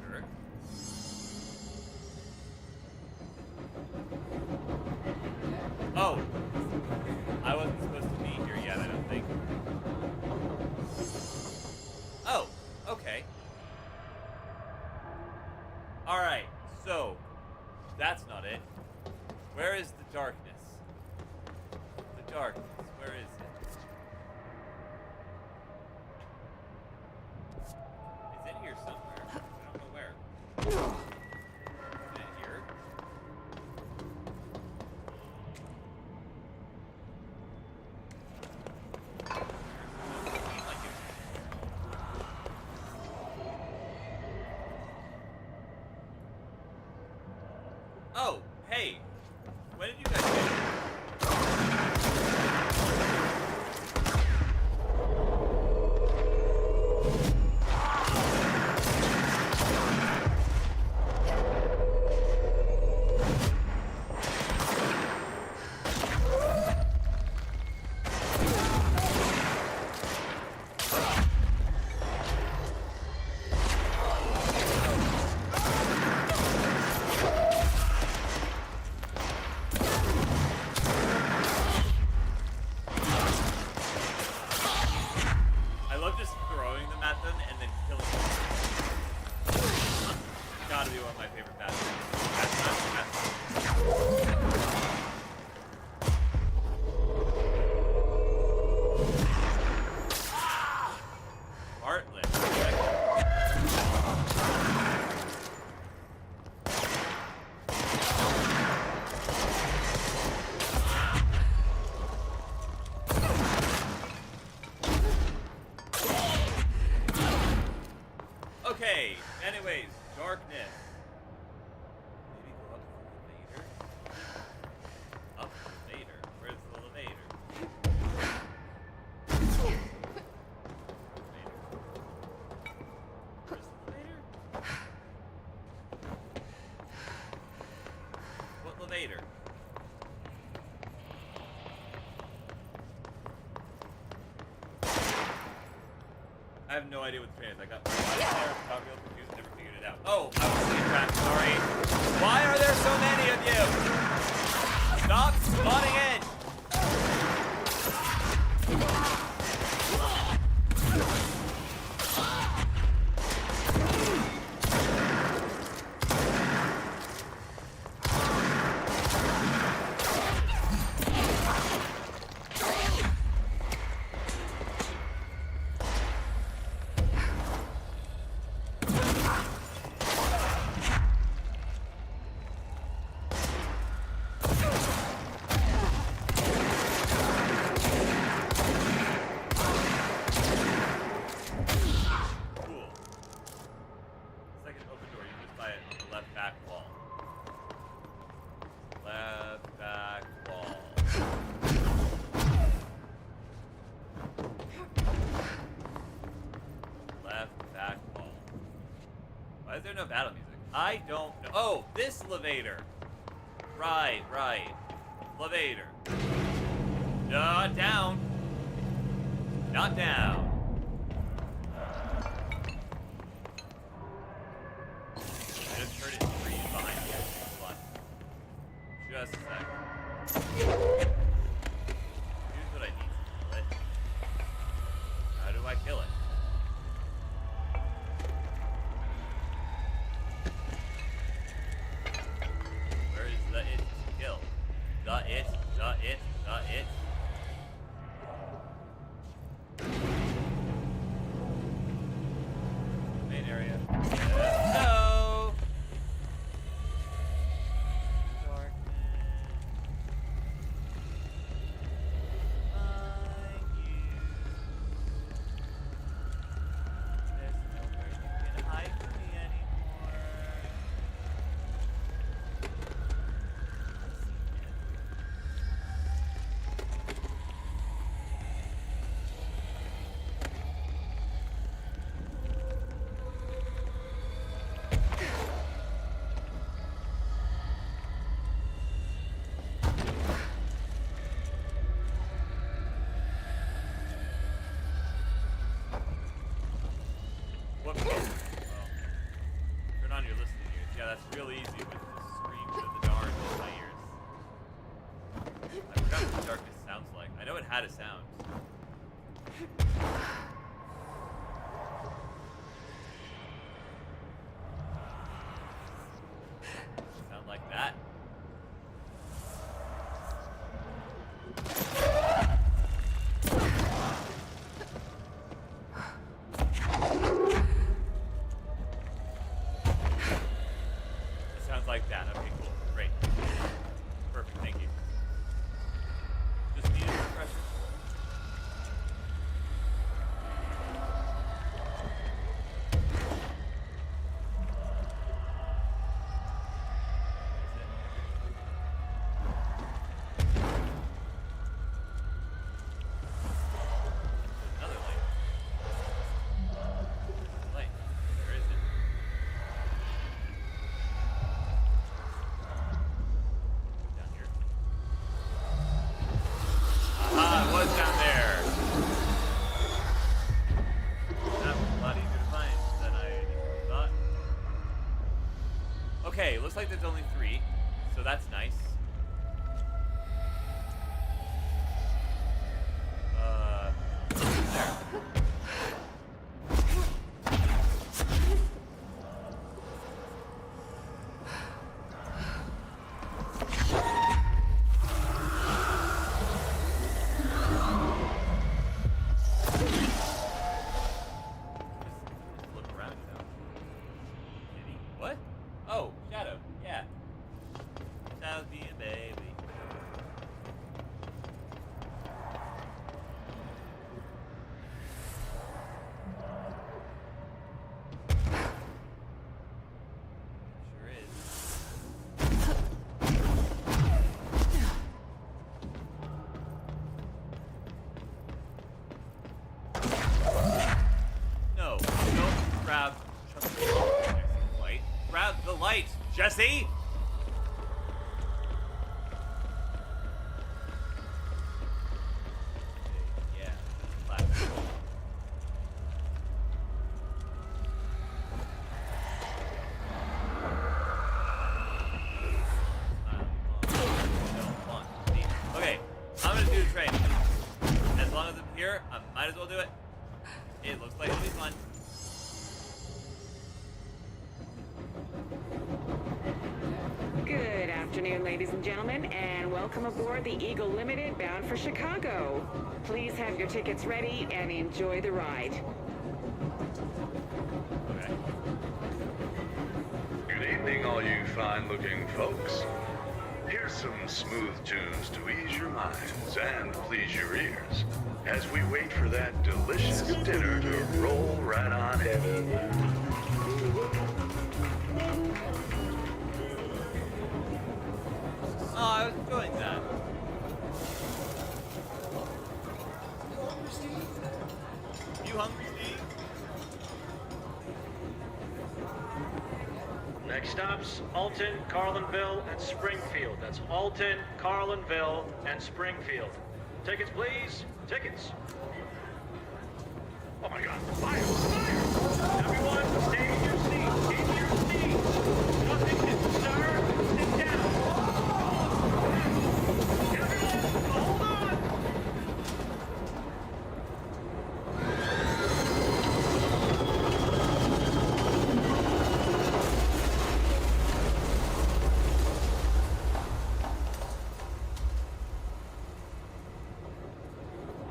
S1: Sure. Oh! I wasn't supposed to be here yet, I don't think. Oh, okay. Alright, so, that's not it. Where is the darkness? The darkness, where is it? It's in here somewhere. I don't know where. Is it here? Oh, hey. When did you guys get here? I love just throwing them at them and then killing them. Gotta be one of my favorite battles. Heartless. Okay, anyways, darkness. Maybe go up to the elevator? Up to the elevator. Where's the elevator? Where's the elevator? What elevator? I have no idea what the train is. I got there, got real confused, never figured it out. Oh, I was being trapped, sorry. Why are there so many of you? Stop spawning in! Why is there no battle music? I don't know. Oh, this elevator. Right. Elevator. Not down. Not down. I just heard it freeze behind me. Hold on. Just a second. Here's what I need to kill it. How do I kill it? Where is the it to kill? The it. Main area. No! What? Well, turn on your listening ears. Yeah, that's real easy with the screams of the dark in my ears. I forgot what the darkness sounds like. I know it had a sound. Sound like that? Like that. Okay, cool. Great. Perfect. Thank you. Just needed a refresher. Another light. Light. Where is it? Down there. That was a lot easier to find than I thought. Okay, looks like there's only 3, so that's nice. There. What? Oh, Shadow. Yeah. Shadow's being a baby. Sure is. No, don't grab light. Grab the light, Jesse! Yeah, Might as well do it. It looks like it'll be fun.
S12: Good afternoon, ladies and gentlemen, and welcome aboard the Eagle Limited bound for Chicago. Please have your tickets ready and enjoy the ride.
S1: Okay.
S11: Good evening, all you fine-looking folks. Here's some smooth tunes to ease your minds and please your ears as we wait for that delicious dinner to roll right on in.
S1: Oh, I was enjoying that. You hungry, Steve?
S13: Next stops, Alton, Carlinville, and Springfield. That's Alton, Carlinville, and Springfield. Tickets, please. Tickets. Oh my God, fire! Fire! Everyone, stay in your seats. In your seats. Nothing to sir. Sit down. Everyone, hold on.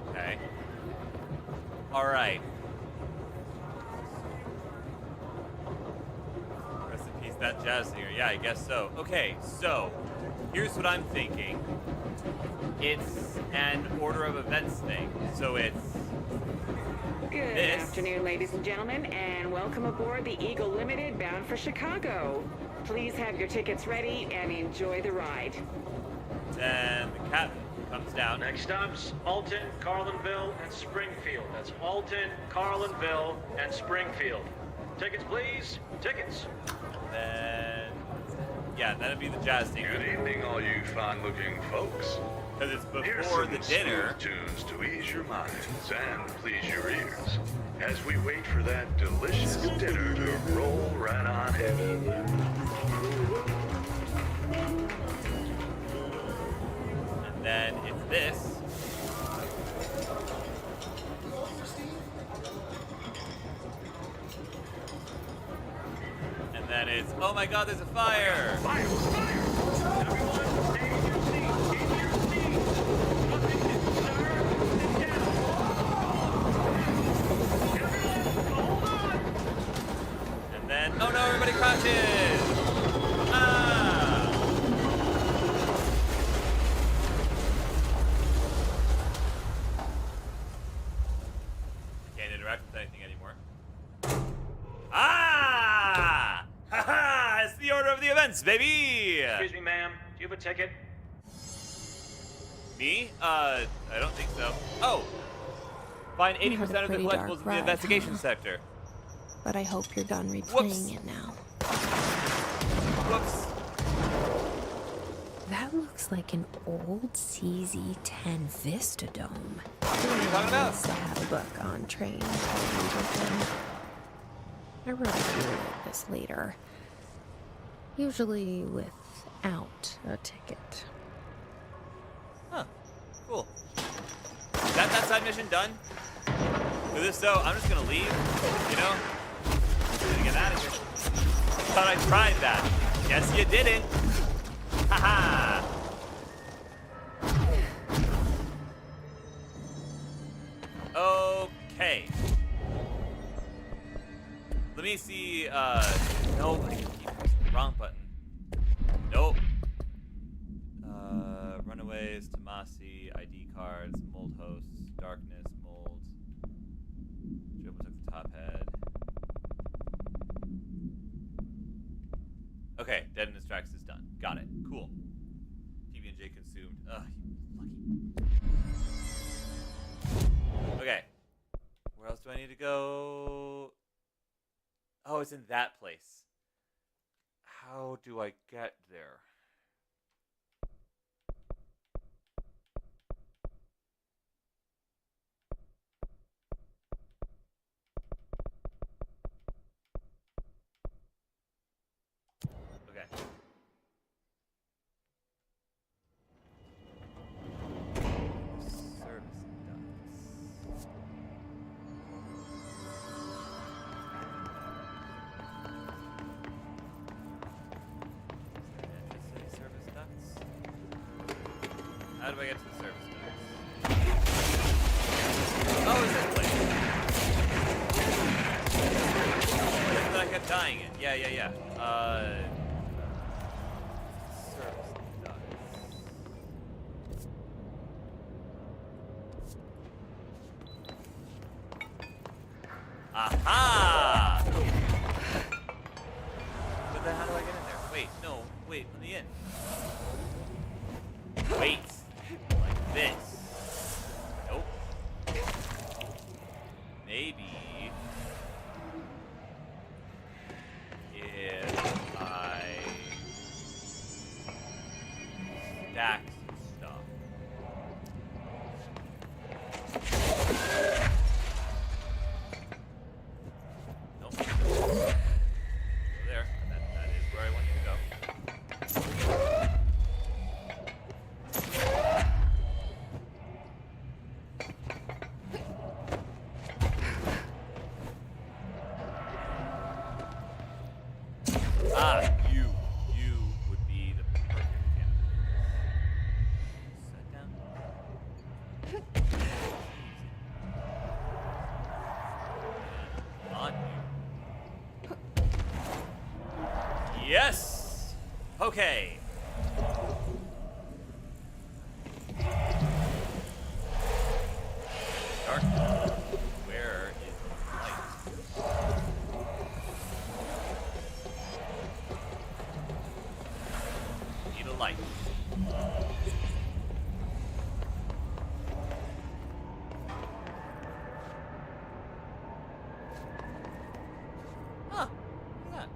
S1: Okay. All right. Rest in peace, that jazz singer. Yeah, I guess so. Okay, so here's what I'm thinking. It's an order of events thing. So it's
S12: Good
S1: this.
S12: afternoon, ladies and gentlemen, and welcome aboard the Eagle Limited bound for Chicago. Please have your tickets ready and enjoy the ride.
S1: Then the captain comes down.
S13: Next stops, Alton, Carlinville, and Springfield. That's Alton, Carlinville, and Springfield. Tickets, please. Tickets.
S1: Then, yeah, that'd be the jazz singer.
S11: Good evening, all you fine-looking folks.
S1: Because it's
S11: Here's
S1: before
S11: some
S1: the dinner.
S11: smooth tunes to ease your minds and please your ears as we wait for that delicious dinner to roll right on in.
S1: And then it's this. And then it's, oh my God, there's a fire!
S13: Fire! Fire! Everyone, stay in your seats. In your seats. Nothing to sir. Sit down. Everyone, hold on.
S1: And then, oh no, everybody crashes! Ah! Can't interact with anything anymore. Ah! Haha! It's the order of the events, baby!
S13: Excuse me, ma'am. Do you have a ticket?
S1: Me? I don't think so. Oh! Find
S7: You had
S1: 80%
S7: a
S1: of the
S7: pretty
S1: collectibles
S7: dark
S1: in the
S7: ride,
S1: investigation
S7: huh?
S1: sector.
S7: But I hope you're done replaying
S1: Whoops.
S7: it now.
S1: Whoops.
S7: That looks like an old CZ-10 Vista Dome.
S1: What are you talking about?
S7: I have a book on trains. I wrote a few of this later. Usually without a ticket.
S1: Huh. Cool. Is that side mission done? Because if so, I'm just gonna leave, you know? I'm gonna get out of here. Thought I tried that. Guess you didn't. Haha. Okay. Let me see, nope, I keep pressing the wrong button. Nope. Runaways, Tomasi, ID cards, mold hosts, darkness, mold. Joba took the top head. Okay, Dead in His Tracks is done. Got it. Cool. PB&J consumed. Ugh, you lucky. Okay. Where else do I need to go? Oh, it's in that place. How do I get there? Okay. Service ducts. How do I get to the service docks? Oh, it's this place. This that I kept dying in. Yeah. Service docks. Aha! But then how do I get in there? Wait, no. Wait, let me in. Wait. Like this. Nope. Maybe. If I stack some stuff. Nope. Go there. That is where I want you to go. Ah, you would be the perfect candidate. Sit down. On you. Yes. Okay. Dark. Where is the light? Need a light. Huh. Look at that.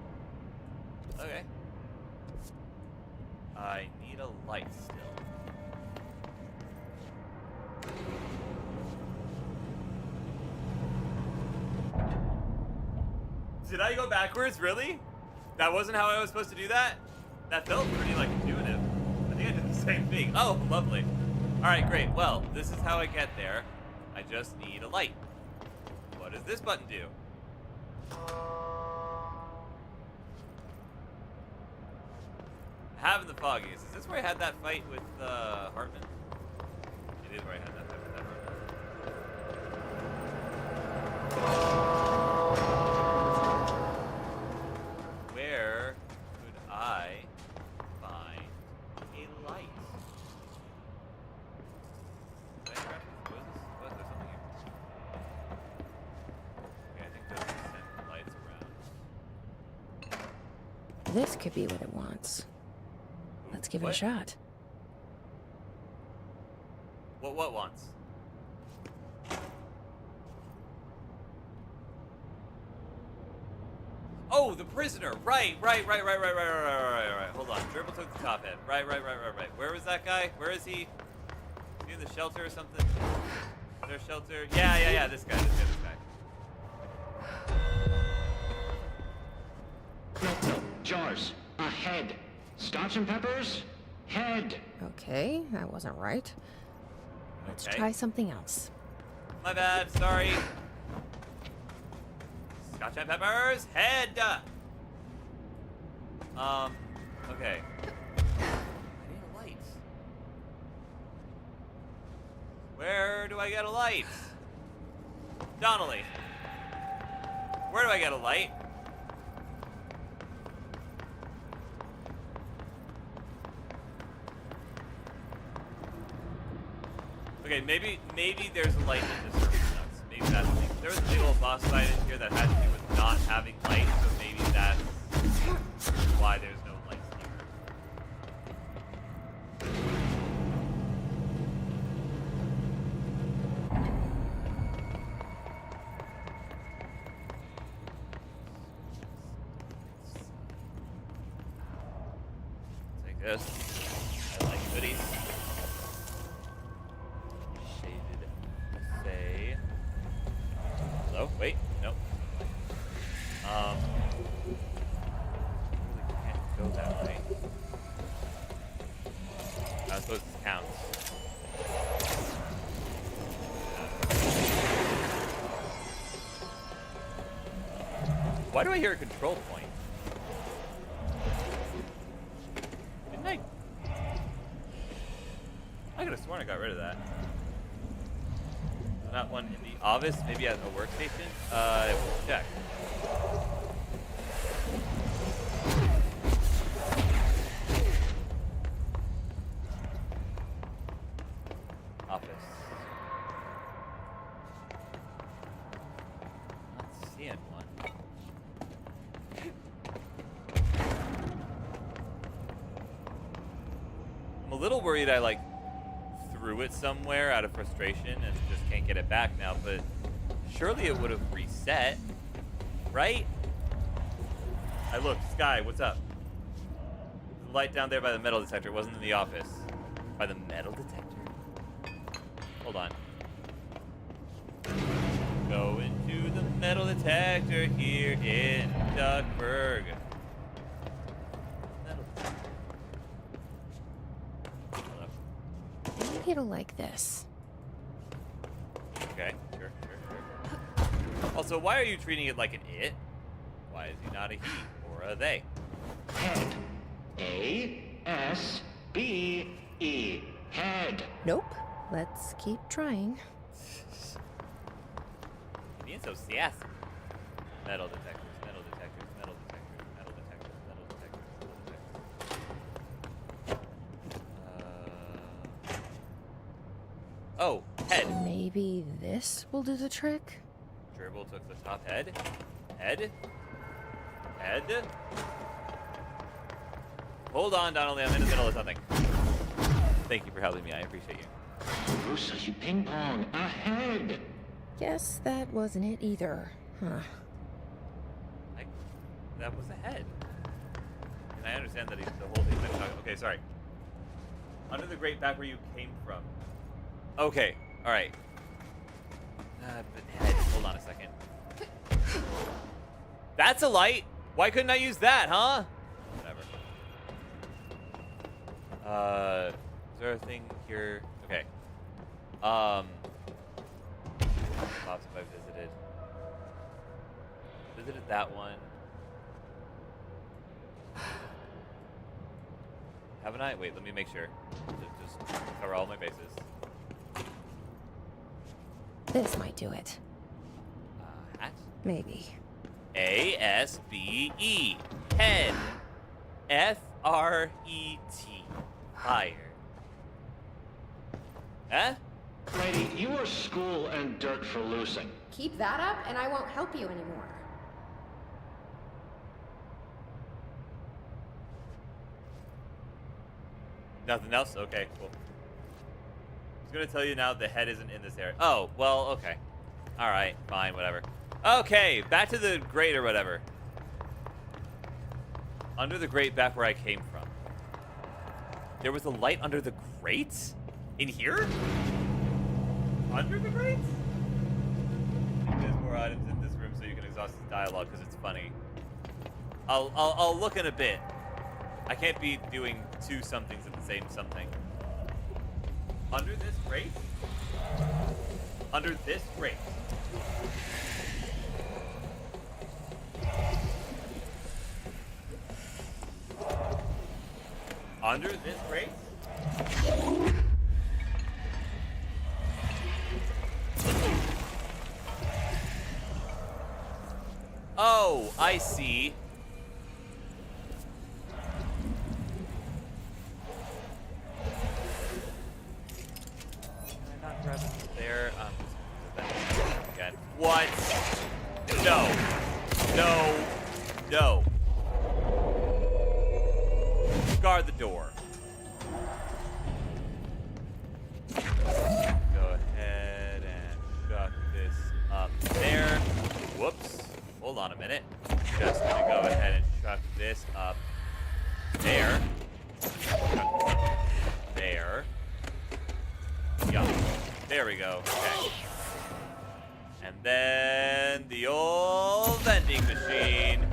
S1: Okay. I need a light still. Did I go backwards? Really? That wasn't how I was supposed to do that? That felt pretty, like, intuitive. I think I did the same thing. Oh, lovely. Alright, great. Well, this is how I get there. I just need a light. What does this button do? Having the foggies. Is this where I had that fight with Hartman? It is where I had that fight with that Hartman. Where could I find a light? Did I interact with was there something here? Okay, I think those send lights around.
S7: This could be what it wants. Let's give it a shot.
S1: What wants? Oh, the prisoner. Right. Hold on. Dribble took the top head. Right. Where was that guy? Where is he? Is he in the shelter or something? Is there a shelter? Yeah. This guy.
S14: Jars, ahead. Starch and peppers, head.
S7: Okay, that wasn't right. Let's try something else.
S1: My bad. Sorry. Scotch and peppers, head. Okay. I need a light. Where do I get a light? Donnelly. Where do I get a light? Okay, maybe there's a light in this service ducts. Maybe that's the thing. There was a big old boss fight in here that had to do with not having light, so maybe that's why there's no lights here. Take this. I like goodies. Hello? Wait, no. Really can't go that way. I suppose this counts. Why do I hear a control point? Didn't I could have sworn I got rid of that. There's not one in the office, maybe at a workstation? We'll check. Office. Not seeing one. I'm a little worried I like threw it somewhere out of frustration and just can't get it back now, but surely it would have reset, right? I looked. Sky, what's up? The light down there by the metal detector. It wasn't in the office. By the metal detector? Hold on. Go into the metal detector here in Duckburg.
S3: Maybe it'll like this.
S1: Okay, sure. Also, why are you treating it like an it? Why is he not a he or a they?
S14: Head. A-S-B-E. Head.
S3: Nope. Let's keep trying.
S1: Being so sassy. Metal detectors, metal detectors, metal detectors, metal detectors, metal detectors, metal detectors. Oh, head.
S3: Maybe this will do the trick?
S1: Dribble took the top head. Head? Head? Hold on, Donnelly. I'm in the middle of something. Thank you for helping me. I appreciate you.
S14: Bruce, you ping pong. Ahead.
S3: Guess that wasn't it either. Huh.
S1: That was a head. And I understand that the whole thing's been talking. Okay, sorry. Under the grate back where you came from. Okay, alright. But head. Hold on a second. That's a light. Why couldn't I use that, huh? Whatever. Is there a thing here? Okay. Lots have I visited. Visited that one. Haven't I? Wait, let me make sure. Just cover all my bases.
S3: This might do it.
S1: Hat?
S3: Maybe.
S1: A-S-B-E. Head. F-R-E-T. Higher. Huh?
S14: Lady, you are school and dirt for losing.
S3: Keep that up and I won't help you anymore.
S1: Nothing else? Okay, cool. I was gonna tell you now the head isn't in this area. Oh, well, okay. Alright, fine, whatever. Okay, back to the grate or whatever. Under the grate back where I came from. There was a light under the grate? In here? Under the grate? There's more items in this room so you can exhaust the dialogue because it's funny. I'll look in a bit. I can't be doing two somethings at the same something. Under this grate? Under this grate. Under this grate? Oh, I see. Can I not grab it there? Again. What? No. No. No. Guard the door. Go ahead and chuck this up there. Whoops. Hold on a minute. Just gonna go ahead and chuck this up there. There. Yeah. There we go. Okay. And then the old vending machine.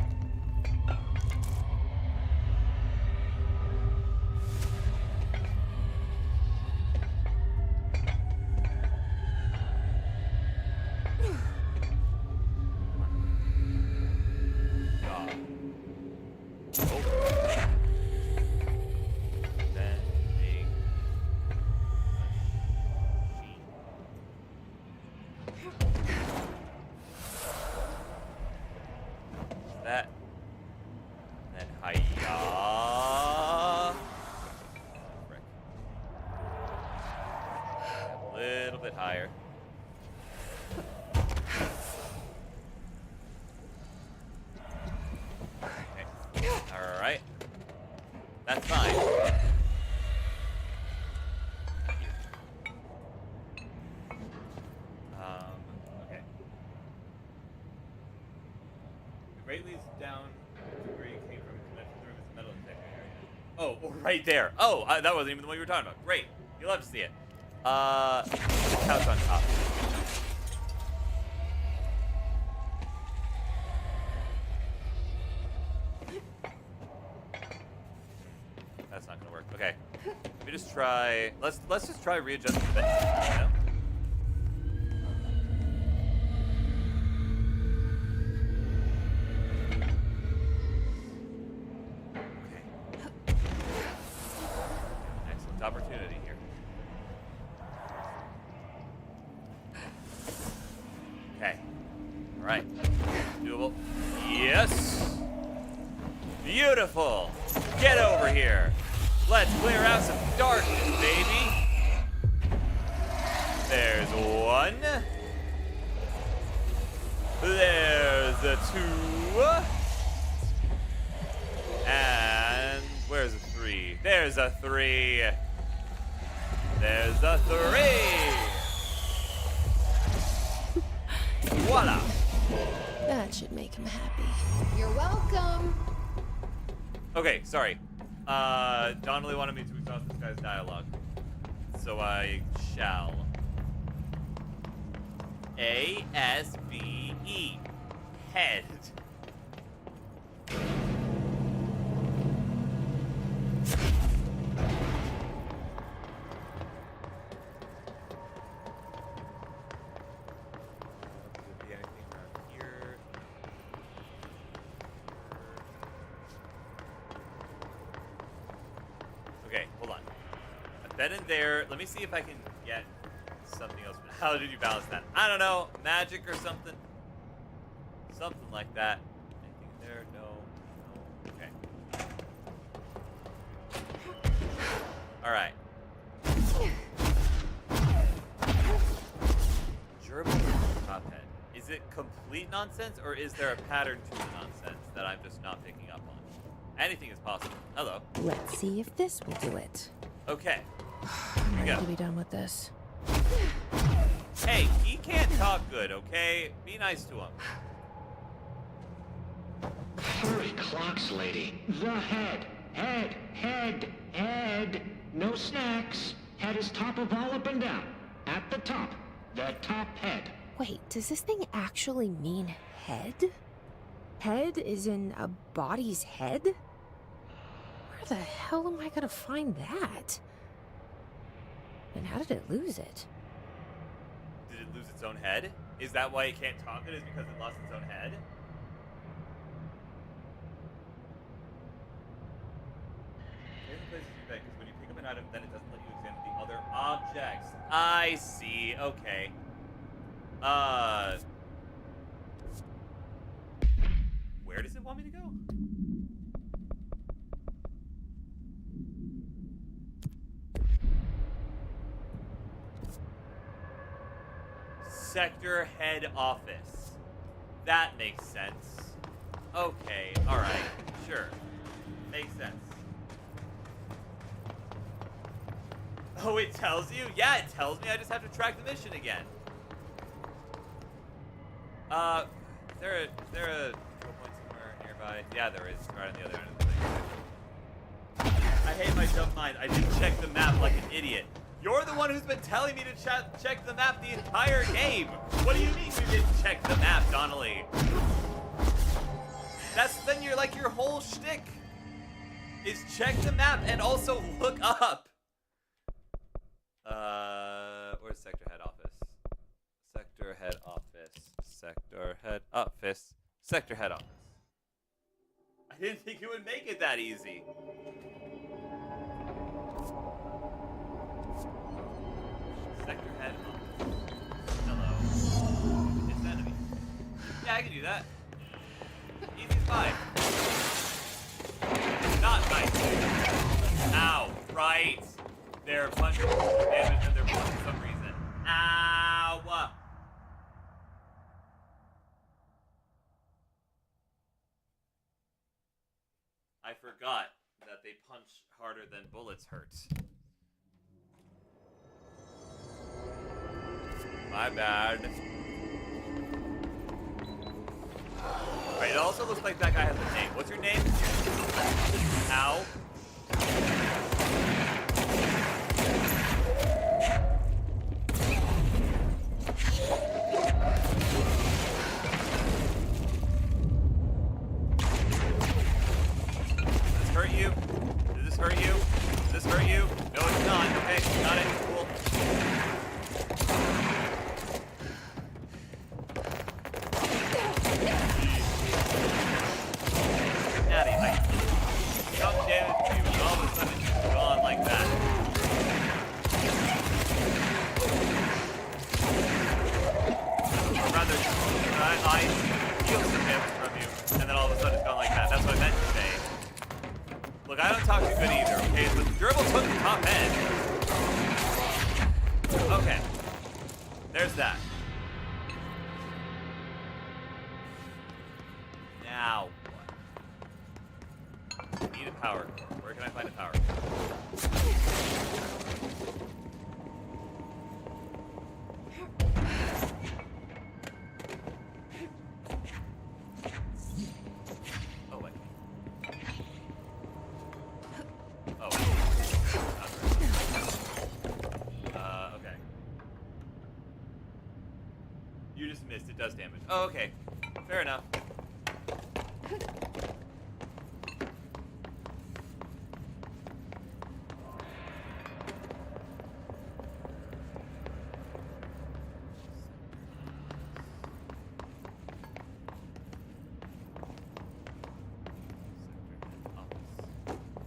S1: higher. Okay. Alright. That's fine. Okay. The grate leads down to where you came from. Connected through this metal detector area. Oh, right there. Oh, that wasn't even the one you were talking about. Great. You'll love to see it. Couch on top. That's not gonna work. Okay. Let me just try. Let's just try readjusting the bench. You know? Okay. Excellent opportunity here. Okay. All right. Doable. Yes. Beautiful. Get over here. Let's clear out some darkness, baby. There's one. There's a two. And where's a three? There's a three. There's a three. Voila.
S7: That should make him happy. You're welcome.
S1: Okay, sorry. Donnelly wanted me to exhaust this guy's dialogue. So I shall. A-S-B-E. Head. Could be anything around here. Okay, hold on. I've been in there. Let me see if I can get something else. How did you balance that? I don't know. Magic or something. Something like that. Anything there? No. Okay. Alright. Gerbil top head. Is it complete nonsense, or is there a pattern to the nonsense that I'm just not picking up on? Anything is possible. Hello.
S7: Let's see if this will do it.
S1: Okay.
S7: I'm
S1: Here we
S7: ready
S1: go.
S7: to be done with this.
S1: Hey, he can't talk good, okay? Be nice to him.
S14: Hurry, clocks, lady. The head. Head. Head. Head. No snacks. Head is top of all up and down. At the top. The top head.
S7: Wait, does this thing actually mean head? Head is in a body's head? Where the hell am I gonna find that? And how did it lose it?
S1: Did it lose its own head? Is that why it can't talk? It is because it lost its own head? There's a place you bet, because when you pick up an item, then it doesn't let you examine the other objects. I see. Okay. Where does it want me to go? Sector head office. That makes sense. Okay, alright, sure. Makes sense. Oh, it tells you? Yeah, it tells me. I just have to track the mission again. Is there a point somewhere nearby? Yeah, there is. Right on the other end of the thing. I hate my dumb mind. I didn't check the map like an idiot. You're the one who's been telling me to check the map the entire game. What do you mean you didn't check the map, Donnelly? That's then your whole shtick is check the map and also look up. Where's Sector Head Office? Sector Head Office. Sector Head Office. Sector Head Office. I didn't think it would make it that easy. Sector Head Office. Hello. It's enemy. Yeah, I can do that. Easy as pie. Not nice. Ow. Right. They're punching damage and they're blocking for some reason. Ah. forgot that they punch harder than bullets hurt. My bad. Alright, it also looks like that guy has a name. What's your name? Ow. Hurt you? Does this hurt you? Does this hurt you? No, it's not. Okay, got it. Cool. Natty, like, some damage to you, and all of a sudden it's gone like that. Or rather, I feel some damage from you, and then all of a sudden it's gone like that. That's what I meant to say. Look, I don't talk too good either, okay? But the gerbil took the top end. Okay. There's that. Now what? I need a power core. Where can I find a power core? Oh, wait. Oh. Okay. You just missed. It does damage. Oh, okay. Fair enough.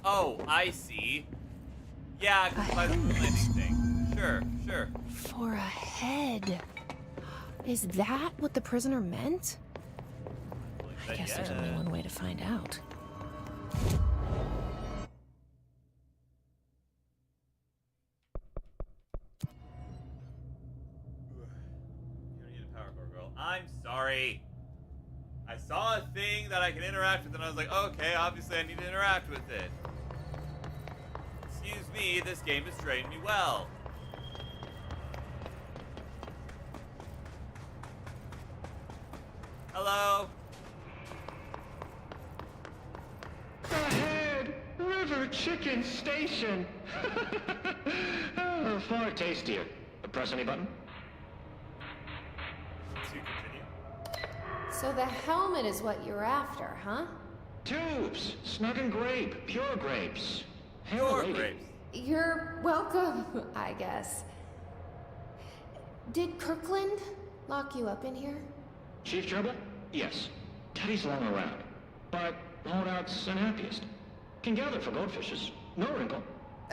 S1: Oh, I see. Yeah, by the landing thing. Sure, sure.
S7: For a head. Is that what the prisoner meant? I guess there's only one way to find out.
S1: You don't need a power core, girl. I'm sorry. I saw a thing that I can interact with, and I was like, okay, obviously I need to interact with it. Excuse me, this game has trained me well. Hello?
S14: Ahead! River Chicken Station! Oh, far tastier. Press any button?
S1: To continue.
S7: So the helmet is what you're after, huh?
S14: Tubes! Snug and grape. Pure grapes.
S1: Pure grapes.
S7: You're welcome, I guess. Did Kirkland lock you up in here?
S14: Chief Trouble? Yes. Teddy's long around. But holdout's unhappiest. Can gather for goldfishes. No wrinkle.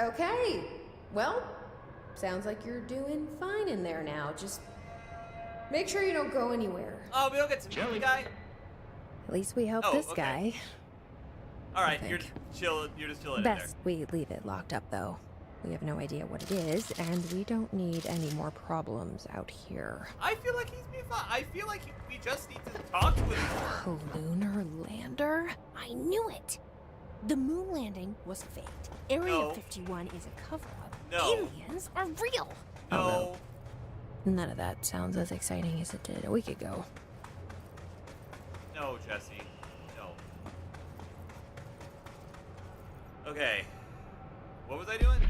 S7: Okay. Well, sounds like you're doing fine in there now. Just make sure you don't go anywhere.
S1: Oh, we don't get to meet the guy?
S7: At least we helped this guy.
S1: Alright, you're just chilling in there.
S7: Best we leave it locked up, though. We have no idea what it is, and we don't need any more problems out here.
S1: I feel like he's being fine. I feel like we just need to talk to him more.
S7: Lunar lander? I knew it! The moon landing was faked. Area 51 is a cover-up.
S1: No.
S7: Aliens are real!
S1: No.
S7: Although, none of that sounds as exciting as it did a week ago.
S1: No, Jesse. No. Okay. What was I doing?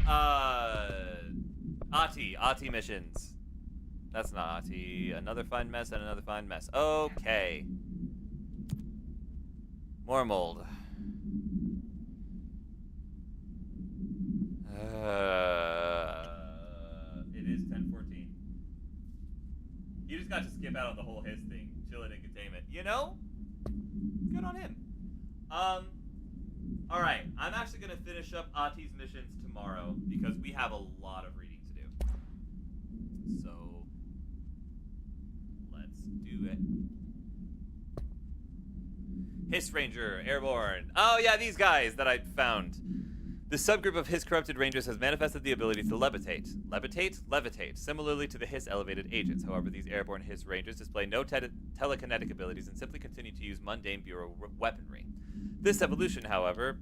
S1: Ati missions. That's not Ati. Another find mess and another find mess. Okay. More mold. It is 10:14. He just got to skip out on the whole his thing. Chilling in containment. You know? Good on him. Alright, I'm actually going to finish up Ati's missions tomorrow because we have a lot of reading to do. So, let's do it. Hiss Ranger, Airborne. Oh yeah, these guys that I found. This subgroup of Hiss corrupted rangers has manifested the ability to levitate. Levitate, similarly to the Hiss elevated agents. However, these airborne Hiss rangers display no telekinetic abilities and simply continue to use mundane Bureau weaponry. This evolution, however,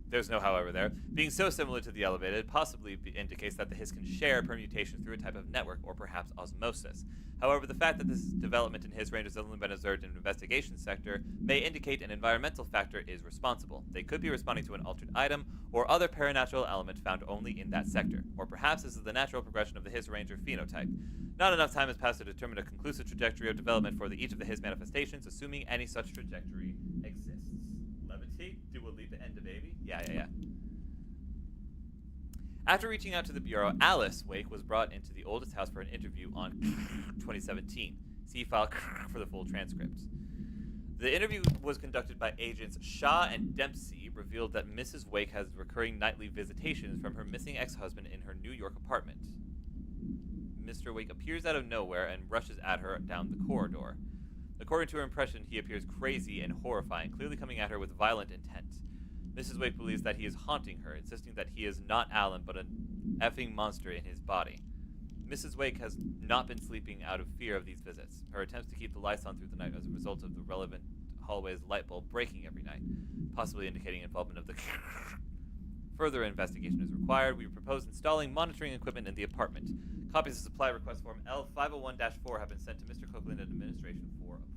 S1: there's no however there, being so similar to the elevated possibly indicates that the Hiss can share permutation through a type of network or perhaps osmosis. However, the fact that this development in Hiss rangers has only been observed in the investigation sector may indicate an environmental factor is responsible. They could be responding to an altered item or other paranatural element found only in that sector. Or perhaps this is the natural progression of the Hiss ranger phenotype. Not enough time has passed to determine a conclusive trajectory of development for each of the Hiss manifestations, assuming any such trajectory exists. Levitate, Dua Lipa, and the baby? Yeah. After reaching out to the Bureau, Alice Wake was brought into the oldest house for an interview on 2017. See file for the full transcript. The interview was conducted by agents Shaw and Dempsey, revealed that Mrs. Wake has recurring nightly visitations from her missing ex-husband in her New York apartment. Mr. Wake appears out of nowhere and rushes at her down the corridor. According to her impression, he appears crazy and horrifying, clearly coming at her with violent intent. Mrs. Wake believes that he is haunting her, insisting that he is not Alan, but an effing monster in his body. Mrs. Wake has not been sleeping out of fear of these visits. Her attempts to keep the lights on through the night as a result of the relevant hallway's light bulb breaking every night, possibly indicating involvement of the... Further investigation is required. We propose installing monitoring equipment in the apartment. Copies of supply request form L501-4 have been sent to Mr. Copeland and administration for approval.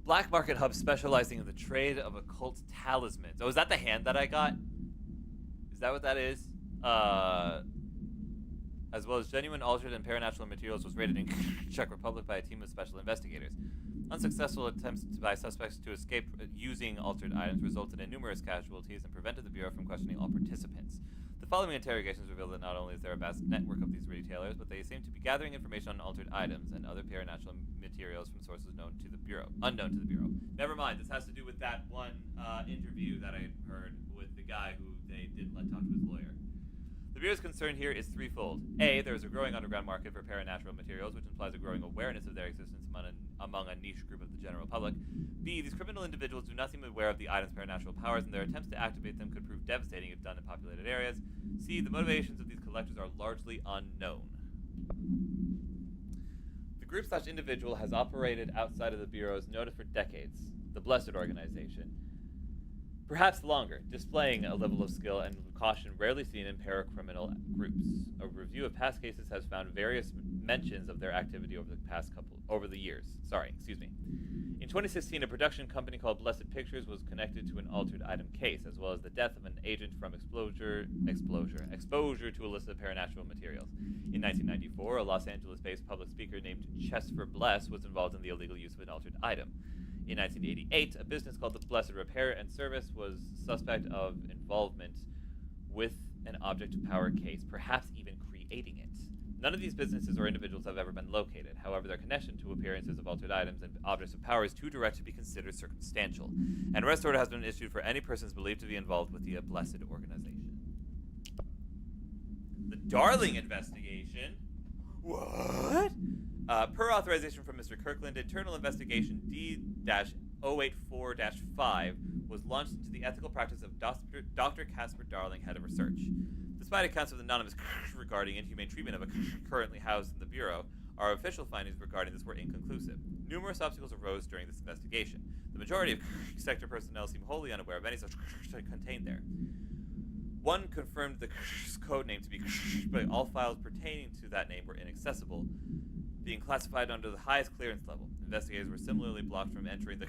S1: Black market hub specializing in the trade of occult talismans. Oh, is that the hand that I got? Is that what that is? As well as genuine altered and paranatural materials was raided in Czech Republic by a team of special investigators. Unsuccessful attempts by suspects to escape using altered items resulted in numerous casualties and prevented the Bureau from questioning all participants. The following interrogations revealed that not only is there a vast network of these retailers, but they seem to be gathering information on altered items and other paranatural materials from sources unknown to the Bureau. Never mind, this has to do with that one interview that I heard with the guy who they didn't let talk to his lawyer. The Bureau's concern here is threefold. A, there is a growing underground market for paranatural materials, which implies a growing awareness of their existence among a niche group of the general public. B, these criminal individuals do not seem aware of the item's paranatural powers, and their attempts to activate them could prove devastating if done in populated areas. C, the motivations of these collectors are largely unknown. The group/individual has operated outside of the Bureau's notice for decades, the Blessed Organization. Perhaps longer, displaying a level of skill and caution rarely seen in paracriminal groups. A review of past cases has found various mentions of their activity over the years. In 2016, a production company called Blessed Pictures was connected to an altered item case, as well as the death of an agent from exposure to illicit paranatural materials. In 1994, a Los Angeles-based public speaker named Chesper Bless was involved in the illegal use of an altered item. In 1988, a business called the Blessed Repair and Service was suspect of involvement with an object of power case, perhaps even creating it. None of these businesses or individuals have ever been located. However, their connection to appearances of altered items and objects of power is too direct to be considered circumstantial. An arrest order has been issued for any persons believed to be involved with the Blessed Organization. The Darling investigation? What? Per authorization from Mr. Kirkland, internal investigation D-084-5 was launched into the ethical practice of Dr. Casper Darling, head of research. Despite accounts of anonymous regarding inhumane treatment of a currently housed in the Bureau, our official findings regarding this were inconclusive. Numerous obstacles arose during this investigation. The majority of sector personnel seem wholly unaware of any such contained there. One confirmed the code name to be but all files pertaining to that name were inaccessible, being classified under the highest clearance level. Investigators were similarly blocked from entering the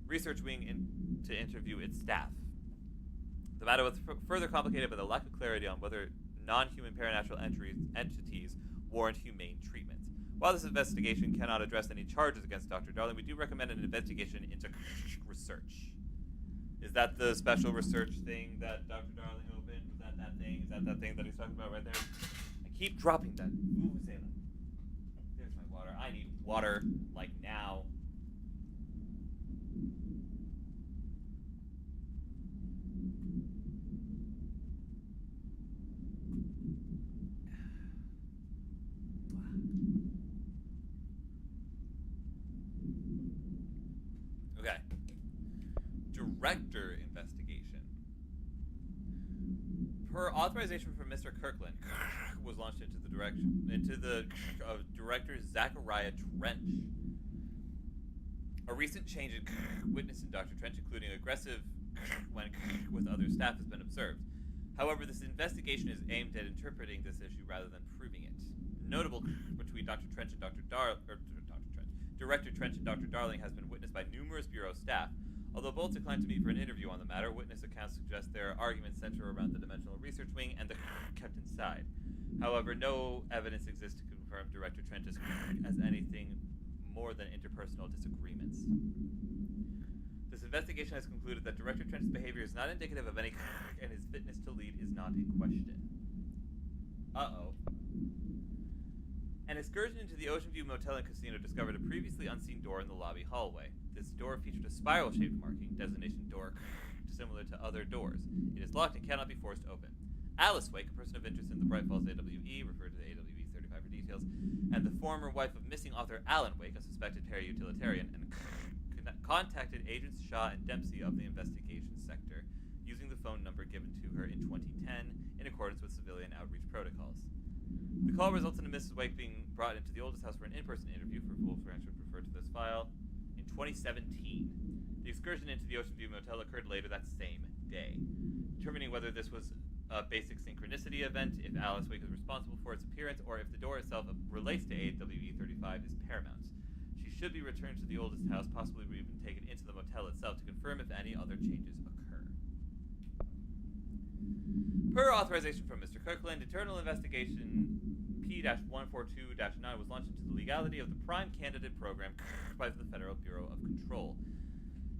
S1: research wing to interview its staff. The matter was further complicated by the lack of clarity on whether non-human paranatural entities warrant humane treatment. While this investigation cannot address any charges against Dr. Darling, we do recommend an investigation into research. Is that the special research thing that Dr. Darling opened? Is that that thing? Is that that thing that he's talking about right there? I keep dropping that. Ooh, Salem. There's my water. I need water, like, now. director investigation. Per authorization from Mr. Kirkland, was launched into the director Zachariah Trench. A recent change in witness in Dr. Trench, including aggressive when with other staff, has been observed. However, this investigation is aimed at interpreting this issue rather than proving it. Notable between Dr. Trench and Director Trench and Dr. Darling has been witnessed by numerous Bureau staff. Although both declined to meet for an interview on the matter, witness accounts suggest their arguments center around the Dimensional Research Wing and the kept inside. However, no evidence exists to confirm Director Trench as anything more than interpersonal disagreements. This investigation has concluded that Director Trench's behavior is not indicative of any and his fitness to lead is not in question. Uh-oh. An excursion into the Ocean View Motel and Casino discovered a previously unseen door in the lobby hallway. This door featured a spiral-shaped marking, designation door, similar to other doors. It is locked and cannot be forced open. Alice Wake, a person of interest in the Bright Falls AWE, referred to the AWE 35 for details, and the former wife of missing author Alan Wake, a suspected para-utilitarian, and contacted Agents Shaw and Dempsey of the investigation sector, using the phone number given to her in 2010 in accordance with civilian outreach protocols. The call resulted in Mrs. Wake being brought into the oldest house for an in-person interview, for full transcript referred to this file, in 2017. The excursion into the Ocean View Motel occurred later that same day. Determining whether this was a basic synchronicity event, if Alice Wake is responsible for its appearance, or if the door itself relates to AWE 35 is paramount. She should be returned to the oldest house, possibly even taken into the motel itself to confirm if any other changes occur. Per authorization from Mr. Kirkland, internal investigation P-142-9 was launched into the legality of the Prime Candidate Program by the Federal Bureau of Control.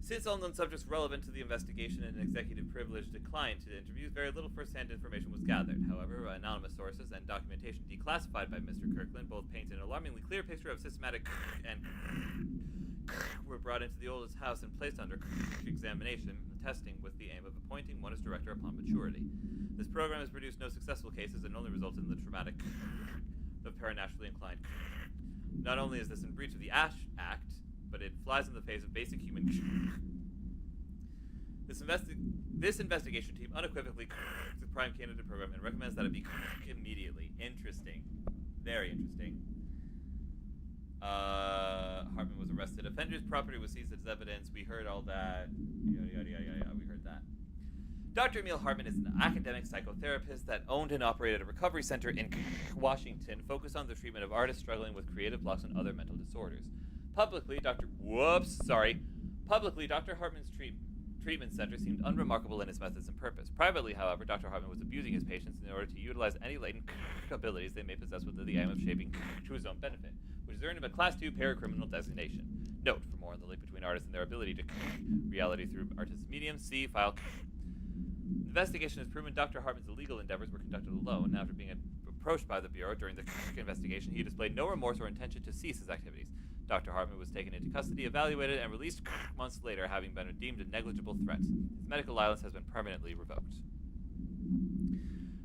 S1: Since unknown subjects relevant to the investigation and executive privilege declined to interviews, very little first-hand information was gathered. However, anonymous sources and documentation declassified by Mr. Kirkland both paint an alarmingly clear picture of systematic and were brought into the oldest house and placed under examination and testing with the aim of appointing one as director upon maturity. This program has produced no successful cases and only resulted in the traumatic of paranaturally inclined. Not only is this in breach of the Ash Act, but it flies in the face of basic human. This investigation team unequivocally the Prime Candidate Program and recommends that it be immediately. Interesting. Very interesting. Hartman was arrested. Offender's property was seized as evidence. We heard all that. Yada, yada, yada, yada. We heard that. Dr. Emil Hartman is an academic psychotherapist that owned and operated a recovery center in Washington focused on the treatment of artists struggling with creative blocks and other mental disorders. Publicly, Dr. Hartman's treatment center seemed unremarkable in its methods and purpose. Privately, however, Dr. Hartman was abusing his patients in order to utilize any latent abilities they may possess with the aim of shaping to his own benefit, which has earned him a Class II paracriminal designation. Note, for more on the link between artists and their ability to reality through artistic mediums, see file. The investigation has proven Dr. Hartman's illegal endeavors were conducted alone. After being approached by the Bureau during the investigation, he displayed no remorse or intention to cease his activities. Dr. Hartman was taken into custody, evaluated, and released months later, having been deemed a negligible threat. His medical license has been permanently revoked.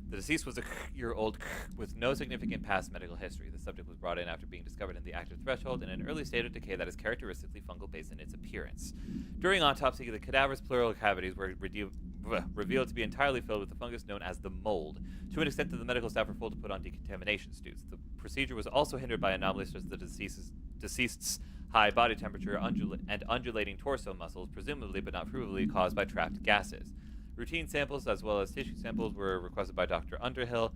S1: The deceased was a year-old with no significant past medical history. The subject was brought in after being discovered in the active threshold in an early state of decay that is characteristically fungal-based in its appearance. During autopsy, the cadaver's pleural cavities were revealed to be entirely filled with the fungus known as the mold, to an extent that the medical staff were told to put on decontamination suits. The procedure was also hindered by anomalies such as the deceased's high body temperature and undulating torso muscles, presumably but not provably caused by trapped gases. Routine samples as well as tissue samples were requested by Dr. Underhill,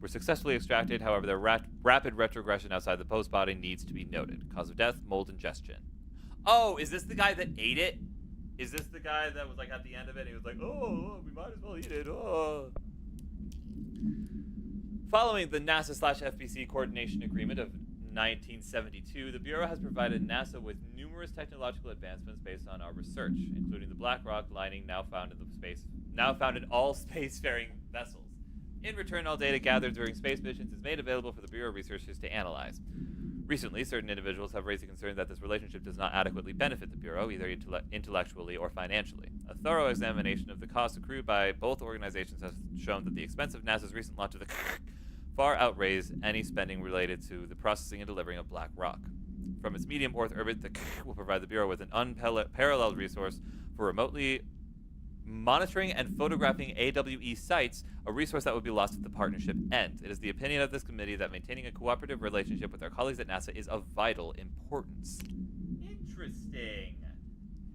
S1: were successfully extracted. However, their rapid retrogression outside the post body needs to be noted. Cause of death, mold ingestion. Oh, is this the guy that ate it? Is this the guy that was like at the end of it? And he was like, oh, we might as well eat it. Oh. Following the NASA/FBC coordination agreement of 1972, the Bureau has provided NASA with numerous technological advancements based on our research, including the black rock lining now found in all spacefaring vessels. In return, all data gathered during space missions is made available for the Bureau researchers to analyze. Recently, certain individuals have raised the concern that this relationship does not adequately benefit the Bureau, either intellectually or financially. A thorough examination of the costs accrued by both organizations has shown that the expense of NASA's recent launch of the far outweighs any spending related to the processing and delivering of black rock. From its medium Earth orbit, the will provide the Bureau with an unparalleled resource for remotely monitoring and photographing AWE sites, a resource that would be lost if the partnership ends. It is the opinion of this committee that maintaining a cooperative relationship with our colleagues at NASA is of vital importance. Interesting.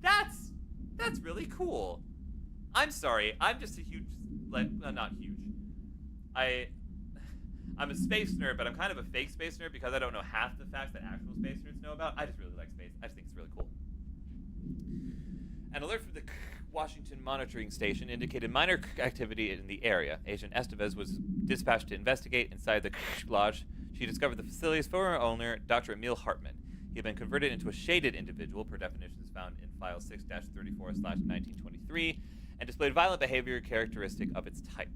S1: That's really cool. I'm sorry, I'm just a huge, not huge. I'm a space nerd, but I'm kind of a fake space nerd because I don't know half the facts that actual space nerds know about. I just really like space. I just think it's really cool. An alert from the Washington Monitoring Station indicated minor activity in the area. Agent Estevez was dispatched to investigate. Inside the lodge, she discovered the facility's former owner, Dr. Emil Hartman. He had been converted into a shaded individual, per definitions found in File 6-34/1923, and displayed violent behavior characteristic of its type.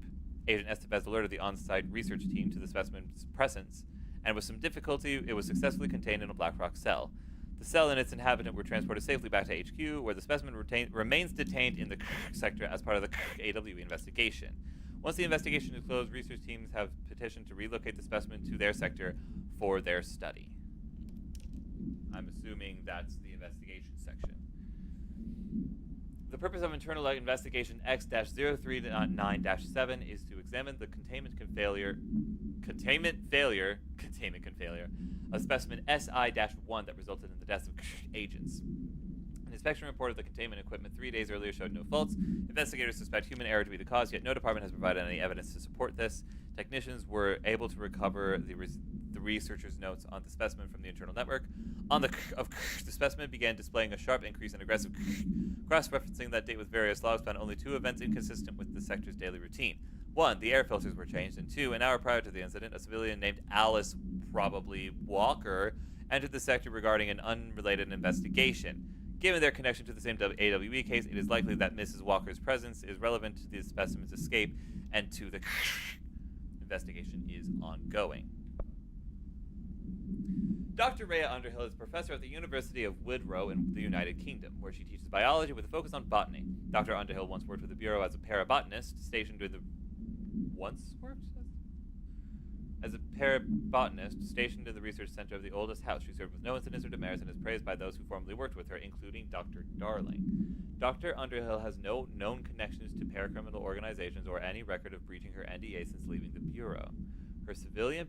S1: Agent Estevez alerted the on-site research team to the specimen's presence, and with some difficulty, it was successfully contained in a black rock cell. The cell and its inhabitant were transported safely back to HQ, where the specimen remains detained in the sector as part of the AWE investigation. Once the investigation is closed, research teams have petitioned to relocate the specimen to their sector for their study. I'm assuming that's the investigation section. The purpose of internal investigation X-039-7 is to examine the containment failure of specimen SI-1 that resulted in the deaths of agents. An inspection report of the containment equipment 3 days earlier showed no faults. Investigators suspect human error to be the cause, yet no department has provided any evidence to support this. Technicians were able to recover the researchers' notes on the specimen from the internal network. The specimen began displaying a sharp increase in aggressive cross-referencing that date with various logs found only 2 events inconsistent with the sector's daily routine. 1, the air filters were changed, and 2, an hour prior to the incident, a civilian named Alice, probably Walker, entered the sector regarding an unrelated investigation. Given their connection to the same AWE case, it is likely that Mrs. Walker's presence is relevant to the specimen's escape and to the investigation is ongoing. Dr. Rhea Underhill is professor at the University of Wicklow in the United Kingdom, where she teaches biology with a focus on botany. Dr. Underhill once worked with the Bureau as a parabotanist stationed in the research center of the oldest house. She served with no incidents or demerits and is praised by those who formerly worked with her, including Dr. Darling. Dr. Underhill has no known connections to paracriminal organizations or any record of breaching her NDA since leaving the Bureau. Her civilian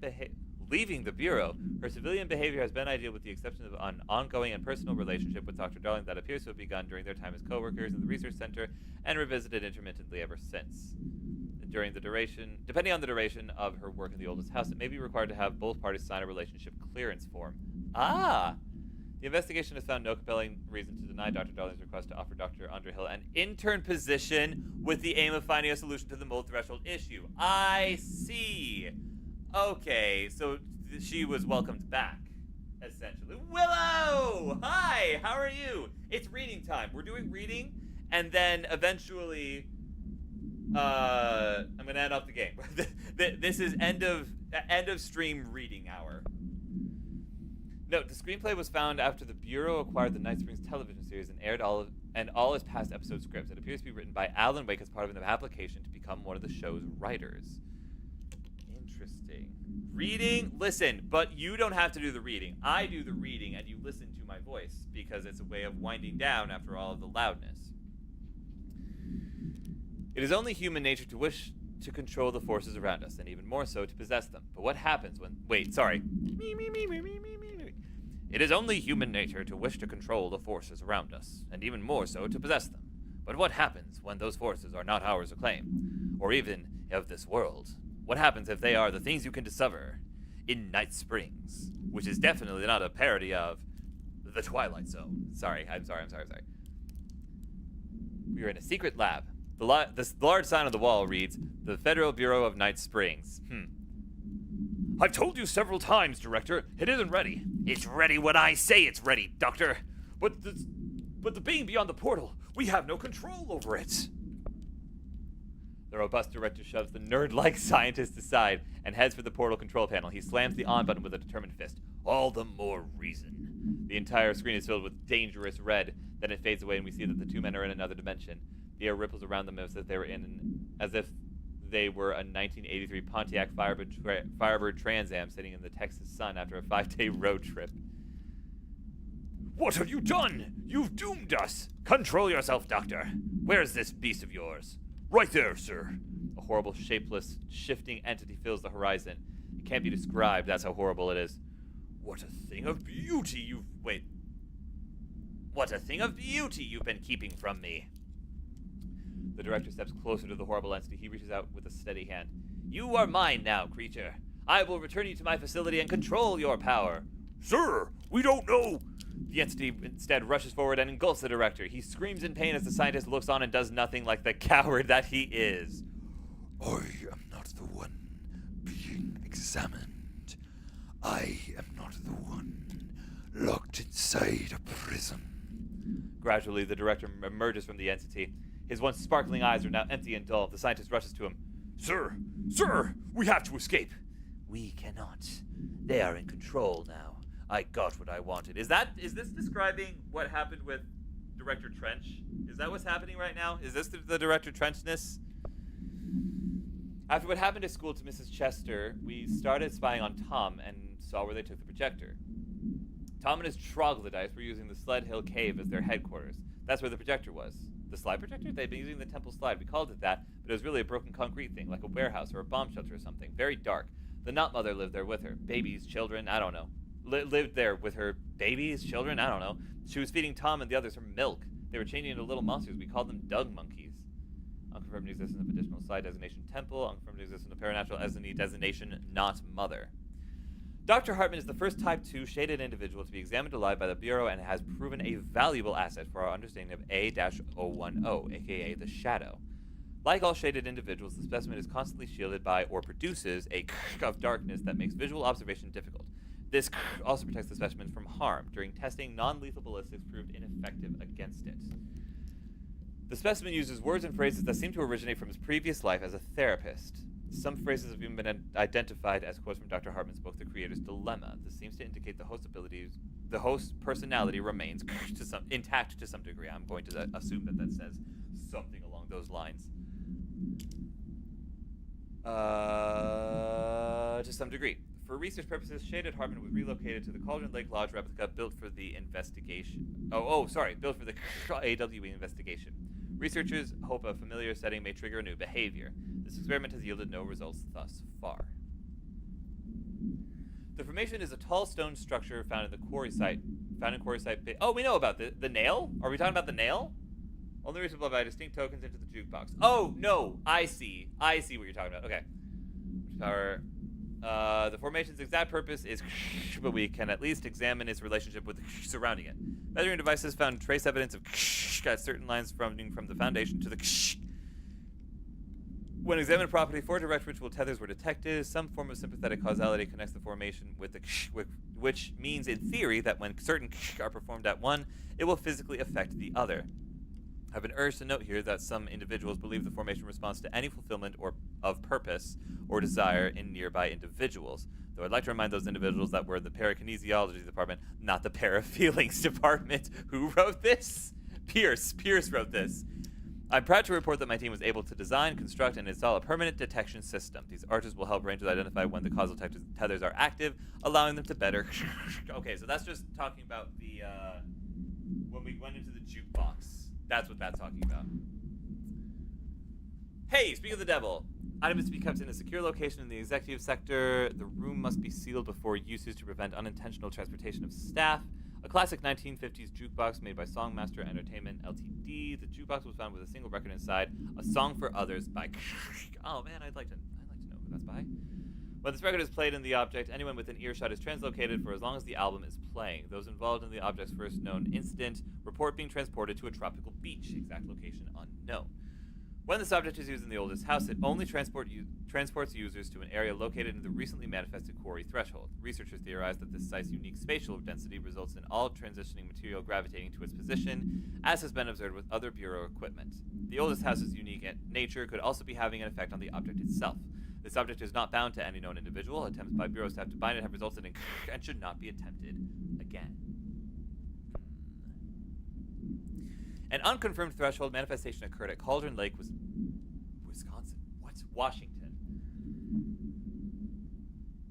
S1: behavior has been ideal with the exception of an ongoing and personal relationship with Dr. Darling that appears to have begun during their time as co-workers in the research center and revisited intermittently ever since. Depending on the duration of her work in the oldest house, it may be required to have both parties sign a relationship clearance form. The investigation has found no compelling reason to deny Dr. Darling's request to offer Dr. Underhill an intern position with the aim of finding a solution to the mold threshold issue. I see. Okay, so she was welcomed back, essentially. Willow! Hi, how are you? It's reading time. We're doing reading, and then eventually, I'm gonna end off the game. This is end of stream reading hour. Note, the screenplay was found after the Bureau acquired the Night Springs television series and aired all its past episode scripts. It appears to be written by Alan Wake as part of an application to become one of the show's writers. Interesting. Reading? Listen, but you don't have to do the reading. I do the reading and you listen to my voice because it's a way of winding down after all of the loudness. It is only human nature to wish to control the forces around us, and even more so to possess them. But what happens when... Wait, sorry. It is only human nature to wish to control the forces around us, and even more so to possess them. But what happens when those forces are not ours to claim, or even of this world? What happens if they are the things you can discover in Night Springs, which is definitely not a parody of The Twilight Zone. Sorry. We are in a secret lab. The large sign on the wall reads, the Federal Bureau of Night Springs. I've told you several times, Director, it isn't ready. It's ready when I say it's ready, Doctor. But the being beyond the portal, we have no control over it. The robust director shoves the nerd-like scientist aside and heads for the portal control panel. He slams the on button with a determined fist. All the more reason. The entire screen is filled with dangerous red. Then it fades away and we see that the two men are in another dimension. The air ripples around them as if they were a 1983 Pontiac Firebird Trans Am sitting in the Texas sun after a 5-day road trip. What have you done? You've doomed us! Control yourself, Doctor. Where's this beast of yours? Right there, sir. A horrible, shapeless, shifting entity fills the horizon. It can't be described, that's how horrible it is. What a thing of beauty you've... Wait. What a thing of beauty you've been keeping from me. The director steps closer to the horrible entity. He reaches out with a steady hand. You are mine now, creature. I will return you to my facility and control your power. Sir, we don't know. The entity instead rushes forward and engulfs the director. He screams in pain as the scientist looks on and does nothing like the coward that he is.
S15: I am not the one being examined. I am not the one locked inside a prison.
S1: Gradually, the director emerges from the entity. His once sparkling eyes are now empty and dull. The scientist rushes to him. Sir! Sir! We have to escape! We cannot. They are in control now. I got what I wanted. Is this describing what happened with Director Trench? Is that what's happening right now? Is this the Director Trenchness? After what happened at school to Mrs. Chester, we started spying on Tom and saw where they took the projector. Tom and his troglodytes were using the Sled Hill Cave as their headquarters. That's where the projector was. The slide projector? They'd been using the temple slide. We called it that, but it was really a broken concrete thing, like a warehouse or a bomb shelter or something. Very dark. The Nut Mother lived there with her. Babies, children, I don't know. Lived there with her babies, children, I don't know. She was feeding Tom and the others her milk. They were changing into little monsters. We called them Dug Monkeys. Unconfirmed existence of additional slide designation temple. Unconfirmed existence of paranatural entity designation not mother. Dr. Hartman is the first Type 2 shaded individual to be examined alive by the Bureau and has proven a valuable asset for our understanding of A-010, aka the Shadow. Like all shaded individuals, the specimen is constantly shielded by or produces a of darkness that makes visual observation difficult. This also protects the specimen from harm. During testing, non-lethal ballistics proved ineffective against it. The specimen uses words and phrases that seem to originate from his previous life as a therapist. Some phrases have even been identified as quotes from Dr. Hartman's book, The Creator's Dilemma. This seems to indicate the host's personality remains intact to some degree. I'm going to assume that says something along those lines. To some degree. For research purposes, Shaded Hartman was relocated to the Cauldron Lake Lodge replica built for the investigation. Built for the AWE investigation. Researchers hope a familiar setting may trigger a new behavior. This experiment has yielded no results thus far. The formation is a tall stone structure found in the quarry site. Oh, we know about the nail? Are we talking about the nail? Only reachable by distinct tokens into the jukebox. Oh, no. I see what you're talking about. Okay. Power. The formation's exact purpose is but we can at least examine its relationship with the surrounding it. Measuring devices found trace evidence of at certain lines running from the foundation to the When examined properly, 4 direct ritual tethers were detected. Some form of sympathetic causality connects the formation with the which means in theory that when certain are performed at one, it will physically affect the other. I've been urged to note here that some individuals believe the formation responds to any fulfillment or of purpose or desire in nearby individuals. Though I'd like to remind those individuals that we're in the parakinesiology department, not the parafeelings department. Who wrote this? Pierce wrote this. I'm proud to report that my team was able to design, construct, and install a permanent detection system. These arches will help Rangers identify when the causal tethers are active, allowing them to better... Okay, so that's just talking about the, when we went into the jukebox. That's what that's talking about. Hey, speak of the devil. Item is to be kept in a secure location in the executive sector. The room must be sealed before usage to prevent unintentional transportation of staff. A classic 1950s jukebox made by Songmaster Entertainment Ltd. The jukebox was found with a single record inside, A Song for Others by... Oh man, I'd like to know who that's by. When this record is played in the object, anyone within earshot is translocated for as long as the album is playing. Those involved in the object's first known incident report being transported to a tropical beach, exact location unknown. When this object is used in the oldest house, it only transports users to an area located in the recently manifested quarry threshold. Researchers theorize that this site's unique spatial density results in all transitioning material gravitating to its position, as has been observed with other Bureau equipment. The oldest house's unique nature could also be having an effect on the object itself. This object is not bound to any known individual. Attempts by Bureau staff to bind it have resulted in and should not be attempted again. An unconfirmed threshold manifestation occurred at Cauldron Lake, Wisconsin. What's Washington?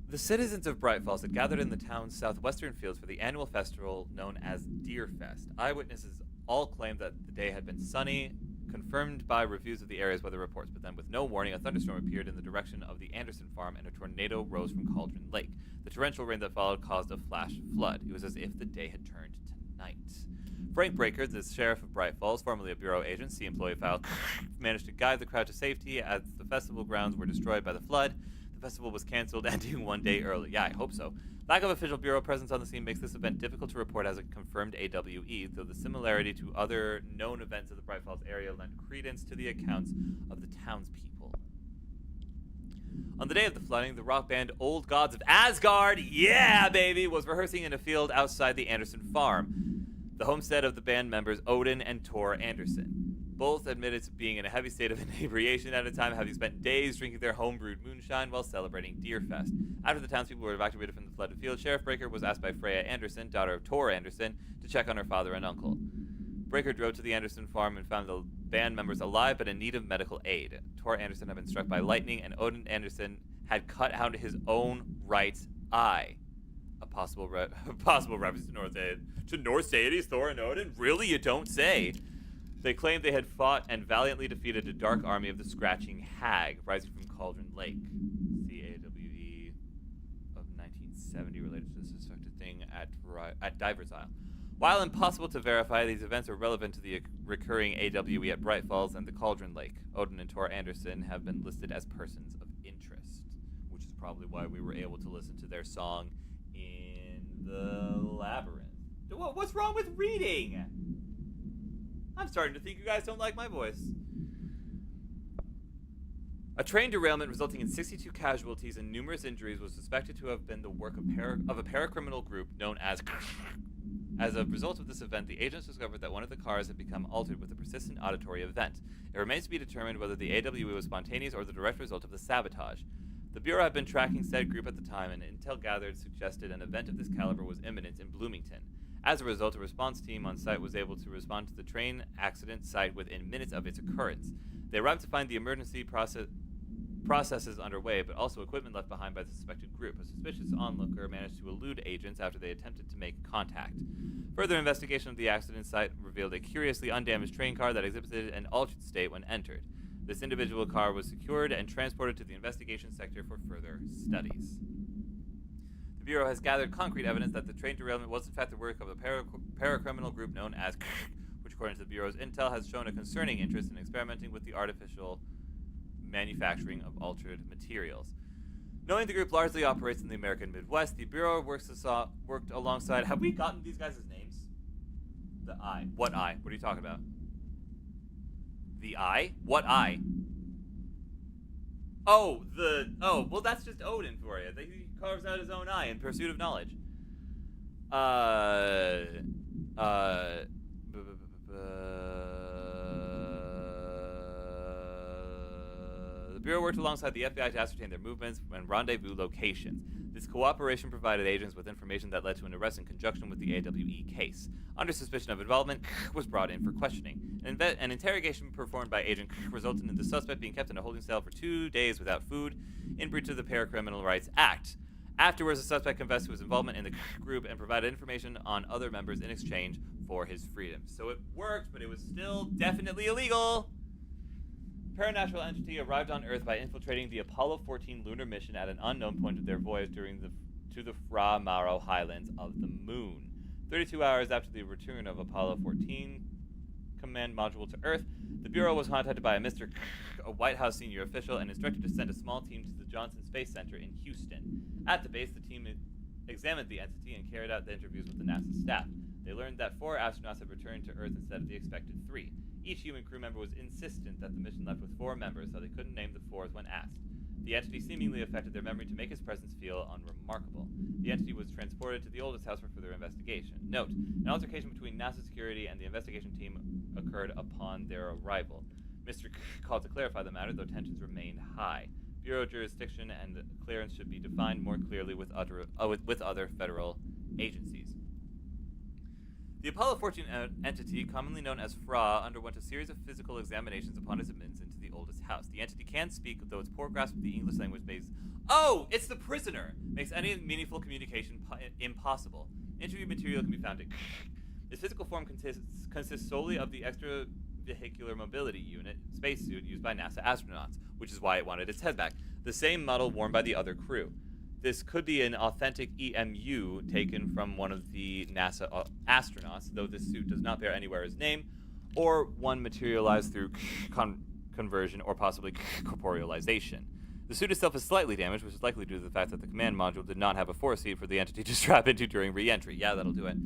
S1: The citizens of Bright Falls had gathered in the town's southwestern fields for the annual festival known as Deer Fest. Eyewitnesses all claimed that the day had been sunny confirmed by reviews of the area's weather reports, but then with no warning, a thunderstorm appeared in the direction of the Anderson farm and a tornado rose from Cauldron Lake. The torrential rain that followed caused a flash flood. It was as if the day had turned to night. Frank Breaker, the sheriff of Bright Falls, formerly a bureau agent, see employee file, managed to guide the crowd to safety as the festival grounds were destroyed by the flood. The festival was canceled, ending 1 day early. Yeah, I hope so. Lack of official bureau presence on the scene makes this event difficult to report as a confirmed AWE, though the similarity to other known events of the Bright Falls area lent credence to the accounts of the townspeople. On the day of the flooding, the rock band Old Gods of Asgard, yeah, baby, was rehearsing in a field outside the Anderson farm, the homestead of the band members Odin and Tor Anderson. Both admitted to being in a heavy state of inebriation at a time, having spent days drinking their home-brewed moonshine while celebrating Deerfest. After the townspeople were evacuated from the flooded field, Sheriff Breaker was asked by Freya Anderson, daughter of Tor Anderson, to check on her father and uncle. Breaker drove to the Anderson farm and found the band members alive but in need of medical aid. Tor Anderson had been struck by lightning, and Odin Anderson had cut out his own right eye. A possible reference to Norse deities, Thor and Odin? Really, you don't say? They claimed they had fought and valiantly defeated a dark army of the Scratching Hag, rising from Cauldron Lake. CAWE of 1970 related to the suspected thing at Diver's Isle. While impossible to verify, these events are relevant to the recurring AWE at Bright Falls and the Cauldron Lake. Odin and Tor Anderson have been listed as persons of interest, which is probably why we were able to listen to their song in the Labyrinth. What's wrong with reading? I'm starting to think you guys don't like my voice. A train derailment resulting in 62 casualties and numerous injuries was suspected to have been the work of a paracriminal group known as... As a result of this event, the agents discovered that one of the cars had become altered with a persistent auditory event. It remains to be determined whether the AWE was spontaneous or the direct result of the sabotage. The Bureau had been tracking said group at the time, and intel gathered suggested an event of this caliber was imminent in Bloomington. As a result, a response team on site was able to respond to the train accident site within minutes of its occurrence. They arrived to find the emergency processes underway, but also equipment left behind by the suspected group. A suspicious onlooker managed to elude agents after they attempted to make contact. Further investigation of the accident site revealed a curiously undamaged train car that exhibited an altered state when entered. This individual car was secured and transported to the investigation sector for further studies. The Bureau has gathered concrete evidence that the train derailment was in fact the work of a paracriminal group known as which according to the Bureau's intel has shown a concerning interest in experimenting with the artificial manufacturing of altered materials. Knowing the group largely operates in the American Midwest, the Bureau worked alongside... Have we gotten these guys' names? The Eye. What Eye? What are you talking about? The Eye? What Eye? Oh, well, that's just Odin for you. He carves out his own eye in pursuit of knowledge. The Bureau worked alongside the FBI to ascertain their movements and rendezvous locations. This cooperation provided agents with information that led to an arrest in conjunction with the AWE case. Under suspicion of involvement, was brought in for questioning. An interrogation performed by Agent resulted in the suspect being kept in a holding cell for 2 days without food, in breach of the Paracriminal Rights Act. Afterwards, the suspect confessed to his involvement in the group and provided information on other members in exchange for his freedom. So it worked, but it was still definitely illegal. Paranatural entity arrived on Earth by infiltrating the Apollo 14 lunar mission at an unknown point of their voyage to the Fra Mauro Highlands of the Moon. 32 hours after the return of Apollo 14 command module to Earth, the Bureau was contacted by a Mr. a White House senior official, and instructed to send a small team to the Johnson Space Center in Houston. At the base, the team examined the entity and carried out the interviews with the NASA staff. They learned that 4 astronauts had returned to Earth instead of the expected 3. Each human crew member was insistent that the mission left with 4 members, so they couldn't name the 4th when asked. The entity seemingly affected their memory to make its presence feel unremarkable. The entity was transported to the oldest house for further investigation. Note, an altercation between NASA security and the investigation team occurred upon their arrival. Mr. called to clarify the matter, though tensions remained high. Bureau jurisdiction and clearance should be defined more clearly with other federal agencies. The Apollo 14 entity, commonly known as Fra, underwent a series of physical examinations upon its admittance into the oldest house. The entity can speak, though its poor grasp of the English language it's the prisoner! Makes any meaningful communication impossible. Interview material can be found at This physical form consists solely of the extra vehicular mobility unit spacesuit used by NASA astronauts, which is why it wanted its head back. The same model worn by the other crew. This could be an authentic EMU taken from one of the NASA astronauts, though this suit does not bear anywhere his name, or one materialized through conversion or possibly corporealization. The suit itself is slightly damaged, which is likely due to the fact that the command module did not have a force seat for the entity to strap into during re-entry. Yeah, that'll do it.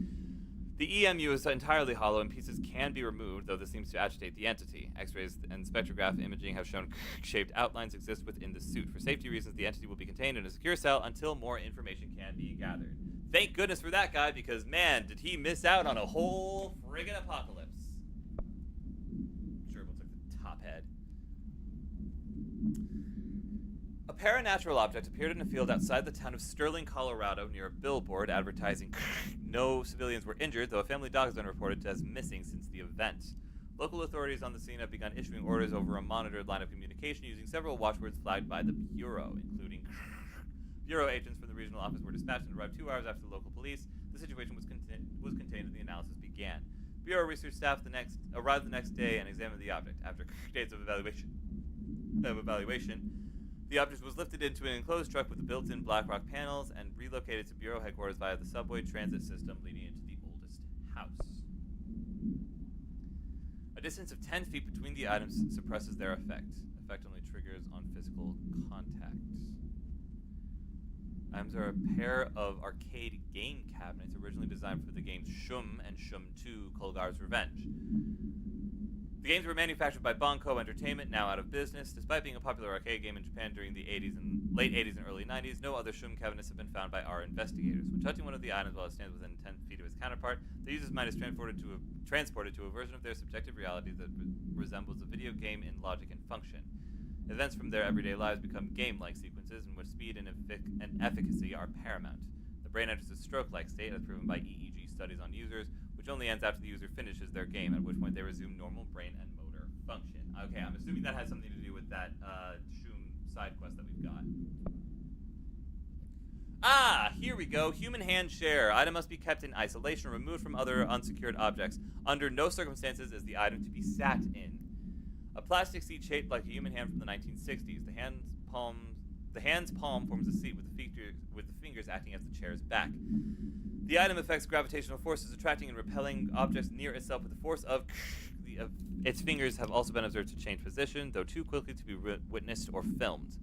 S1: The EMU is entirely hollow and pieces can be removed, though this seems to agitate the entity. X-rays and spectrograph imaging have shown shaped outlines exist within the suit. For safety reasons, the entity will be contained in a secure cell until more information can be gathered. Thank goodness for that guy, because man, did he miss out on a whole friggin' apocalypse. Sure, we'll take the top head. A paranatural object appeared in a field outside the town of Sterling, Colorado, near a billboard advertising no civilians were injured, though a family dog has been reported as missing since the event. Local authorities on the scene have begun issuing orders over a monitored line of communication using several watchwords flagged by the Bureau, including Bureau agents from the regional office were dispatched and arrived 2 hours after the local police. The situation was contained and the analysis began. Bureau research staff arrived the next day and examined the object. After days of evaluation, the object was lifted into an enclosed truck with the built-in BlackRock panels and relocated to Bureau headquarters via the subway transit system leading into the oldest house. A distance of 10 feet between the items suppresses their effect. Effect only triggers on physical contact. Items are a pair of arcade game cabinets originally designed for the games Shum and Shum 2: Kolgar's Revenge. The games were manufactured by Banco Entertainment, now out of business. Despite being a popular arcade game in Japan during the late 80s and early 90s, no other Shum cabinets have been found by our investigators. When touching one of the items while it stands within 10 feet of its counterpart, the user's mind is transported to a version of their subjective reality that resembles a video game in logic and function. Events from their everyday lives become game-like sequences in which speed and efficacy are paramount. The brain enters a stroke-like state, as proven by EEG studies on users, which only ends after the user finishes their game, at which point they resume normal brain and motor function. Okay, I'm assuming that has something to do with that Shum side quest that we've got. Ah, here we go. Human hand share. Item must be kept in isolation, removed from other unsecured objects. Under no circumstances is the item to be sat in. A plastic seat shaped like a human hand from the 1960s. The hand's palm forms a seat with the fingers acting as the chair's back. The item affects gravitational forces, attracting and repelling objects near itself with the force of its fingers have also been observed to change position, though too quickly to be witnessed or filmed.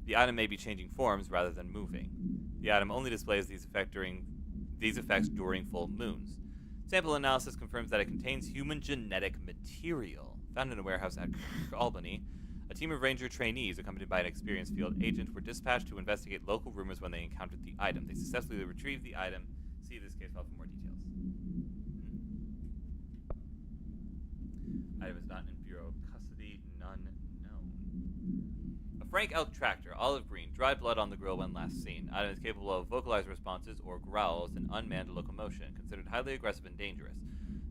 S1: The item may be changing forms rather than moving. The item only displays these effects during full moons. Sample analysis confirms that it contains human genetic material. Found in a warehouse at Albany, a team of ranger trainees, accompanied by an experienced field agent, were dispatched to investigate local rumors when they encountered the item. They successfully retrieved the item. See this case file for more details. Item is not in Bureau custody. None known. A Frank Elk tractor, olive green, dried blood on the grill when last seen. Item is capable of vocalized responses or growls and unmanned locomotion, considered highly aggressive and dangerous.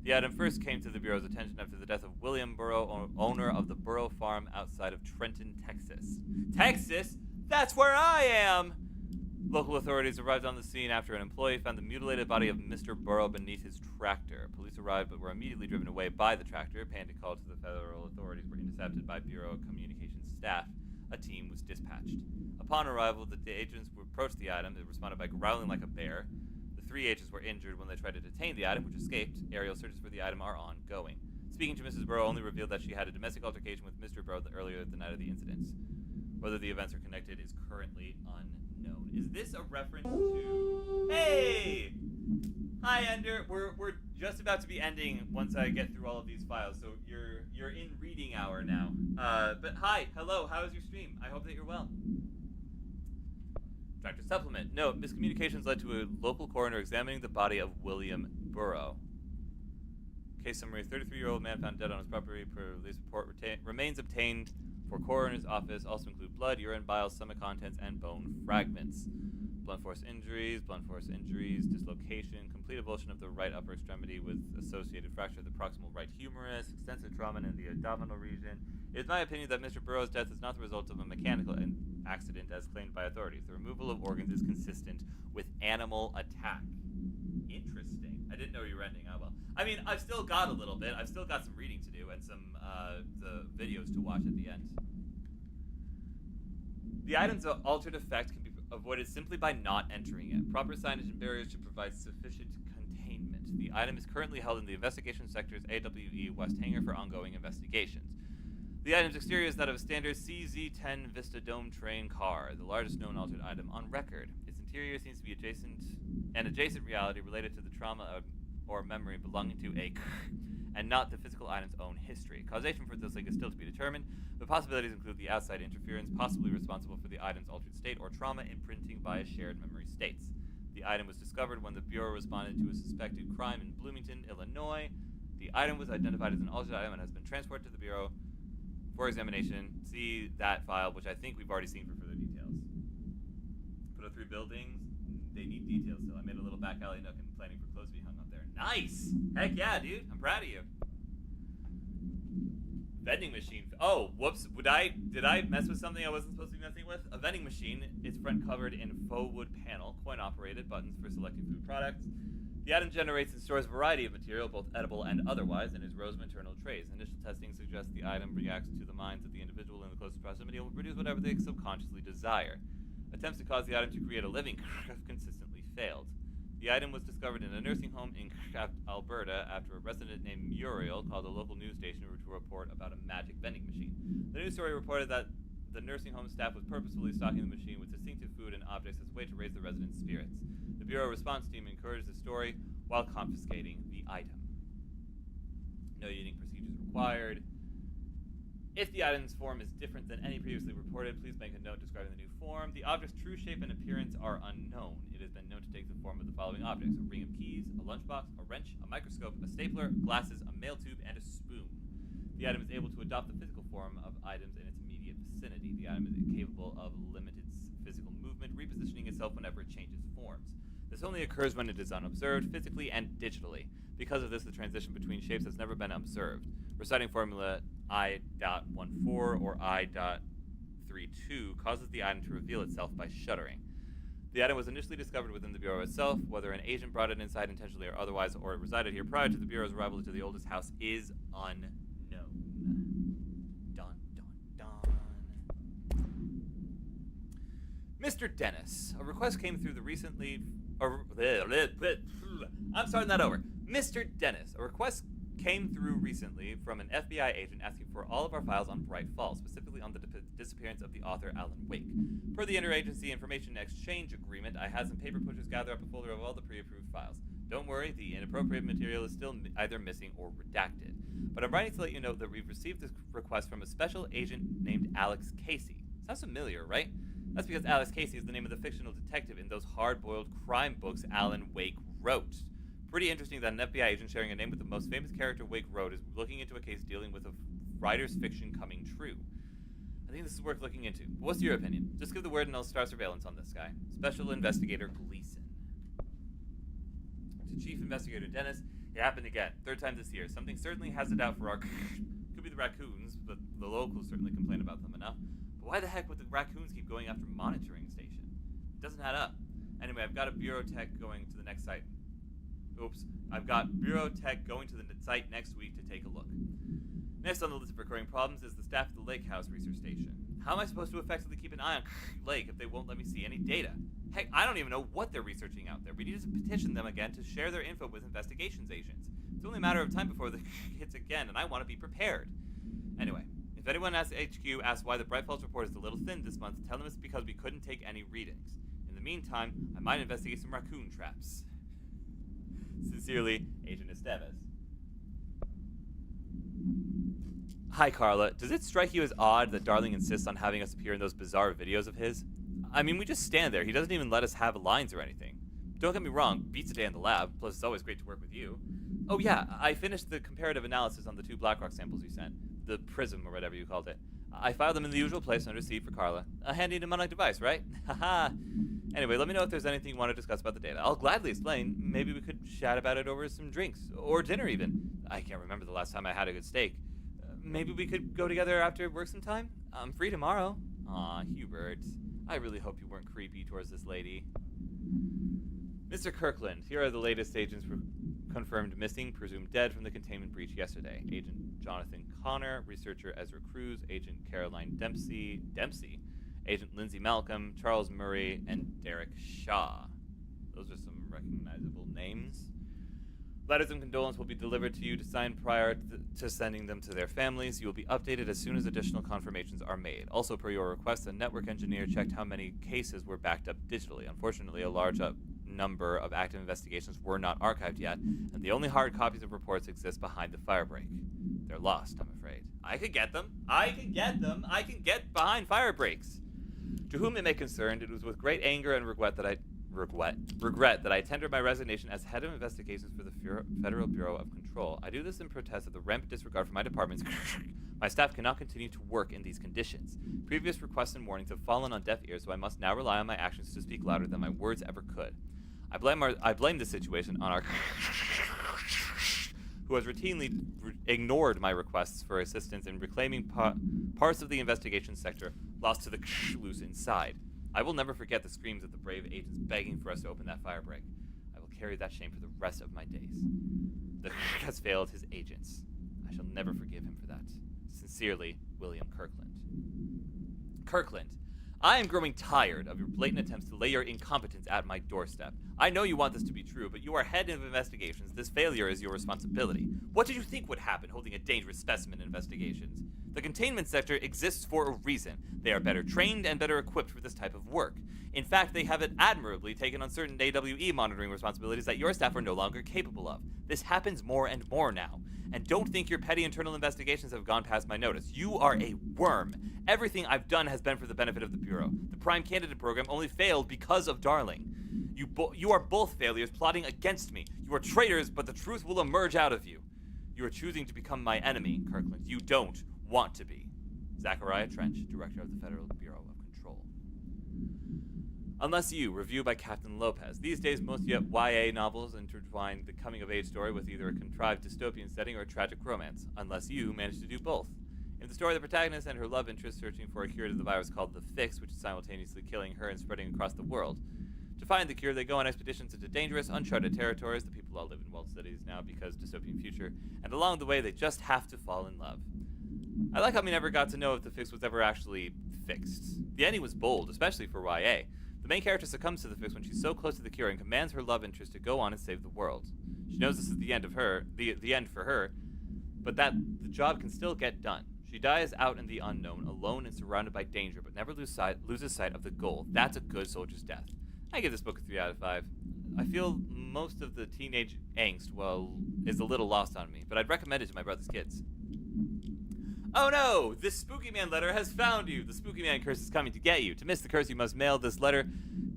S1: The item first came to the Bureau's attention after the death of William Burrow, owner of the Burrow Farm outside of Trenton, Texas. Texas? That's where I am! Local authorities arrived on the scene after an employee found the mutilated body of Mr. Burrow beneath his tractor. Police arrived but were immediately driven away by the tractor. Panic calls to the federal authorities were intercepted by Bureau communications staff. A team was dispatched. Upon arrival, the agents approached the item. They responded by growling like a bear. The 3 agents were injured when they tried to detain the item, which escaped. Aerial searches for the item are ongoing. Speaking to Mrs. Burrow only revealed that she had a domestic altercation with Mr. Burrow earlier the night of the incidents. Whether the events are connected is currently unknown. Is this a reference to... Hey! Hi, Ender. We're just about to be ending once I get through all of these files, so you're in reading hour now. But hi, hello, how is your stream? I hope that you're well. Tractor supplement. Note, miscommunications led to a local coroner examining the body of William Burrow. Case summary, 33-year-old man found dead on his property per police report. Remains obtained for coroner's office also include blood, urine, bile, stomach contents, and bone fragments. Blunt force injuries, dislocation, complete avulsion of the right upper extremity with associated fracture of the proximal right humerus, extensive trauma in the abdominal region. It is my opinion that Mr. Burrow's death is not the result of a mechanical accident as claimed by authorities. The removal of organs is consistent with animal attack. Interesting. I didn't know you were ending. Oh well. I mean, I've still got a little bit. I've still got some reading to do and some the videos to watch at the end. The item's altered effect can be avoided simply by not entering it. Proper signage and barriers should provide sufficient containment. The item is currently held in the Investigation Sector's AWE West Hangar for ongoing investigations. The item's exterior is that of a standard CZ-10 Vista Dome train car, the largest known altered item on record. Its interior seems to be an adjacent reality related to the trauma or memory belonging to a and not the physical item's own history. Causation for this link is still to be determined, but possibilities include the outside interference possibly responsible for the item's altered state or trauma imprinting by a shared memory states. The item was discovered when the Bureau responded to a suspected crime in Bloomington, Illinois. The item was identified as an altered item and has been transported to the Bureau for examination. See that file, which I think we've already seen for further details. Put up 3 buildings. They need details still. I made a little back alley nook and planning for clothes to be hung up there. Nice! Heck yeah, dude. I'm proud of you. Vending machine. Oh, whoops. Did I mess with something I wasn't supposed to be messing with? A vending machine. Its front covered in faux wood panel, coin operated, buttons for selecting food products. The item generates and stores a variety of material, both edible and otherwise, in its rows of internal trays. Initial testing suggests the item reacts to the minds of the individual in the closest proximity and will produce whatever they subconsciously desire. Attempts to cause the item to create a living have consistently failed. The item was discovered in a nursing home in Alberta after a resident named Muriel called a local news station to report about a magic vending machine. The news story reported that the nursing home staff was purposefully stocking the machine with distinctive food and objects as a way to raise the residents' spirits. The Bureau response team encouraged the story while confiscating the item. No unique procedures required. If the item's form is different than any previously reported, please make a note describing the new form. The object's true shape and appearance are unknown. It has been known to take the form of the following objects: a ring of keys, a lunchbox, a wrench, a microscope, a stapler, glasses, a mail tube, and a spoon. The item is able to adopt the physical form of items in its immediate vicinity. The item is capable of limited physical movement, repositioning itself whenever it changes forms. This only occurs when it is unobserved, physically and digitally. Because of this, the transition between shapes has never been observed. Reciting formula I.14 or I.32 causes the item to reveal itself by shuddering. The item was initially discovered within the Bureau itself. Whether an agent brought it inside intentionally or otherwise, or it resided here prior to the Bureau's arrival to the oldest house, is unknown. Dun, dun, dun. Mr. Dennis, a request came through the recently... I'm starting that over. Mr. Dennis, a request came through recently from an FBI agent asking for all of our files on Bright Falls, specifically on the disappearance of the author Alan Wake. Per the Interagency Information Exchange Agreement, I had some paper pushers gather up a folder of all the pre-approved files. Don't worry, the inappropriate material is still either missing or redacted. But I'm writing to let you know that we've received this request from a special agent named Alex Casey. Sounds familiar, right? That's because Alex Casey is the name of the fictional detective in those hard-boiled crime books Alan Wake wrote. Pretty interesting that an FBI agent sharing a name with the most famous character Wake wrote is looking into a case dealing with a writer's fiction coming true. I think this is worth looking into. What's your opinion? Just give the word and I'll start surveillance on this guy. Special Investigator Gleason. To Chief Investigator Dennis, it happened again. 3rd time this year. Something certainly has it out for our... Could be the raccoons, but the locals certainly complain about them enough. But why the heck would the raccoons keep going after monitoring station? It doesn't add up. Anyway, I've got a Bureau Tech going to the next site. I've got Bureau Tech going to the site next week to take a look. Next on the list of recurring problems is the staff at the Lake House Research Station. How am I supposed to effectively keep an eye on Lake if they won't let me see any data? Heck, I don't even know what they're researching out there. We need to petition them again to share their info with investigations agents. It's only a matter of time before the hits again, and I want to be prepared. Anyway, if anyone at HQ asks why the Bright Falls report is a little thin this month, tell them it's because we couldn't take any readings. In the meantime, I might investigate some raccoon traps. Sincerely, Agent Estevez. Hi, Carla. Does it strike you as odd that Darling insists on having us appear in those bizarre videos of his? I mean, we just stand there. He doesn't even let us have lines or anything. Don't get me wrong, beats a day in the lab, plus it's always great to work with you. Oh yeah, I finished the comparative analysis on the 2 Blackrock samples you sent. The Prism, or whatever you called it. I filed them in the usual place under C for Carla. A handy mnemonic device, right? Haha. Anyway, let me know if there's anything you want to discuss about the data. I'll gladly explain. Maybe we could chat about it over some drinks. Or dinner, even. I can't remember the last time I had a good steak. Maybe we could go together after work sometime? I'm free tomorrow. Aw, Hubert. I really hope you weren't creepy towards this lady. Mr. Kirkland, here are the latest agents confirmed missing, presumed dead from the containment breach yesterday. Agent Jonathan Connor, researcher Ezra Cruz, Agent Caroline Dempsey, Agent Lindsay Malcolm, Charles Murray, and Derek Shaw. Those are some recognizable names. Letters of condolence will be delivered to you to sign prior to sending them to their families. You will be updated as soon as additional confirmations are made. Also, per your request, a network engineer checked how many cases were backed up digitally. Unfortunately, a large number of active investigations were not archived yet, and the only hard copies of reports exist behind the firebreak. They're lost, I'm afraid. I could get them. I can get behind fire breaks. To whom it may concern, it was with great anger and regret that I tendered my resignation as head of investigations for the Federal Bureau of Control. I do this in protest of the rampant disregard for my department's. My staff cannot continue to work in these conditions. Previous requests and warnings have fallen on deaf ears, so I must now rely on my actions to speak louder than my words ever could. I blame this situation on our who has routinely ignored my requests for assistance in reclaiming parts of the investigation sector lost to the loose inside. I will never forget the screams of the brave agents begging for us to open that firebreak. I will carry that shame for the rest of my days. The has failed his agents. I shall never forgive him for that. Sincerely, William Kirkland. Kirkland, I am growing tired of your blatant attempts to lay your incompetence at my doorstep. I know you want this to be true, but you are head of investigations. This failure is your responsibility. What did you think would happen holding a dangerous specimen in investigations? The containment sector exists for a reason. They are better trained and better equipped for this type of work. In fact, they have admirably taken on certain AWE monitoring responsibilities that your staff are no longer capable of. This happens more and more now. And don't think your petty internal investigations have gone past my notice. You are a worm. Everything I've done has been for the benefit of the Bureau. The Prime Candidate program only failed because of Darling. You are both failures plotting against me. You are traitors, but the truth will emerge out of you. You are choosing to become my enemy, Kirkland. You don't want to be. Zachariah Trench, Director of the Federal Bureau of Control. Unless you, review by Captain Lopez. These days, most YA novels intertwine the coming-of-age story with either a contrived dystopian setting or a tragic romance. Unless you manage to do both. In the story, the protagonist and her love interest searching for a cure to the virus called the Fix, which is simultaneously killing her and spreading across the world. To find the cure, they go on expeditions into dangerous, uncharted territories. The people all live in walled cities now because dystopian future. And along the way, they just have to fall in love. I like how we never got to know if the Fix was ever actually fixed. The ending was bold, especially for YA. The main character succumbs to the Fix when she's so close to the cure and commands her love interest to go on and save the world. She knows this is the end of her, the end for her, but that the job can still get done. She dies out in the unknown, alone and surrounded by danger, but never loses sight of the goal. That's a good soldier's death. I give this book a 3 out of 5. I feel most of the teenage angst, is a little lost on me, but I'd recommend it to my brother's kids. Oh no! This Spooky Man letter has found you! The Spooky Man curse is coming to get you. To miss the curse, you must mail this letter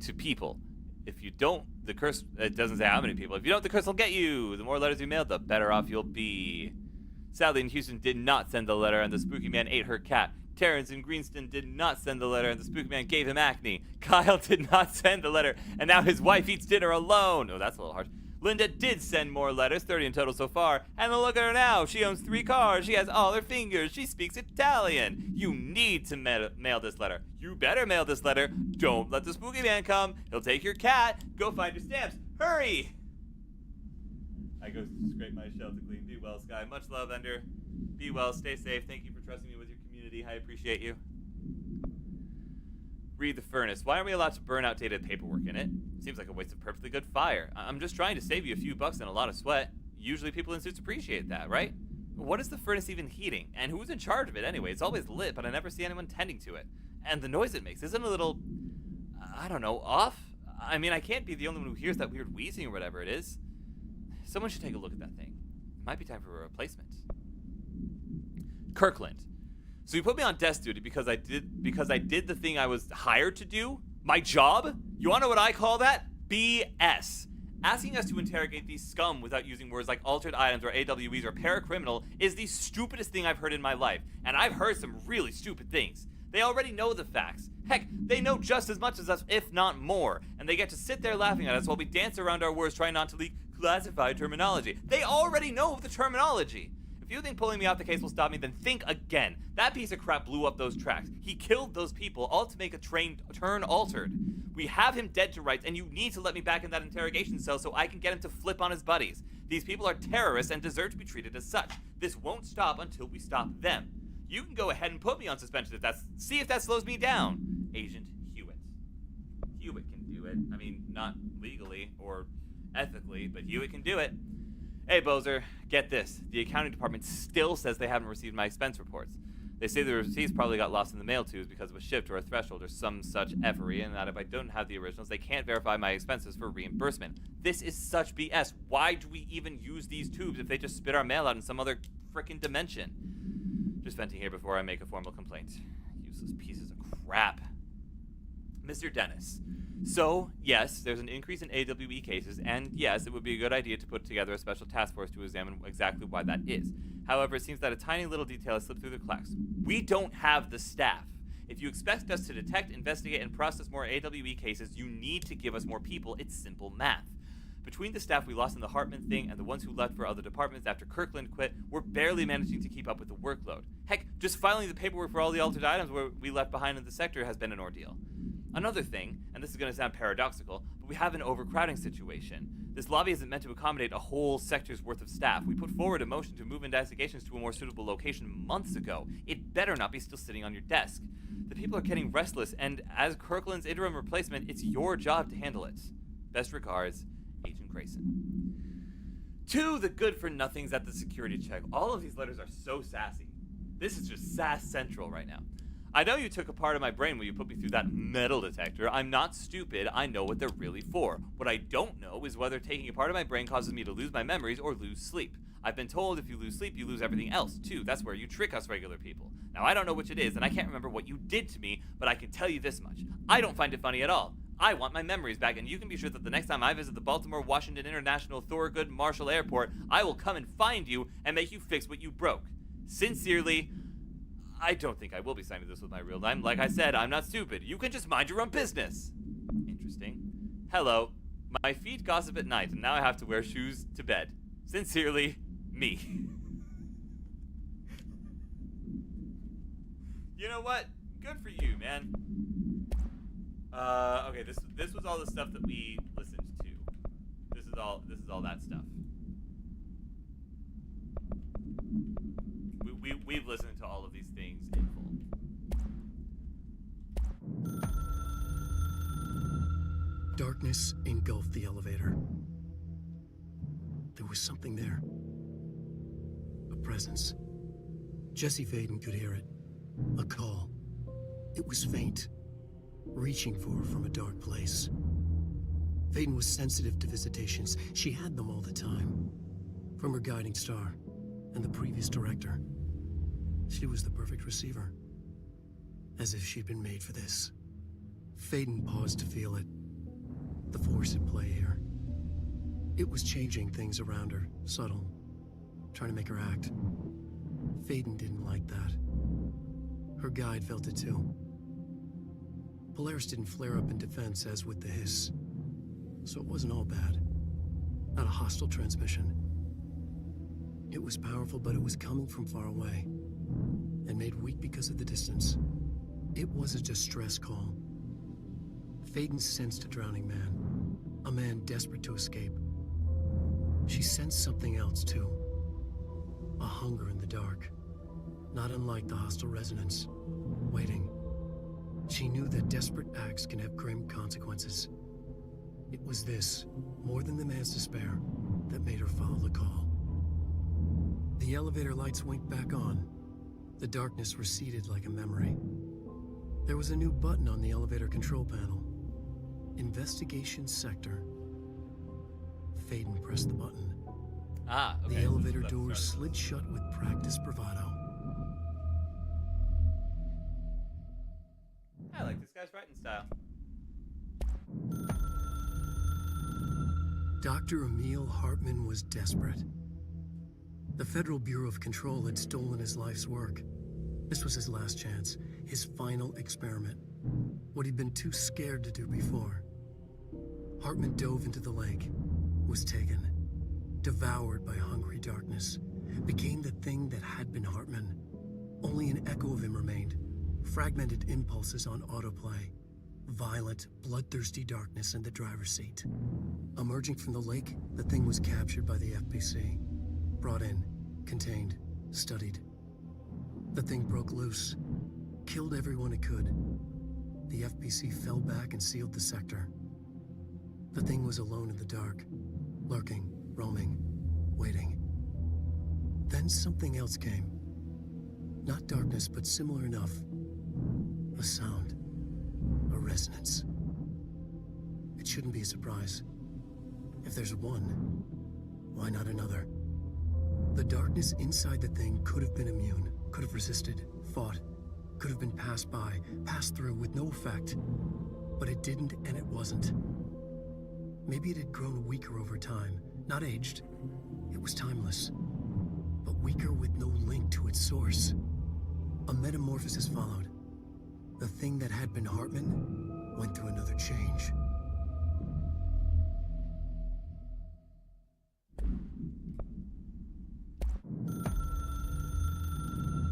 S1: to people. If you don't, the curse... It doesn't say how many people. If you don't, the curse will get you! The more letters you mail, the better off you'll be. Sally in Houston did not send the letter, and the Spooky Man ate her cat. Terrence in Greenston did not send the letter, and the Spooky Man gave him acne. Kyle did not send the letter, and now his wife eats dinner alone. Oh, that's a little harsh. Linda did send more letters, 30 in total so far. And look at her now. She owns 3 cars. She has all her fingers. She speaks Italian. You need to mail this letter. You better mail this letter. Don't let the Spooky Man come. He'll take your cat. Go find your stamps. Hurry! I go scrape my shell to clean. Be well, Sky. Much love, Ender. Be well. Stay safe. Thank you for trusting me with your community. I appreciate you. Read the furnace. Why are we allowed to burn outdated paperwork in it? Seems like a waste of perfectly good fire. I'm just trying to save you a few bucks and a lot of sweat. Usually people in suits appreciate that, right? What is the furnace even heating? And who's in charge of it anyway? It's always lit, but I never see anyone tending to it. And the noise it makes isn't a little, I don't know, off? I mean, I can't be the only one who hears that weird wheezing or whatever it is. Someone should take a look at that thing. It might be time for a replacement. Kirkland. So you put me on desk duty because I did the thing I was hired to do? My job? You wanna know what I call that? BS. Asking us to interrogate these scum without using words like altered items or AWEs or paracriminal is the stupidest thing I've heard in my life. And I've heard some really stupid things. They already know the facts. Heck, they know just as much as us, if not more. And they get to sit there laughing at us while we dance around our words trying not to leak classified terminology. They already know the terminology. If you think pulling me off the case will stop me, then think again. That piece of crap blew up those tracks. He killed those people, all to make a train turn altered. We have him dead to rights, and you need to let me back in that interrogation cell so I can get him to flip on his buddies. These people are terrorists and deserve to be treated as such. This won't stop until we stop them. You can go ahead and put me on suspension see if that slows me down. Agent Hewitt. Hewitt can do it. I mean, not legally or ethically, but Hewitt can do it. Hey, Bozer, get this. The accounting department still says they haven't received my expense reports. They say the receipts probably got lost in the mail tubes because of a shift or a threshold or some such effery, and that if I don't have the originals, they can't verify my expenses for reimbursement. This is such BS. Why do we even use these tubes if they just spit our mail out in some other frickin' dimension? Just venting here before I make a formal complaint. Useless pieces of crap. Mr. Dennis. So, yes, there's an increase in AWE cases, and yes, it would be a good idea to put together a special task force to examine exactly why that is. However, it seems that a tiny little detail has slipped through the cracks. We don't have the staff. If you expect us to detect, investigate, and process more AWE cases, you need to give us more people. It's simple math. Between the staff we lost in the Hartman thing and the ones who left for other departments after Kirkland quit, we're barely managing to keep up with the workload. Heck, just filing the paperwork for all the altered items we left behind in the sector has been an ordeal. Another thing, and this is going to sound paradoxical, but we have an overcrowding situation. This lobby isn't meant to accommodate a whole sector's worth of staff. We put forward a motion to move investigations to a more suitable location months ago. It better not be still sitting on your desk. The people are getting restless, and as Kirkland's interim replacement, it's your job to handle it. Best regards, Agent Grayson. To the good-for-nothings at the security check. All of these letters are so sassy. This is just sass central right now. I know you took a part of my brain when you put me through that metal detector. I'm not stupid. I know what they're really for. What I don't know is whether taking a part of my brain causes me to lose my memories or lose sleep. I've been told if you lose sleep, you lose everything else, too. That's where you trick us regular people. Now, I don't know which it is, and I can't remember what you did to me, but I can tell you this much. I don't find it funny at all. I want my memories back, and you can be sure that the next time I visit the Baltimore Washington International Thurgood Marshall Airport, I will come and find you and make you fix what you broke. Sincerely, I don't think I will be signing this with my real name. Like I said, I'm not stupid. You can just mind your own business. Interesting. Hello. My feet gossip at night, and now I have to wear shoes to bed. Sincerely, me. You know what? Good for you, man. Okay, this was all the stuff that we listened to. This is all that stuff. We've listened to all of these things in full.
S5: Darkness engulfed the elevator. There was something there. A presence. Jesse Faden could hear it. A call. It was faint, reaching for her from a dark place. Faden was sensitive to visitations. She had them all the time. From her guiding star and the previous director. She was the perfect receiver. As if she'd been made for this. Faden paused to feel it. The force at play here. It was changing things around her, subtle. Trying to make her act. Faden didn't like that. Her guide felt it too. Polaris didn't flare up in defense as with the hiss. So it wasn't all bad. Not a hostile transmission. It was powerful, but it was coming from far away. And made weak because of the distance. It was a distress call. Faden sensed a drowning man. A man desperate to escape. She sensed something else too. A hunger in the dark. Not unlike the hostile resonance. Waiting. She knew that desperate acts can have grim consequences. It was this, more than the man's despair, that made her follow the call. The elevator lights winked back on. The darkness receded like a memory. There was a new button on the elevator control panel. Investigation Sector. Faden pressed the button.
S1: Okay.
S5: The elevator doors slid shut with practiced bravado.
S1: I like this guy's writing style.
S5: Dr. Emil Hartman was desperate. The Federal Bureau of Control had stolen his life's work. This was his last chance, his final experiment. What he'd been too scared to do before. Hartman dove into the lake, was taken, devoured by hungry darkness, became the thing that had been Hartman. Only an echo of him remained, fragmented impulses on autoplay, violent, bloodthirsty darkness in the driver's seat. Emerging from the lake, the thing was captured by the FBC. Brought in, contained, studied. The thing broke loose, killed everyone it could. The FBC fell back and sealed the sector. The thing was alone in the dark, lurking, roaming, waiting. Then something else came. Not darkness, but similar enough. A sound. A resonance. It shouldn't be a surprise. If there's one, why not another? The darkness inside the thing could have been immune, could have resisted, fought, could have been passed by, passed through with no effect. But it didn't, and it wasn't. Maybe it had grown weaker over time, not aged. It was timeless, but weaker with no link to its source. A metamorphosis followed. The thing that had been Hartman went through another change.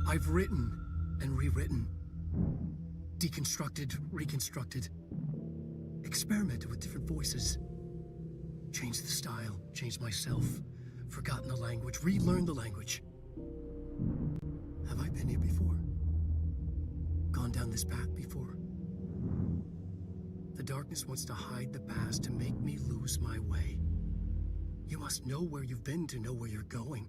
S5: I've written and rewritten, deconstructed, reconstructed, experimented with different voices, changed the style, changed myself, forgotten the language, relearned the language. Have I been here before? Gone down this path before? The darkness wants to hide the past to make me lose my way. You must know where you've been to know where you're going.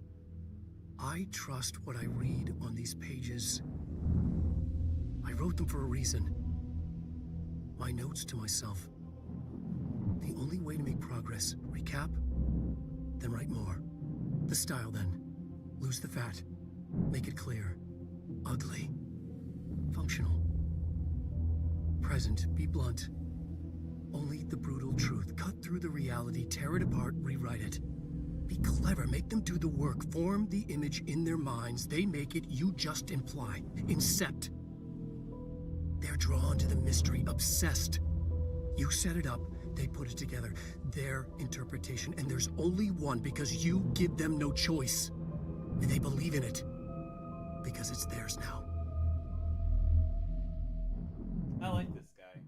S5: I trust what I read on these pages. I wrote them for a reason. My notes to myself. The only way to make progress, recap, then write more. The style then. Lose the fat. Make it clear. Ugly. Functional. Present, be blunt. Only the brutal truth. Cut through the reality, tear it apart, rewrite it. Be clever, make them do the work. Form the image in their minds. They make it, you just imply. Incept. They're drawn to the mystery, obsessed. You set it up, they put it together. Their interpretation, and there's only one because you give them no choice. And they believe in it. Because it's theirs now.
S1: I like this guy.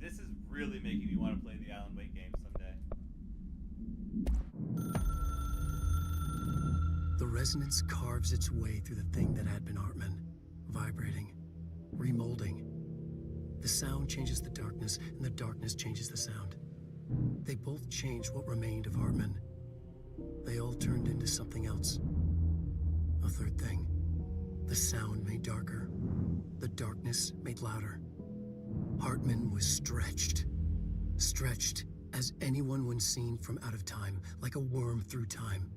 S1: This is really making me want to play the Alan Wake game someday.
S5: The resonance carves its way through the thing that had been Hartman, vibrating, remolding. The sound changes the darkness, and the darkness changes the sound. They both changed what remained of Hartman. They all turned into something else. A third thing. The sound made darker. The darkness made louder. Hartman was stretched. Stretched as anyone when seen from out of time, like a worm through time.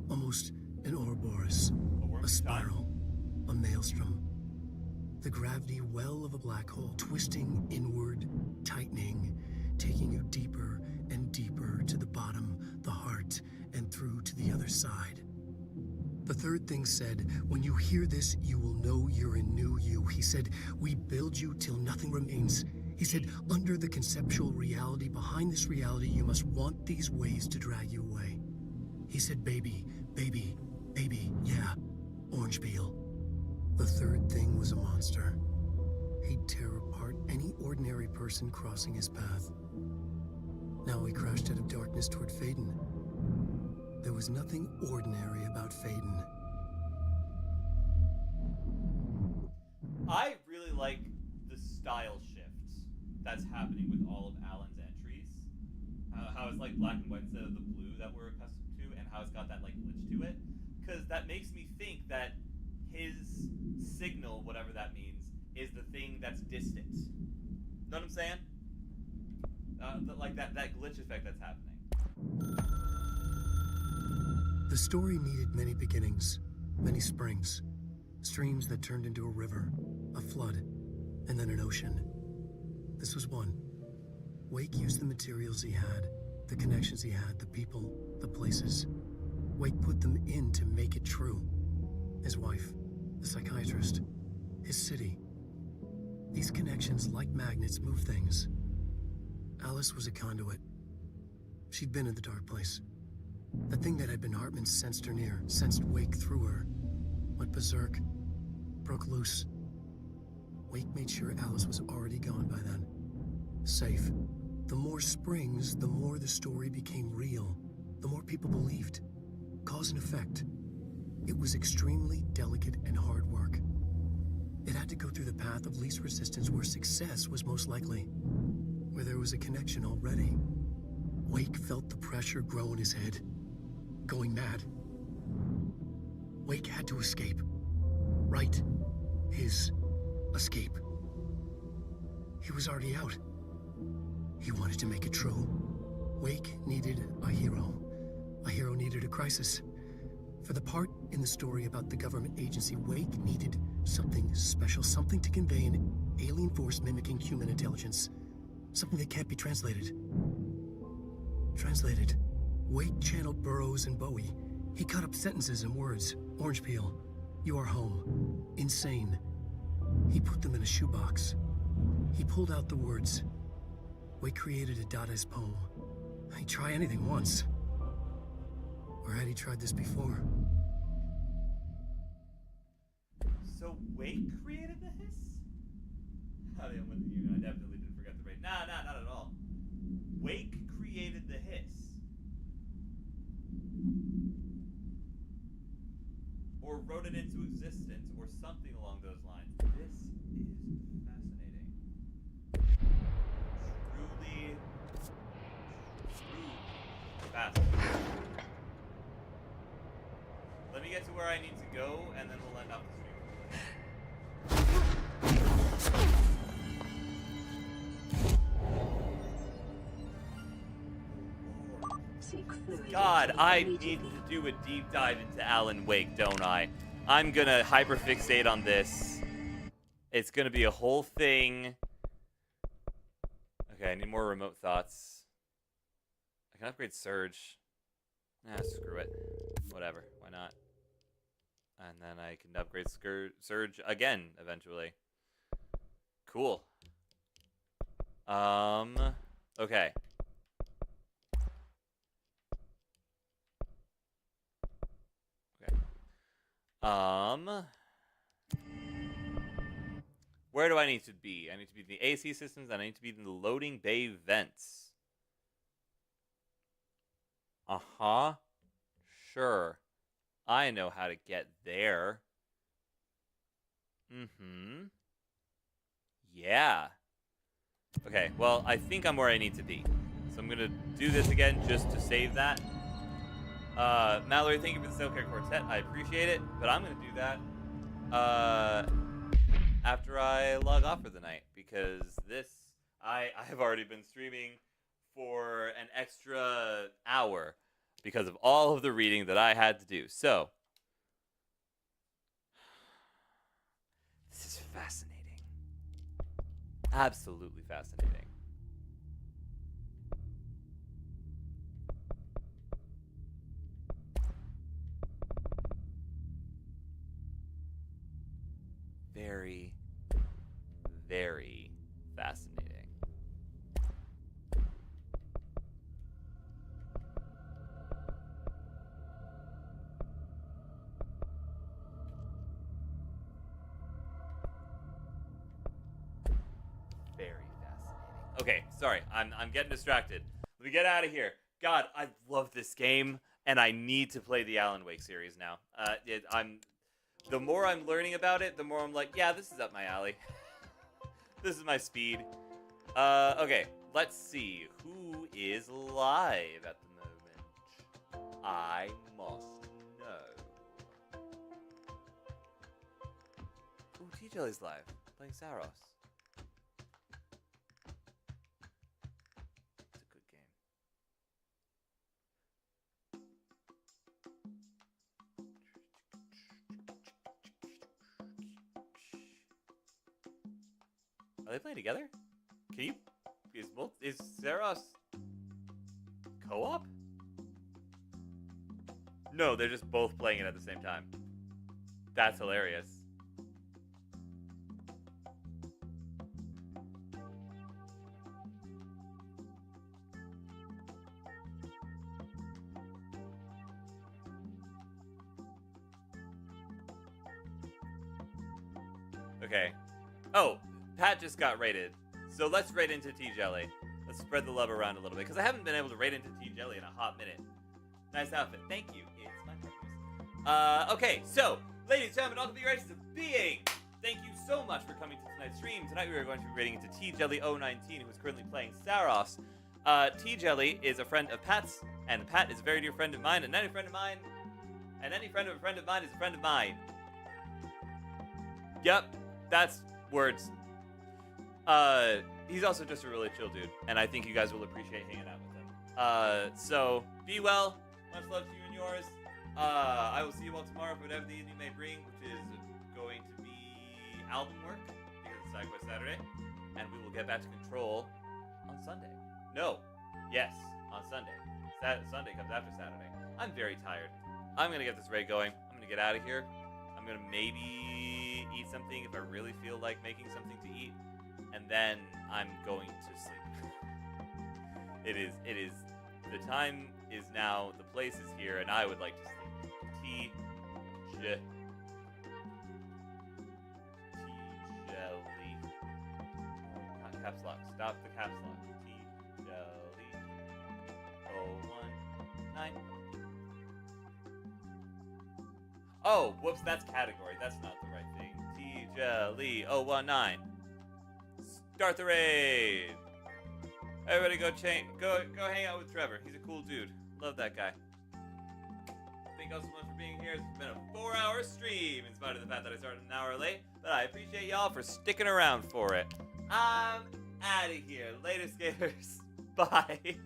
S5: Almost an Ouroboros, a spiral, a maelstrom. The gravity well of a black hole, twisting inward, tightening, taking you deeper and deeper to the bottom, the heart, and through to the other side. The third thing said, when you hear this, you will know you're in new you. He said, we build you till nothing remains. He said, under the conceptual reality, behind this reality, you must want these waves to drag you away. He said, baby, baby, baby, yeah, orange peel. The third thing was a monster. He'd tear apart any ordinary person crossing his path. Now he crashed out of darkness toward Faden. There was nothing ordinary about Faden.
S1: I really like the style shift that's happening with all of Alan's entries. How it's like black and white instead of the blue that we're accustomed to, and how it's got that like glitch to it. Because that makes me think that his signal, whatever that means, is the thing that's distant. Know what I'm saying? Like that glitch effect that's happening.
S5: The story needed many beginnings, many springs, streams that turned into a river, a flood, and then an ocean. This was one. Wake used the materials he had, the connections he had, the people, the places. Wake put them in to make it true. His wife, the psychiatrist, his city. These connections, like magnets, move things. Alice was a conduit. She'd been in the dark place. The thing that had been Hartman sensed her near, sensed Wake through her. Went berserk. Broke loose. Wake made sure Alice was already gone by then. safe. The more springs, the more the story became real. The more people believed. Cause and effect. It was extremely delicate and hard work. It had to go through the path of least resistance where success was most likely. Where there was a connection already. Wake felt the pressure grow in his head. Going mad. Wake had to escape. Right. His escape. He was already out. He wanted to make it true. Wake needed a hero. A hero needed a crisis. For the part in the story about the government agency, Wake needed something special, something to convey an alien force mimicking human intelligence. Something that can't be translated. Translated. Wake channeled Burroughs and Bowie. He cut up sentences and words. Orange peel. You are home. Insane. He put them in a shoebox. He pulled out the words. Wake created a Dadaist poem. He'd try anything once. Or had he tried this before?
S1: So Wake created the hiss? I definitely didn't forget the raid. Nah, not at all. Wake created the hiss. Or wrote it into existence, or something along those lines. This is fascinating. Truly fascinating. Let me get to where I need to go, and then we'll end up the stream. God, I need to do a deep dive into Alan Wake, don't I? I'm gonna hyperfixate on this. It's gonna be a whole thing. Okay, I need more remote thoughts. I can upgrade Surge. Nah, screw it. Whatever, why not? And then I can upgrade Surge again, eventually. Cool. Okay. Where do I need to be? I need to be in the AC systems, and I need to be in the loading bay vents. Uh-huh. Sure. I know how to get there. Mm-hmm. Yeah. Okay, well, I think I'm where I need to be. So I'm gonna do this again just to save that. Mallory, thank you for the Soulcare Quartet. I appreciate it, but I'm gonna do that after I log off for the night, because this I have already been streaming for an extra hour because of all of the reading that I had to do. So this is fascinating. Absolutely fascinating. Very, very fascinating. Very fascinating. Okay, sorry, I'm getting distracted. Let me get out of here. God, I love this game, and I need to play the Alan Wake series now. The more I'm learning about it, the more I'm like, yeah, this is up my alley. This is my speed. Okay, let's see. Who is live at the moment? I must know. Ooh, T-Jelly's live, playing Saros. It's a good game. Are they playing together? Can you... Is Saros co-op? No, they're just both playing it at the same time. That's hilarious. Okay. Oh, Pat just got raided. So let's raid into T-Jelly. Let's spread the love around a little bit, because I haven't been able to raid into T-Jelly in a hot minute. Nice outfit. Thank you. It's my purpose. Okay, so, ladies and gentlemen, all the B-Races of being, thank you so much for coming to tonight's stream. Tonight we are going to be raiding into T-Jelly019, who is currently playing Saros. T-Jelly is a friend of Pat's, and Pat is a very dear friend of mine, and any friend of mine, and any friend of a friend of mine is a friend of mine. Yep, that's words. He's also just a really chill dude, and I think you guys will appreciate hanging out with him. So, be well. Much love to you and yours. I will see you all tomorrow for whatever the evening may bring, which is going to be album work, because it's Side Quest Saturday, and we will get back to Control on Sunday. No. Yes, on Sunday. Sunday comes after Saturday. I'm very tired. I'm going to get this raid going. I'm going to get out of here. I'm going to maybe eat something if I really feel like making something to eat. And then I'm going to sleep. It is, the time is now, the place is here, and I would like to sleep. T-Jelly. Not caps lock. Stop the caps lock. T-Jelly. 019. Oh, whoops, that's category. That's not the right thing. T-Jelly 019. Start the raid. Everybody go hang out with Trevor. He's a cool dude. Love that guy. Thank you all so much for being here. It's been a 4-hour stream in spite of the fact that I started an hour late, but I appreciate y'all for sticking around for it. I'm out of here. Later, skaters. Bye.